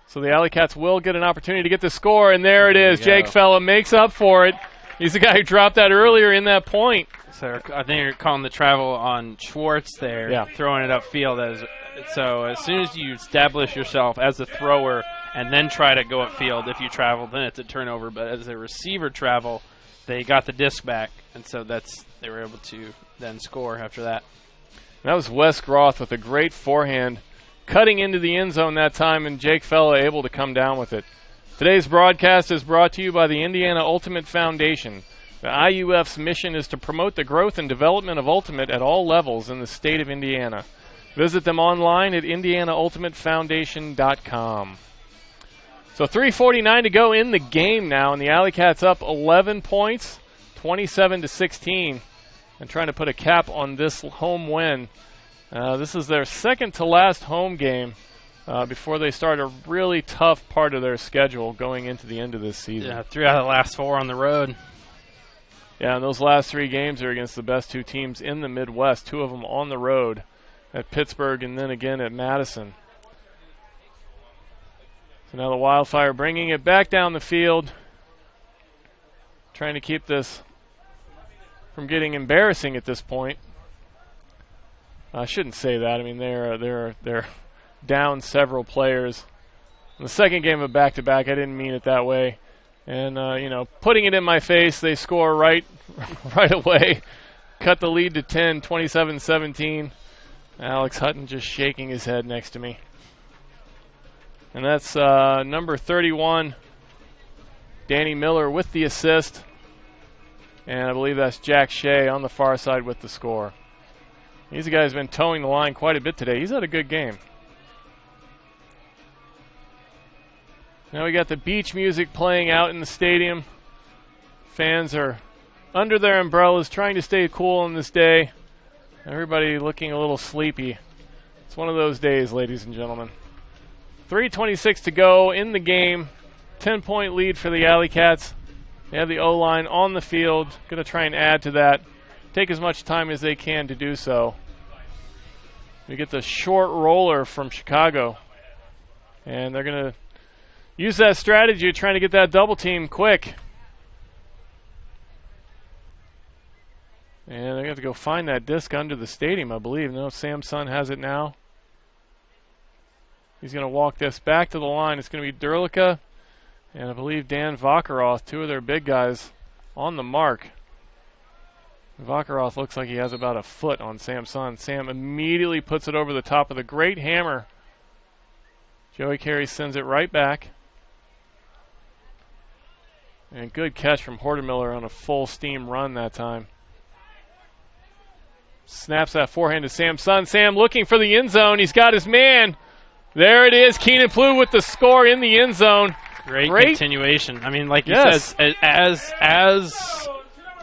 So the AlleyCats will get an opportunity to get the score, and there it is. Jake Fella makes up for it. He's the guy who dropped that earlier in that point. So I think you're calling the travel on Schwartz there, throwing it upfield. So as soon as you establish yourself as a thrower and then try to go upfield, if you travel, then it's a turnover. But as a receiver travel, they got the disc back, and so they were able to then score after that. That was Wes Groth with a great forehand, cutting into the end zone that time, and Jake Fella able to come down with it. Today's broadcast is brought to you by the Indiana Ultimate Foundation. The IUF's mission is to promote the growth and development of Ultimate at all levels in the state of Indiana. Visit them online at indianaultimatefoundation.com. So 3:49 to go in the game now, and the AlleyCats up 11 points, 27-16, and trying to put a cap on this home win. This is their second to last home game before they start a really tough part of their schedule going into the end of this season. Yeah, 3 out of the last 4 on the road. Yeah, and those last 3 games are against the best 2 teams in the Midwest, 2 of them on the road. at Pittsburgh and then again at Madison. So now the Wildfire bringing it back down the field, trying to keep this from getting embarrassing at this point. I shouldn't say that. I mean, they're down several players. In the second game of back-to-back, I didn't mean it that way. And, putting it in my face, they score right away. Cut the lead to 10, 27-17. Alex Hutton just shaking his head next to me. And that's number 31, Danny Miller with the assist. And I believe that's Jack Shea on the far side with the score. He's a guy who's been towing the line quite a bit today. He's had a good game. Now we got the beach music playing out in the stadium. Fans are under their umbrellas trying to stay cool on this day. Everybody looking a little sleepy. It's one of those days, ladies and gentlemen. 3:26 to go in the game. 10-point lead for the AlleyCats. They have the O-line on the field. Going to try and add to that. Take as much time as they can to do so. We get the short roller from Chicago. And they're going to use that strategy of trying to get that double team quick. And they have to go find that disc under the stadium, I believe. No, Samson has it now. He's going to walk this back to the line. It's going to be Derlica and I believe Dan Vakaroth, two of their big guys, on the mark. Vakaroth looks like he has about a foot on Samson. Sam immediately puts it over the top of the great hammer. Joey Carey sends it right back. And good catch from Hortemiller on a full steam run that time. Snaps that forehand to Samson. Sam looking for the end zone. He's got his man. There it is. Keenan Plew with the score in the end zone. Great continuation. I mean, like you said, as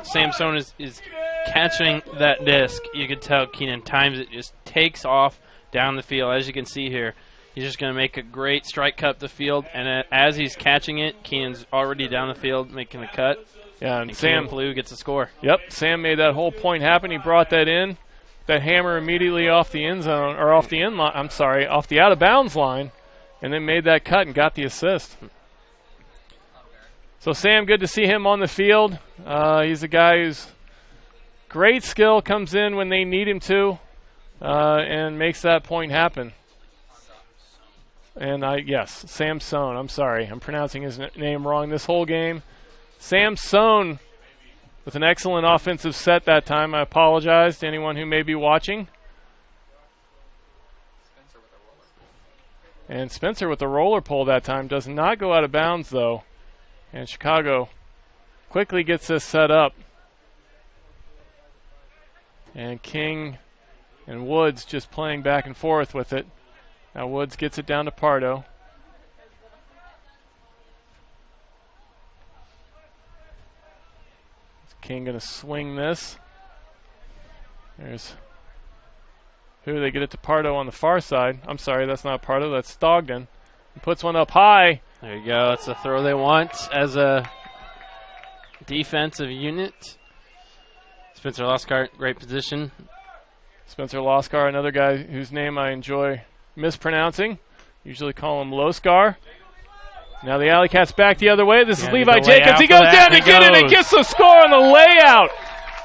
Samson is catching that disc, you could tell Keenan times it, just takes off down the field. As you can see here, he's just going to make a great strike cut the field, and as he's catching it, Keenan's already down the field making the cut. Yeah, and Sam Plew gets a score. Yep, Sam made that whole point happen. He brought that in. That hammer immediately off the end zone, or off the end line, off the out of bounds line, and then made that cut and got the assist. So Sam, good to see him on the field. He's a guy who's great skill, comes in when they need him to, and makes that point happen. And Samson. I'm sorry, I'm pronouncing his name wrong this whole game. Samson with an excellent offensive set that time. I apologize to anyone who may be watching. And Spencer with the roller pole that time does not go out of bounds though. And Chicago quickly gets this set up. And King and Woods just playing back and forth with it. Now Woods gets it down to Pardo. Is King going to swing this? There's who? They get it to Pardo on the far side. I'm sorry, that's not Pardo, that's Stogden. He puts one up high. There you go. It's the throw they want as a defensive unit. Spencer Loskar, great position. Spencer Loskar, another guy whose name I enjoy mispronouncing. Usually call him Loskar. Now the AlleyCats back the other way. This is Levi Jacobs. He goes down to get it and gets the score on the layout.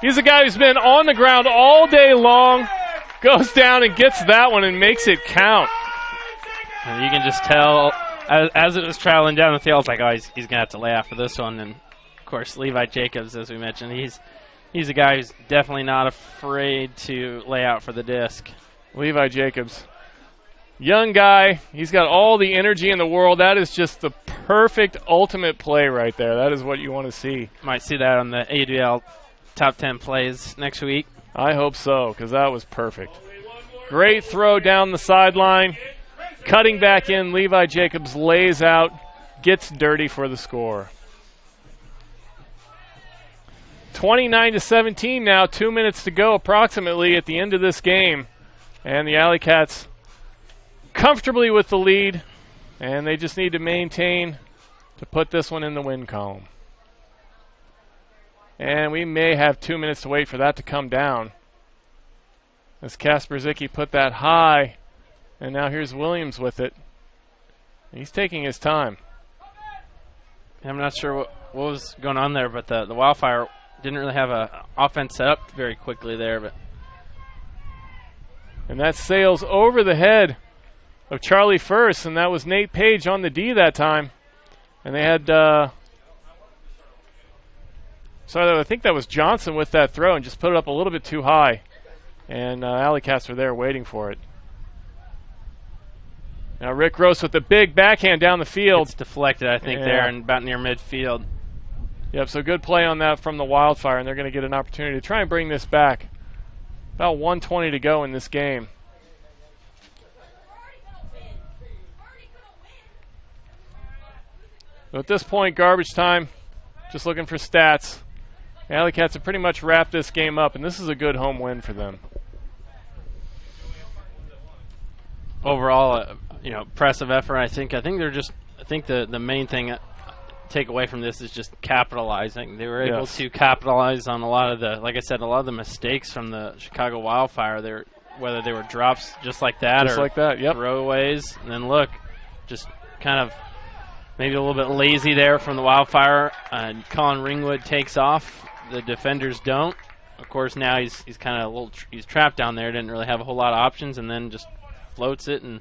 He's a guy who's been on the ground all day long. Goes down and gets that one and makes it count. And you can just tell as it was traveling down the field, it's like, oh, he's going to have to lay out for this one. And, of course, Levi Jacobs, as we mentioned, he's a guy who's definitely not afraid to lay out for the disc. Levi Jacobs. Young guy. He's got all the energy in the world. That is just the perfect ultimate play right there. That is what you want to see. Might see that on the AUDL top 10 plays next week. I hope so, because that was perfect. Great throw down the sideline. Cutting back in, Levi Jacobs lays out, gets dirty for the score. 29-17 now, 2 minutes to go approximately at the end of this game. And the AlleyCats comfortably with the lead, and they just need to maintain to put this one in the win column. And we may have 2 minutes to wait for that to come down. as Kasperzicki put that high. And now here's Williams with it. He's taking his time. I'm not sure what was going on there, but the Wildfire didn't really have an offense set up very quickly there. And that sails over the head of Charlie First, and that was Nate Page on the D that time. And they had, I think that was Johnson with that throw and just put it up a little bit too high. And AlleyCats were there waiting for it. Now Rick Gross with the big backhand down the field. It's deflected, I think, there and about near midfield. Yep, so good play on that from the Wildfire, and they're going to get an opportunity to try and bring this back. About 1:20 to go in this game. So at this point, garbage time, just looking for stats. The AlleyCats have pretty much wrapped this game up, and this is a good home win for them. Overall, impressive effort. I think the main thing take away from this is just capitalizing. They were able to capitalize on a lot of the mistakes from the Chicago Wildfire. Whether they were drops just like that or throwaways. And then look, just kind of maybe a little bit lazy there from the Wildfire. Colin Ringwood takes off. The defenders don't. Of course, now he's kind of he's trapped down there. Didn't really have a whole lot of options, and then just floats it. And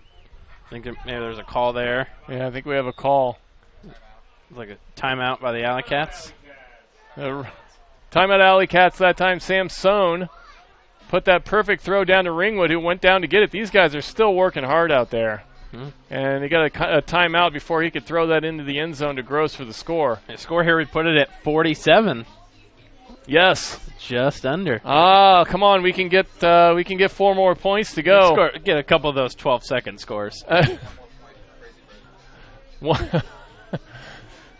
I think maybe there's a call there. Yeah, I think we have a call. It's like a timeout by the AlleyCats. Timeout AlleyCats that time. Sam Sohn put that perfect throw down to Ringwood, who went down to get it. These guys are still working hard out there. And he got a timeout before he could throw that into the end zone to Gross for the score. The score here, we put it at 47. Yes. Just under. Come on, we can get 4 more points to go. Get a couple of those 12-second scores.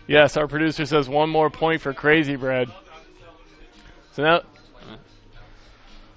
Yes, our producer says 1 more point for Crazy Bread. So now,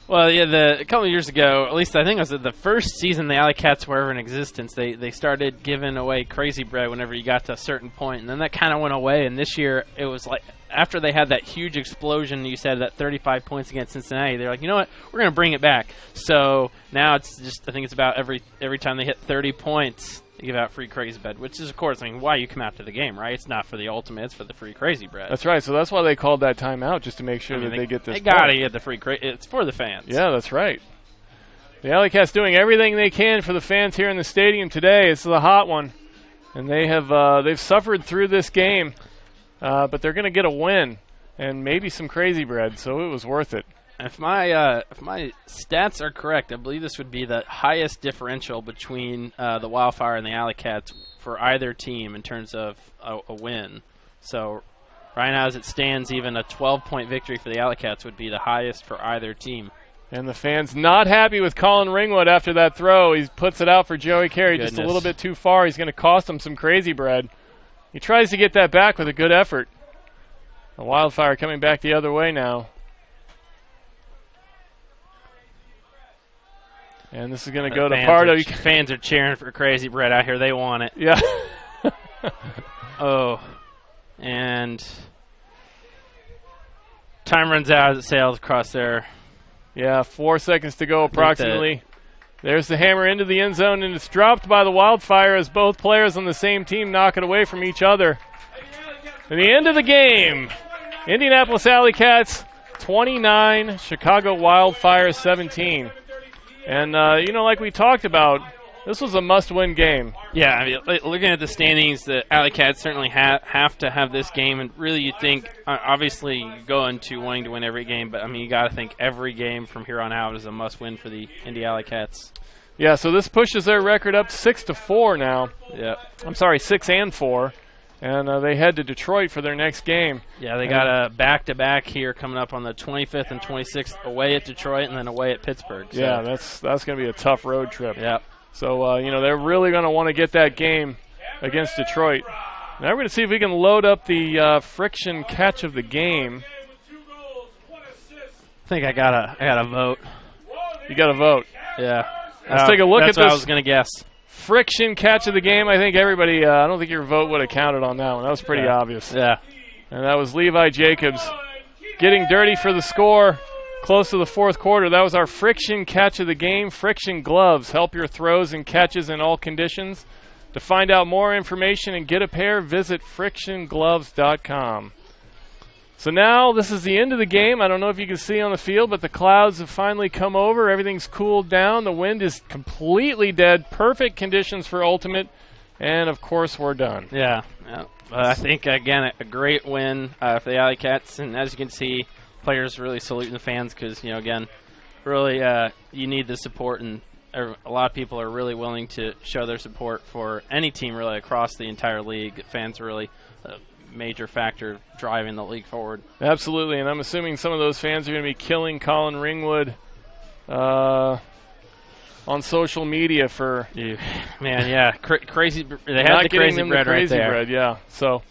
well, yeah, a couple of years ago, at least I think it was the first season the AlleyCats were ever in existence, they started giving away Crazy Bread whenever you got to a certain point, and then that kind of went away. And this year, it was like after they had that huge explosion, you said that 35 points against Cincinnati, they're like, you know what, we're going to bring it back. So now it's just, I think it's about every time they hit 30 points, they give out free Crazy Bread, which is, of course, why you come out to the game, right? It's not for the ultimate, it's for the free Crazy Bread. That's right. So that's why they called that timeout, just to make sure that they get this. They got to get the free Crazy. It's for the fans. Yeah, that's right. The AlleyCats doing everything they can for the fans here in the stadium today. This is a hot one, and they've suffered through this game, but they're going to get a win and maybe some Crazy Bread, so it was worth it. If my stats are correct, I believe this would be the highest differential between the Wildfire and the AlleyCats for either team in terms of a win. So right now, as it stands, even a 12-point victory for the AlleyCats would be the highest for either team. And the fans not happy with Colin Ringwood after that throw. He puts it out for Joey Carey just a little bit too far. He's going to cost him some Crazy Bread. He tries to get that back with a good effort. The Wildfire coming back the other way now. And this is going to go to Pardo. Fans are cheering for Crazy Bread out here. They want it. Yeah. And time runs out as it sails across there. Yeah, 4 seconds to go approximately. There's the hammer into the end zone, and it's dropped by the Wildfire as both players on the same team knock it away from each other. And the end of the game, Indianapolis AlleyCats 29, Chicago Wildfire 17. And, like we talked about, this was a must-win game. Yeah, I mean, looking at the standings, the AlleyCats certainly have to have this game. And really, you think, obviously, you go into wanting to win every game, but, I mean, you got to think every game from here on out is a must-win for the Indy AlleyCats. Yeah, so this pushes their record up 6-4 now. Yeah. I'm sorry, 6-4. And they head to Detroit for their next game. Yeah, they got a back-to-back here coming up on the 25th and 26th, away at Detroit and then away at Pittsburgh. So. Yeah, that's going to be a tough road trip. Yeah. So, they're really going to want to get that game against Detroit. Now we're going to see if we can load up the friction catch of the game. I think I got a vote. You got a vote? Yeah. Let's take a look at this. That's what I was going to guess. Friction catch of the game. I think everybody, I don't think your vote would have counted on that one. That was pretty obvious. Yeah. And that was Levi Jacobs getting dirty for the score, close to the fourth quarter. That was our Friction catch of the game. Friction gloves help your throws and catches in all conditions. To find out more information and get a pair, visit frictiongloves.com. So now this is the end of the game. I don't know if you can see on the field, but the clouds have finally come over. Everything's cooled down. The wind is completely dead. Perfect conditions for Ultimate. And, of course, we're done. Yeah. I think, again, a great win for the AlleyCats. And as you can see, players really saluting the fans because, again, really you need the support. And a lot of people are really willing to show their support for any team really across the entire league. Fans are really a major factor driving the league forward. Absolutely. And I'm assuming some of those fans are going to be killing Colin Ringwood on social media for crazy. They had the crazy bread right there. Bread, yeah. So,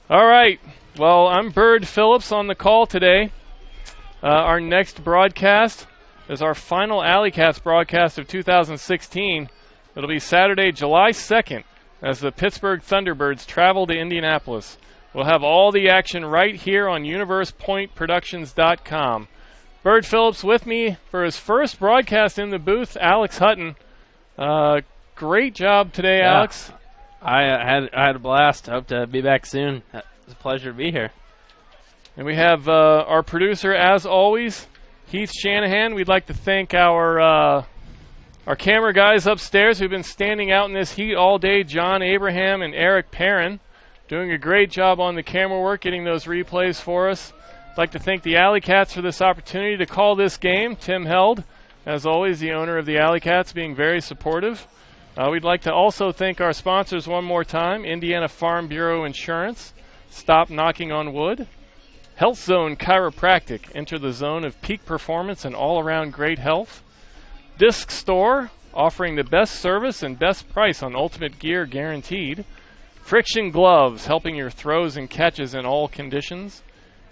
all right. Well, I'm Bird Phillips on the call today. Our next broadcast is our final AlleyCats broadcast of 2016. It'll be Saturday, July 2nd, as the Pittsburgh Thunderbirds travel to Indianapolis. We'll have all the action right here on UniversePointProductions.com. Bird Phillips with me for his first broadcast in the booth, Alex Hutton. Great job today, Alex. I had a blast. I hope to be back soon. It's a pleasure to be here. And we have our producer, as always, Heath Shanahan. We'd like to thank our camera guys upstairs who've been standing out in this heat all day, John Abraham and Eric Perrin, doing a great job on the camera work, getting those replays for us. I'd like to thank the AlleyCats for this opportunity to call this game. Tim Held, as always, the owner of the AlleyCats, being very supportive. We'd like to also thank our sponsors one more time, Indiana Farm Bureau Insurance, Stop Knocking on Wood, Health Zone Chiropractic, enter the zone of peak performance and all-around great health, Disc Store, offering the best service and best price on Ultimate gear guaranteed, Friction Gloves, helping your throws and catches in all conditions,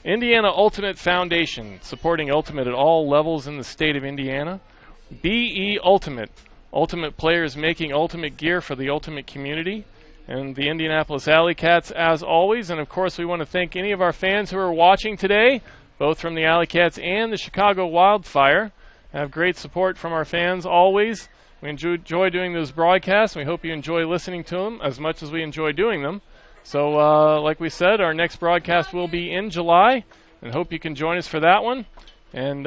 Indiana Ultimate Foundation, supporting Ultimate at all levels in the state of Indiana. BE Ultimate, Ultimate players making Ultimate gear for the Ultimate community. And the Indianapolis AlleyCats, as always. And, of course, we want to thank any of our fans who are watching today, both from the AlleyCats and the Chicago Wildfire. Have great support from our fans always. We enjoy doing those broadcasts. We hope you enjoy listening to them as much as we enjoy doing them. So, like we said, our next broadcast will be in July, and hope you can join us for that one. And